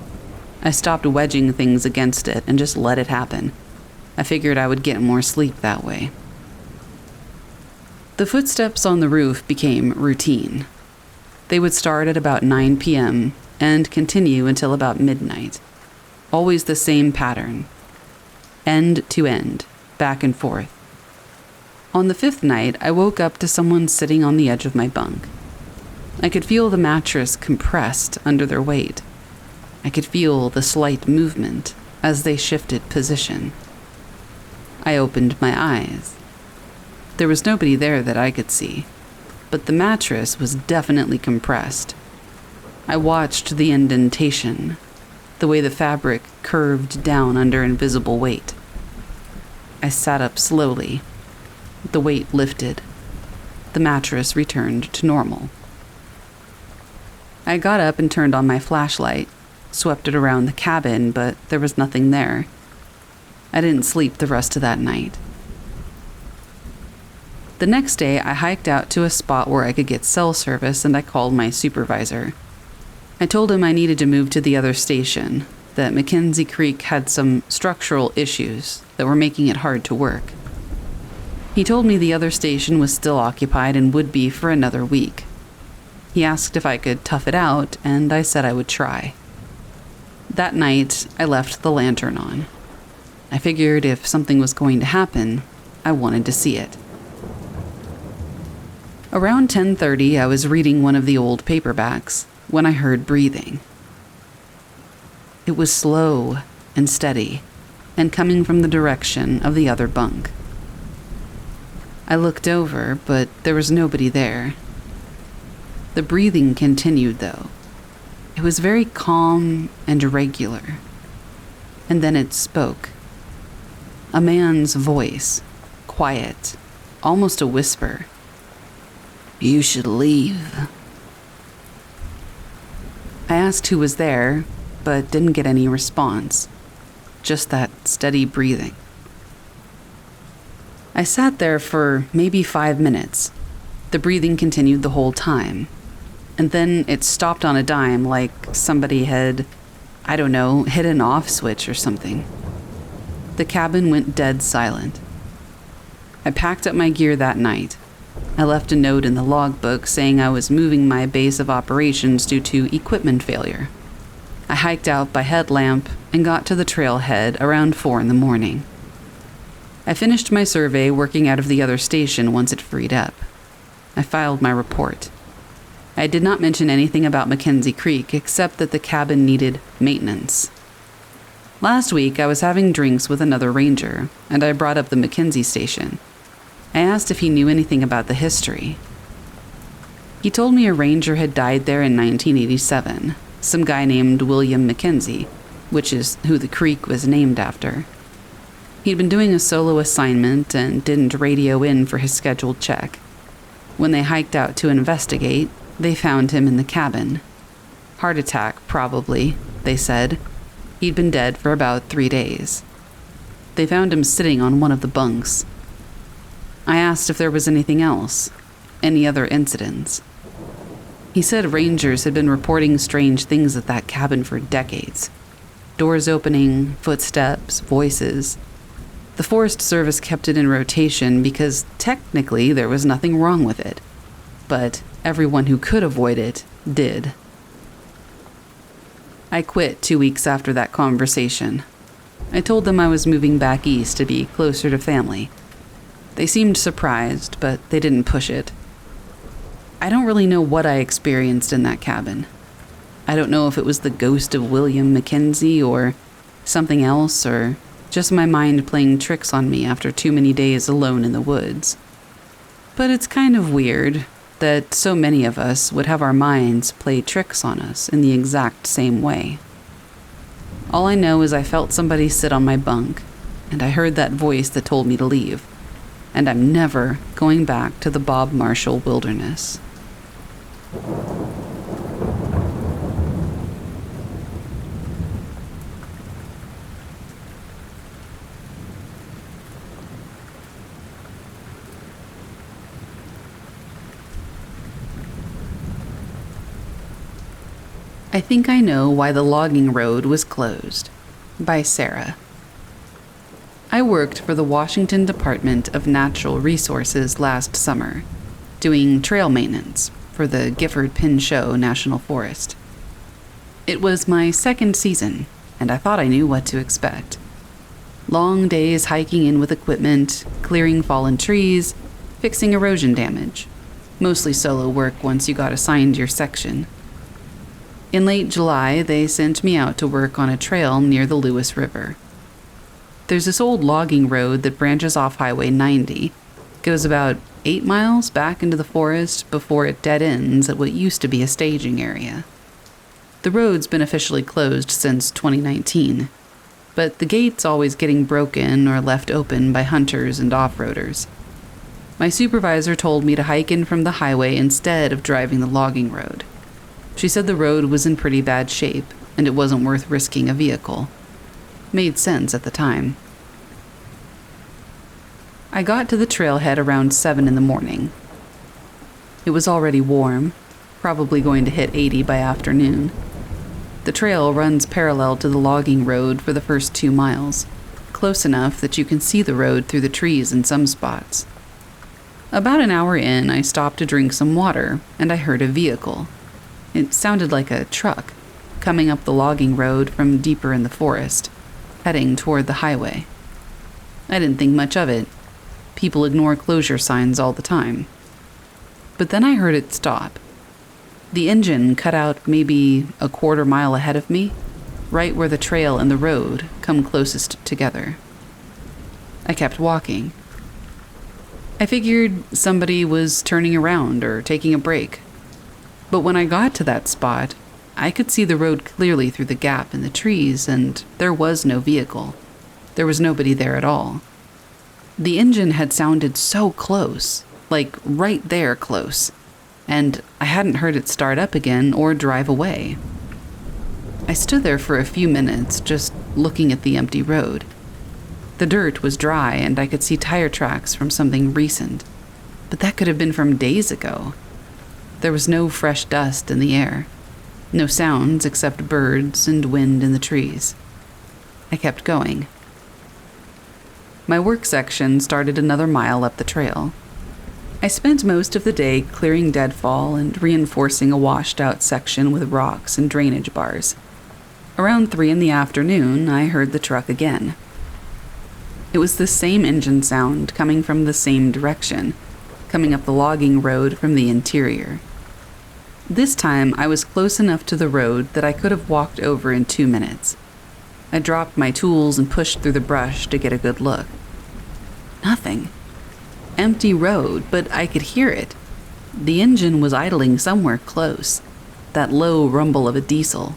I stopped wedging things against it and just let it happen. I figured I would get more sleep that way. The footsteps on the roof became routine. They would start at about 9 p.m. and continue until about midnight. Always the same pattern. End to end, back and forth. On the fifth night, I woke up to someone sitting on the edge of my bunk. I could feel the mattress compressed under their weight. I could feel the slight movement as they shifted position. I opened my eyes. There was nobody there that I could see, but the mattress was definitely compressed. I watched the indentation, the way the fabric curved down under invisible weight. I sat up slowly. The weight lifted. The mattress returned to normal. I got up and turned on my flashlight, swept it around the cabin, but there was nothing there. I didn't sleep the rest of that night. The next day, I hiked out to a spot where I could get cell service, and I called my supervisor. I told him I needed to move to the other station, that Mackenzie Creek had some structural issues that were making it hard to work. He told me the other station was still occupied and would be for another week. He asked if I could tough it out, and I said I would try. That night, I left the lantern on. I figured if something was going to happen, I wanted to see it. Around 10:30, I was reading one of the old paperbacks when I heard breathing. It was slow and steady, and coming from the direction of the other bunk. I looked over, but there was nobody there. The breathing continued, though. It was very calm and irregular. And then it spoke. A man's voice, quiet, almost a whisper. "You should leave." I asked who was there, but didn't get any response. Just that steady breathing. I sat there for maybe 5 minutes. The breathing continued the whole time. And then it stopped on a dime, like somebody had, hit an off switch or something. The cabin went dead silent. I packed up my gear that night. I left a note in the logbook saying I was moving my base of operations due to equipment failure. I hiked out by headlamp and got to the trailhead around 4 in the morning. I finished my survey working out of the other station once it freed up. I filed my report. I did not mention anything about Mackenzie Creek except that the cabin needed maintenance. Last week, I was having drinks with another ranger, and I brought up the Mackenzie station. I asked if he knew anything about the history. He told me a ranger had died there in 1987, some guy named William Mackenzie, which is who the creek was named after. He'd been doing a solo assignment and didn't radio in for his scheduled check. When they hiked out to investigate, they found him in the cabin. Heart attack, probably, they said. He'd been dead for about 3 days. They found him sitting on one of the bunks. I asked if there was anything else, any other incidents. He said rangers had been reporting strange things at that cabin for decades. Doors opening, footsteps, voices. The Forest Service kept it in rotation because technically there was nothing wrong with it. But everyone who could avoid it did. I quit 2 weeks after that conversation. I told them I was moving back east to be closer to family. They seemed surprised, but they didn't push it. I don't really know what I experienced in that cabin. I don't know if it was the ghost of William Mackenzie or something else, or just my mind playing tricks on me after too many days alone in the woods. But it's kind of weird that so many of us would have our minds play tricks on us in the exact same way. All I know is I felt somebody sit on my bunk, and I heard that voice that told me to leave, and I'm never going back to the Bob Marshall wilderness. I Think I Know Why the Logging Road Was Closed, by Sarah. I worked for the Washington Department of Natural Resources last summer, doing trail maintenance for the Gifford-Pinchot National Forest. It was my second season, and I thought I knew what to expect. Long days hiking in with equipment, clearing fallen trees, fixing erosion damage. Mostly solo work once you got assigned your section. In late July, they sent me out to work on a trail near the Lewis River. There's this old logging road that branches off Highway 90, goes about 8 miles back into the forest before it dead ends at what used to be a staging area. The road's been officially closed since 2019, but the gate's always getting broken or left open by hunters and off-roaders. My supervisor told me to hike in from the highway instead of driving the logging road. She said the road was in pretty bad shape, and it wasn't worth risking a vehicle. Made sense at the time. I got to the trailhead around 7 in the morning. It was already warm, probably going to hit 80 by afternoon. The trail runs parallel to the logging road for the first 2 miles, close enough that you can see the road through the trees in some spots. About an hour in, I stopped to drink some water, and I heard a vehicle. It sounded like a truck, coming up the logging road from deeper in the forest, heading toward the highway. I didn't think much of it. People ignore closure signs all the time. But then I heard it stop. The engine cut out maybe a quarter mile ahead of me, right where the trail and the road come closest together. I kept walking. I figured somebody was turning around or taking a break. But when I got to that spot, I could see the road clearly through the gap in the trees, and there was no vehicle. There was nobody there at all. The engine had sounded so close, like right there close, and I hadn't heard it start up again or drive away. I stood there for a few minutes, just looking at the empty road. The dirt was dry, and I could see tire tracks from something recent, but that could have been from days ago. There was no fresh dust in the air, no sounds except birds and wind in the trees. I kept going. My work section started another mile up the trail. I spent most of the day clearing deadfall and reinforcing a washed-out section with rocks and drainage bars. Around 3 in the afternoon, I heard the truck again. It was the same engine sound coming from the same direction, coming up the logging road from the interior. This time, I was close enough to the road that I could have walked over in 2 minutes. I dropped my tools and pushed through the brush to get a good look. Nothing. Empty road, but I could hear it. The engine was idling somewhere close, that low rumble of a diesel.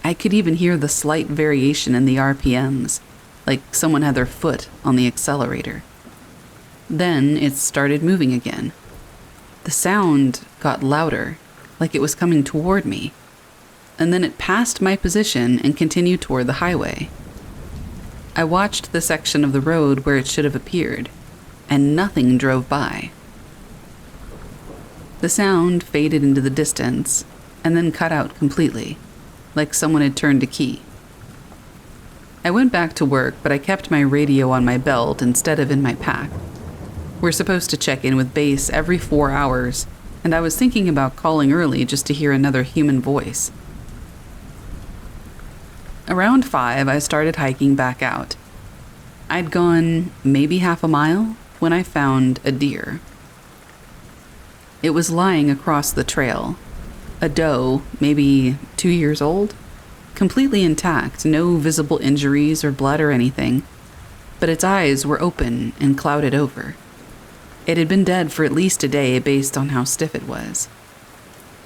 I could even hear the slight variation in the RPMs, like someone had their foot on the accelerator. Then it started moving again. The sound got louder, like it was coming toward me, and then it passed my position and continued toward the highway. I watched the section of the road where it should have appeared, and nothing drove by. The sound faded into the distance, and then cut out completely, like someone had turned a key. I went back to work, but I kept my radio on my belt instead of in my pack. We're supposed to check in with base every 4 hours, and I was thinking about calling early just to hear another human voice. Around 5, I started hiking back out. I'd gone maybe half a mile when I found a deer. It was lying across the trail. A doe, maybe 2 years old, completely intact, no visible injuries or blood or anything, but its eyes were open and clouded over. It had been dead for at least a day based on how stiff it was.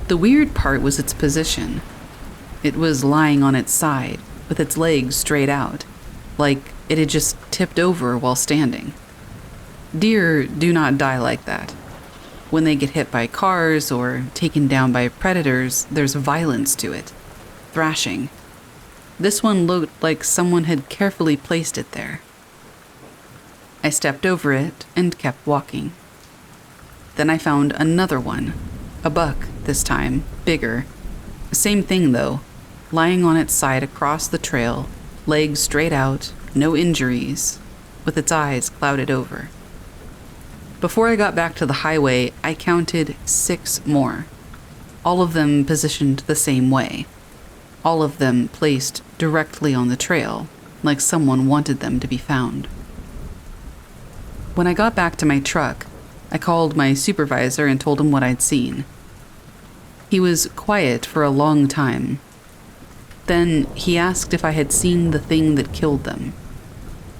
The weird part was its position. It was lying on its side, with its legs straight out, like it had just tipped over while standing. Deer do not die like that. When they get hit by cars or taken down by predators, there's violence to it. Thrashing. This one looked like someone had carefully placed it there. I stepped over it and kept walking. Then I found another one. A buck, this time, bigger. Same thing though, lying on its side across the trail, legs straight out, no injuries, with its eyes clouded over. Before I got back to the highway, I counted 6 more. All of them positioned the same way. All of them placed directly on the trail, like someone wanted them to be found. When I got back to my truck, I called my supervisor and told him what I'd seen. He was quiet for a long time. Then he asked if I had seen the thing that killed them.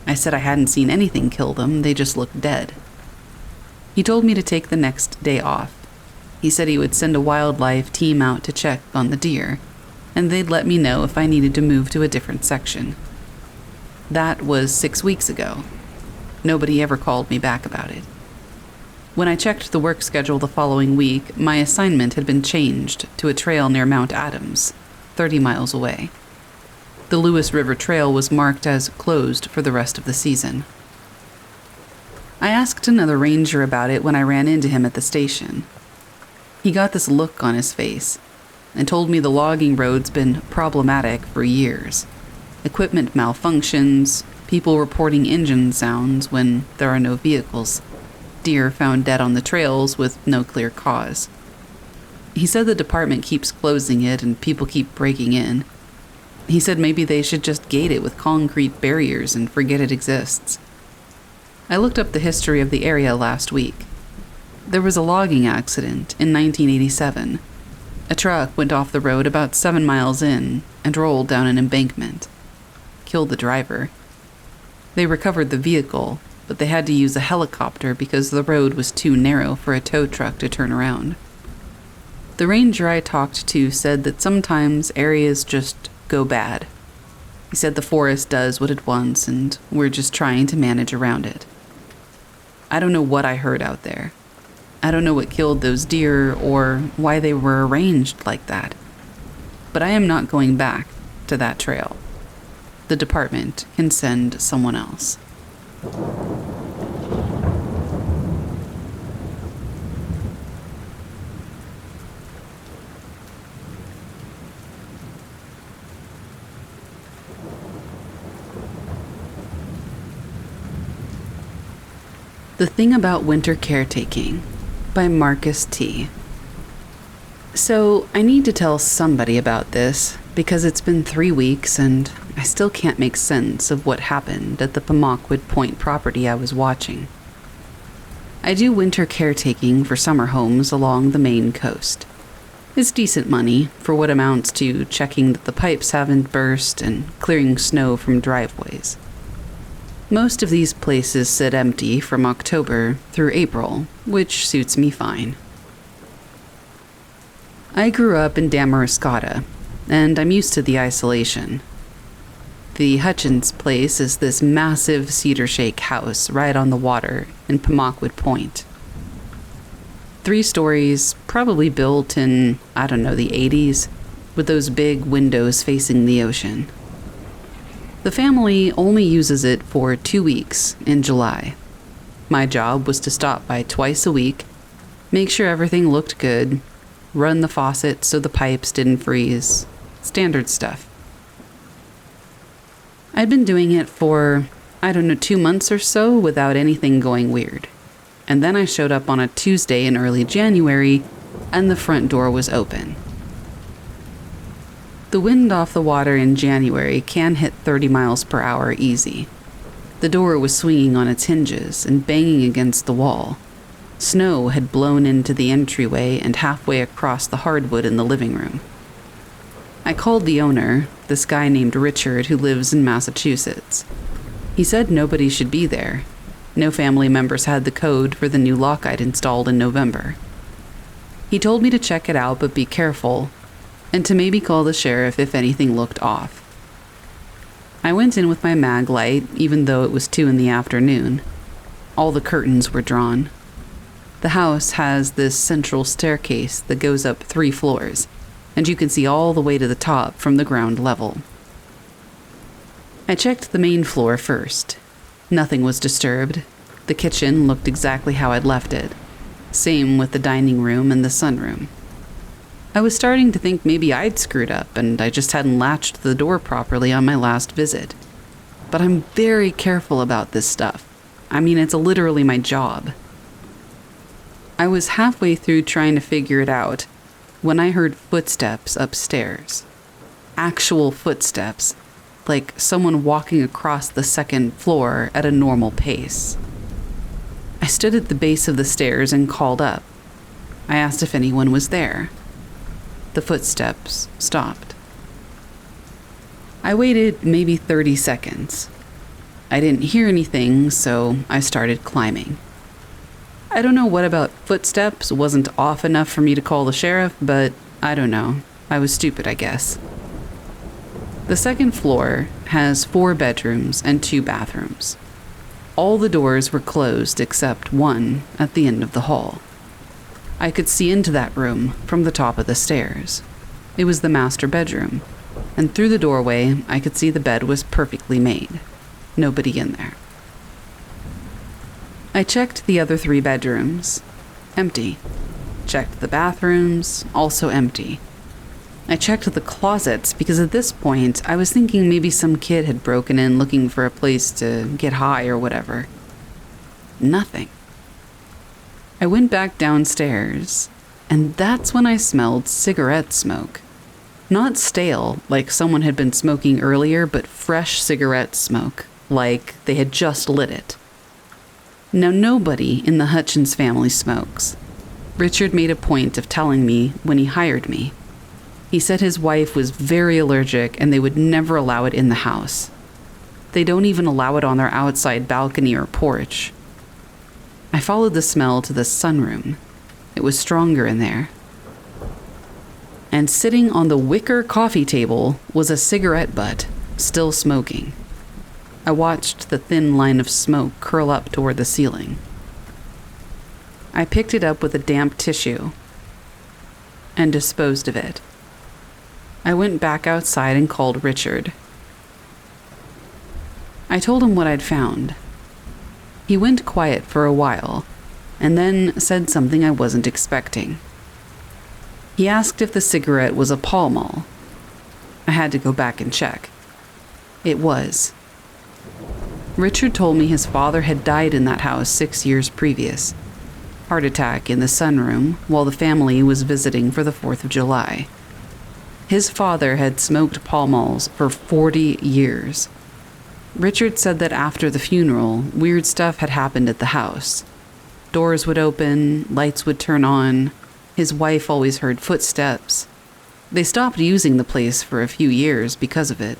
I said I hadn't seen anything kill them, they just looked dead. He told me to take the next day off. He said he would send a wildlife team out to check on the deer, and they'd let me know if I needed to move to a different section. That was 6 weeks ago. Nobody ever called me back about it. When I checked the work schedule the following week, my assignment had been changed to a trail near Mount Adams, 30 miles away. The Lewis River Trail was marked as closed for the rest of the season. I asked another ranger about it when I ran into him at the station. He got this look on his face and told me the logging road's been problematic for years. Equipment malfunctions, people reporting engine sounds when there are no vehicles, deer found dead on the trails with no clear cause. He said the department keeps closing it and people keep breaking in. He said maybe they should just gate it with concrete barriers and forget it exists. I looked up the history of the area last week. There was a logging accident in 1987. A truck went off the road about 7 miles in and rolled down an embankment. Killed the driver. They recovered the vehicle, but they had to use a helicopter because the road was too narrow for a tow truck to turn around. The ranger I talked to said that sometimes areas just go bad. He said the forest does what it wants and we're just trying to manage around it. I don't know what I heard out there. I don't know what killed those deer or why they were arranged like that. But I am not going back to that trail. The department can send someone else. The Thing About Winter Caretaking by Marcus T. So I need to tell somebody about this because it's been 3 weeks and I still can't make sense of what happened at the Pemaquid Point property I was watching. I do winter caretaking for summer homes along the Maine coast. It's decent money for what amounts to checking that the pipes haven't burst and clearing snow from driveways. Most of these places sit empty from October through April, which suits me fine. I grew up in Damariscotta, and I'm used to the isolation. The Hutchins place is this massive cedar shake house right on the water in Pemaquid Point. 3 stories, probably built in, the 80s, with those big windows facing the ocean. The family only uses it for 2 weeks in July. My job was to stop by twice a week, make sure everything looked good, run the faucet so the pipes didn't freeze, standard stuff. I'd been doing it for, 2 months or so without anything going weird. And then I showed up on a Tuesday in early January, and the front door was open. The wind off the water in January can hit 30 miles per hour easy. The door was swinging on its hinges and banging against the wall. Snow had blown into the entryway and halfway across the hardwood in the living room. I called the owner, this guy named Richard who lives in Massachusetts. He said nobody should be there. No family members had the code for the new lock I'd installed in November. He told me to check it out but be careful, and to maybe call the sheriff if anything looked off. I went in with my mag light, even though it was 2 in the afternoon. All the curtains were drawn. The house has this central staircase that goes up 3 floors, and you can see all the way to the top from the ground level. I checked the main floor first. Nothing was disturbed. The kitchen looked exactly how I'd left it. Same with the dining room and the sunroom. I was starting to think maybe I'd screwed up and I just hadn't latched the door properly on my last visit. But I'm very careful about this stuff. It's literally my job. I was halfway through trying to figure it out when I heard footsteps upstairs. Actual footsteps, like someone walking across the 2nd floor at a normal pace. I stood at the base of the stairs and called up. I asked if anyone was there. The footsteps stopped. I waited maybe 30 seconds. I didn't hear anything, so I started climbing. I don't know what about footsteps wasn't off enough for me to call the sheriff, but I don't know. I was stupid, I guess. The 2nd floor has 4 bedrooms and 2 bathrooms. All the doors were closed except one at the end of the hall. I could see into that room from the top of the stairs. It was the master bedroom, and through the doorway I could see the bed was perfectly made. Nobody in there. I checked the other 3 bedrooms. Empty. Checked the bathrooms, also empty. I checked the closets because at this point I was thinking maybe some kid had broken in looking for a place to get high or whatever. Nothing. I went back downstairs, and that's when I smelled cigarette smoke. Not stale, like someone had been smoking earlier, but fresh cigarette smoke, like they had just lit it. Now, nobody in the Hutchins family smokes. Richard made a point of telling me when he hired me. He said his wife was very allergic and they would never allow it in the house. They don't even allow it on their outside balcony or porch. I followed the smell to the sunroom. It was stronger in there. And sitting on the wicker coffee table was a cigarette butt, still smoking. I watched the thin line of smoke curl up toward the ceiling. I picked it up with a damp tissue and disposed of it. I went back outside and called Richard. I told him what I'd found. He went quiet for a while, and then said something I wasn't expecting. He asked if the cigarette was a Pall Mall. I had to go back and check. It was. Richard told me his father had died in that house 6 years previous. Heart attack in the sunroom while the family was visiting for the 4th of July. His father had smoked Pall Malls for 40 years. Richard said that after the funeral, weird stuff had happened at the house. Doors would open, lights would turn on. His wife always heard footsteps. They stopped using the place for a few years because of it.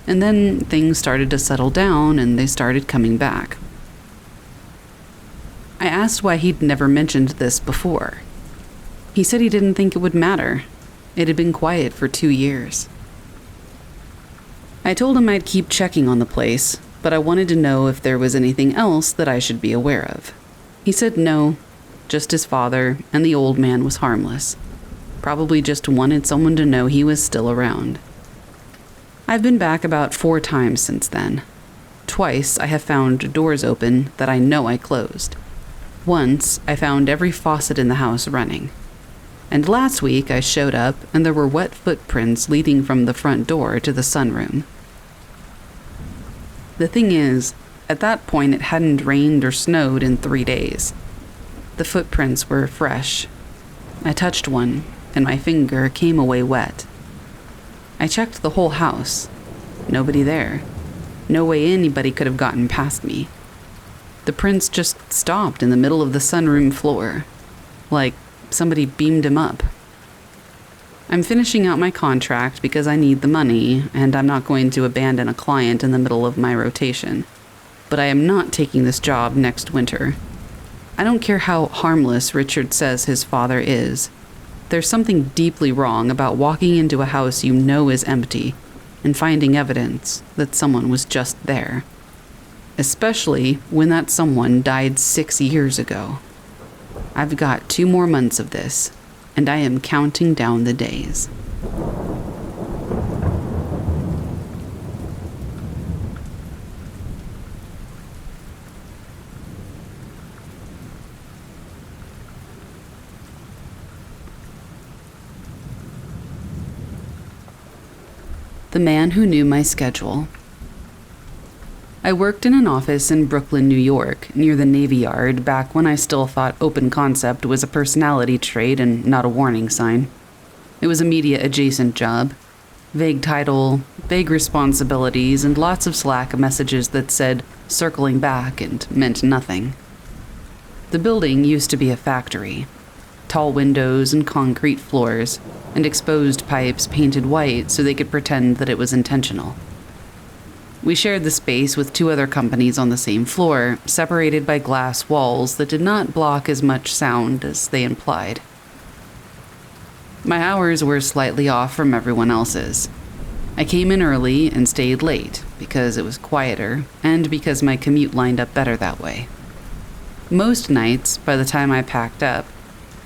And then things started to settle down and they started coming back. I asked why he'd never mentioned this before. He said he didn't think it would matter. It had been quiet for 2 years. I told him I'd keep checking on the place, but I wanted to know if there was anything else that I should be aware of. He said no, just his father, and the old man was harmless. Probably just wanted someone to know he was still around. I've been back about 4 times since then. Twice I have found doors open that I know I closed. Once I found every faucet in the house running. And last week I showed up and there were wet footprints leading from the front door to the sunroom. The thing is, at that point it hadn't rained or snowed in 3 days. The footprints were fresh. I touched one, and my finger came away wet. I checked the whole house. Nobody there. No way anybody could have gotten past me. The prints just stopped in the middle of the sunroom floor, like somebody beamed him up. I'm finishing out my contract because I need the money, and I'm not going to abandon a client in the middle of my rotation. But I am not taking this job next winter. I don't care how harmless Richard says his father is. There's something deeply wrong about walking into a house you know is empty and finding evidence that someone was just there. Especially when that someone died 6 years ago. I've got 2 more months of this, and I am counting down the days. The man who knew my schedule. I worked in an office in Brooklyn, New York, near the Navy Yard, back when I still thought open concept was a personality trait and not a warning sign. It was a media-adjacent job. Vague title, vague responsibilities, and lots of Slack messages that said, circling back, and meant nothing. The building used to be a factory. Tall windows and concrete floors, and exposed pipes painted white so they could pretend that it was intentional. We shared the space with 2 other companies on the same floor, separated by glass walls that did not block as much sound as they implied. My hours were slightly off from everyone else's. I came in early and stayed late because it was quieter and because my commute lined up better that way. Most nights, by the time I packed up,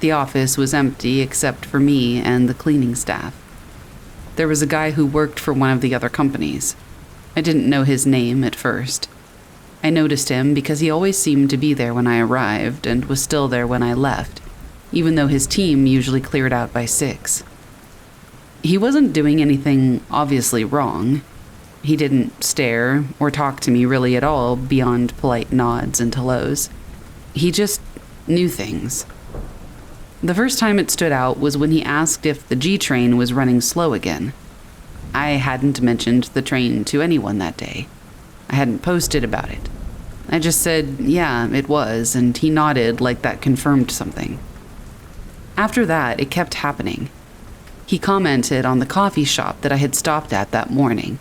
the office was empty except for me and the cleaning staff. There was a guy who worked for one of the other companies. I didn't know his name at first. I noticed him because he always seemed to be there when I arrived and was still there when I left, even though his team usually cleared out by 6. He wasn't doing anything obviously wrong. He didn't stare or talk to me really at all beyond polite nods and hellos. He just knew things. The first time it stood out was when he asked if the G train was running slow again. I hadn't mentioned the train to anyone that day. I hadn't posted about it. I just said, yeah, it was, and he nodded like that confirmed something. After that, it kept happening. He commented on the coffee shop that I had stopped at that morning,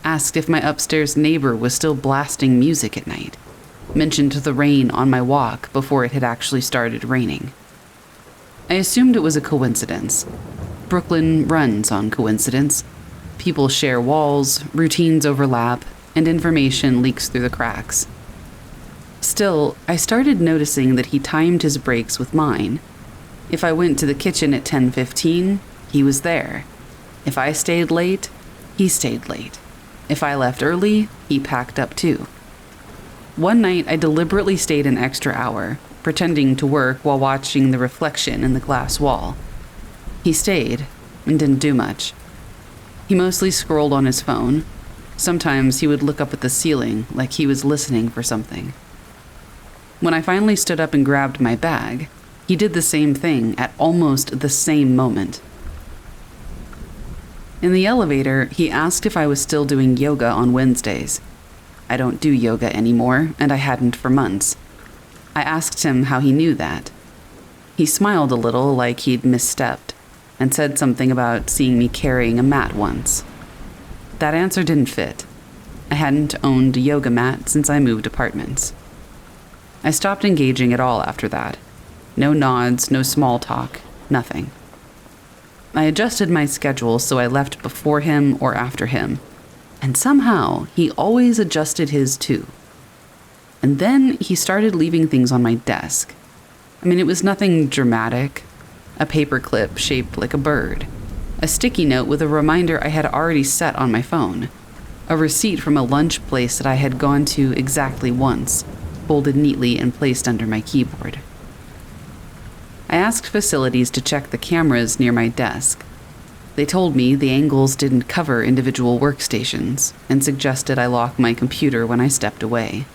asked if my upstairs neighbor was still blasting music at night, mentioned the rain on my walk before it had actually started raining. I assumed it was a coincidence. Brooklyn runs on coincidence. People share walls, routines overlap, and information leaks through the cracks. Still, I started noticing that he timed his breaks with mine. If I went to the kitchen at 10:15, he was there. If I stayed late, he stayed late. If I left early, he packed up too. One night, I deliberately stayed an extra hour, pretending to work while watching the reflection in the glass wall. He stayed and didn't do much. He mostly scrolled on his phone. Sometimes he would look up at the ceiling like he was listening for something. When I finally stood up and grabbed my bag, he did the same thing at almost the same moment. In the elevator, he asked if I was still doing yoga on Wednesdays. I don't do yoga anymore, and I hadn't for months. I asked him how he knew that. He smiled a little like he'd misstepped and said something about seeing me carrying a mat once. That answer didn't fit. I hadn't owned a yoga mat since I moved apartments. I stopped engaging at all after that. No nods, no small talk, nothing. I adjusted my schedule so I left before him or after him, and somehow he always adjusted his too. And then he started leaving things on my desk. I mean, it was nothing dramatic. A paperclip shaped like a bird. A sticky note with a reminder I had already set on my phone. A receipt from a lunch place that I had gone to exactly once, folded neatly and placed under my keyboard. I asked facilities to check the cameras near my desk. They told me the angles didn't cover individual workstations and suggested I lock my computer when I stepped away.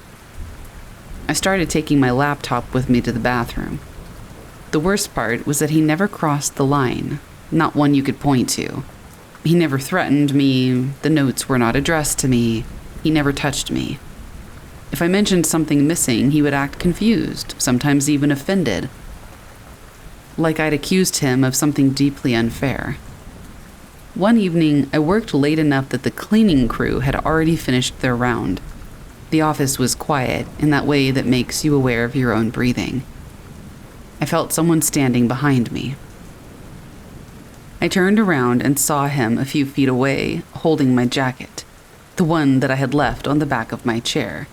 I started taking my laptop with me to the bathroom. The worst part was that he never crossed the line, not one you could point to. He never threatened me, the notes were not addressed to me, he never touched me. If I mentioned something missing, he would act confused, sometimes even offended, like I'd accused him of something deeply unfair. One evening, I worked late enough that the cleaning crew had already finished their round. The office was quiet in that way that makes you aware of your own breathing. I felt someone standing behind me. I turned around and saw him a few feet away, holding my jacket, the one that I had left on the back of my chair.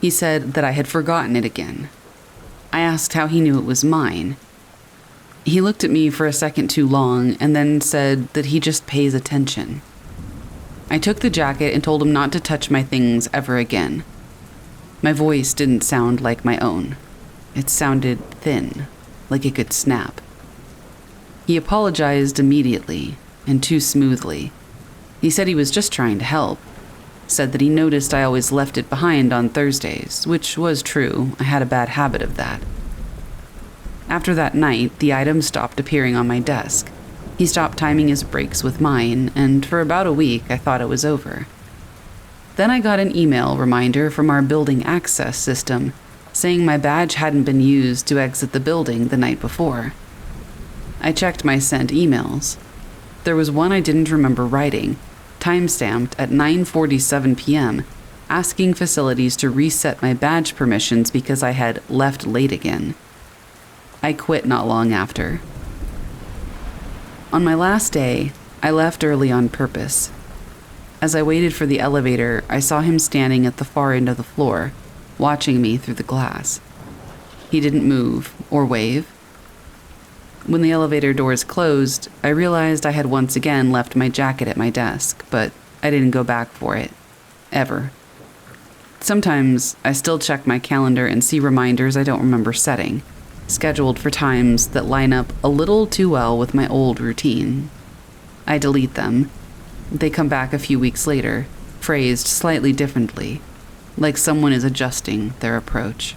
He said that I had forgotten it again. I asked how he knew it was mine. He looked at me for a second too long and then said that he just pays attention. I took the jacket and told him not to touch my things ever again. My voice didn't sound like my own. It sounded thin, like it could snap. He apologized immediately and too smoothly. He said he was just trying to help. Said that he noticed I always left it behind on Thursdays, which was true. I had a bad habit of that. After that night, the items stopped appearing on my desk. He stopped timing his breaks with mine, and for about a week, I thought it was over. Then I got an email reminder from our building access system saying my badge hadn't been used to exit the building the night before. I checked my sent emails. There was one I didn't remember writing, timestamped at 9:47 p.m., asking facilities to reset my badge permissions because I had left late again. I quit not long after. On my last day, I left early on purpose. As I waited for the elevator, I saw him standing at the far end of the floor, watching me through the glass. He didn't move or wave. When the elevator doors closed, I realized I had once again left my jacket at my desk, but I didn't go back for it. Ever. Sometimes, I still check my calendar and see reminders I don't remember setting, scheduled for times that line up a little too well with my old routine. I delete them. They come back a few weeks later, phrased slightly differently, like someone is adjusting their approach.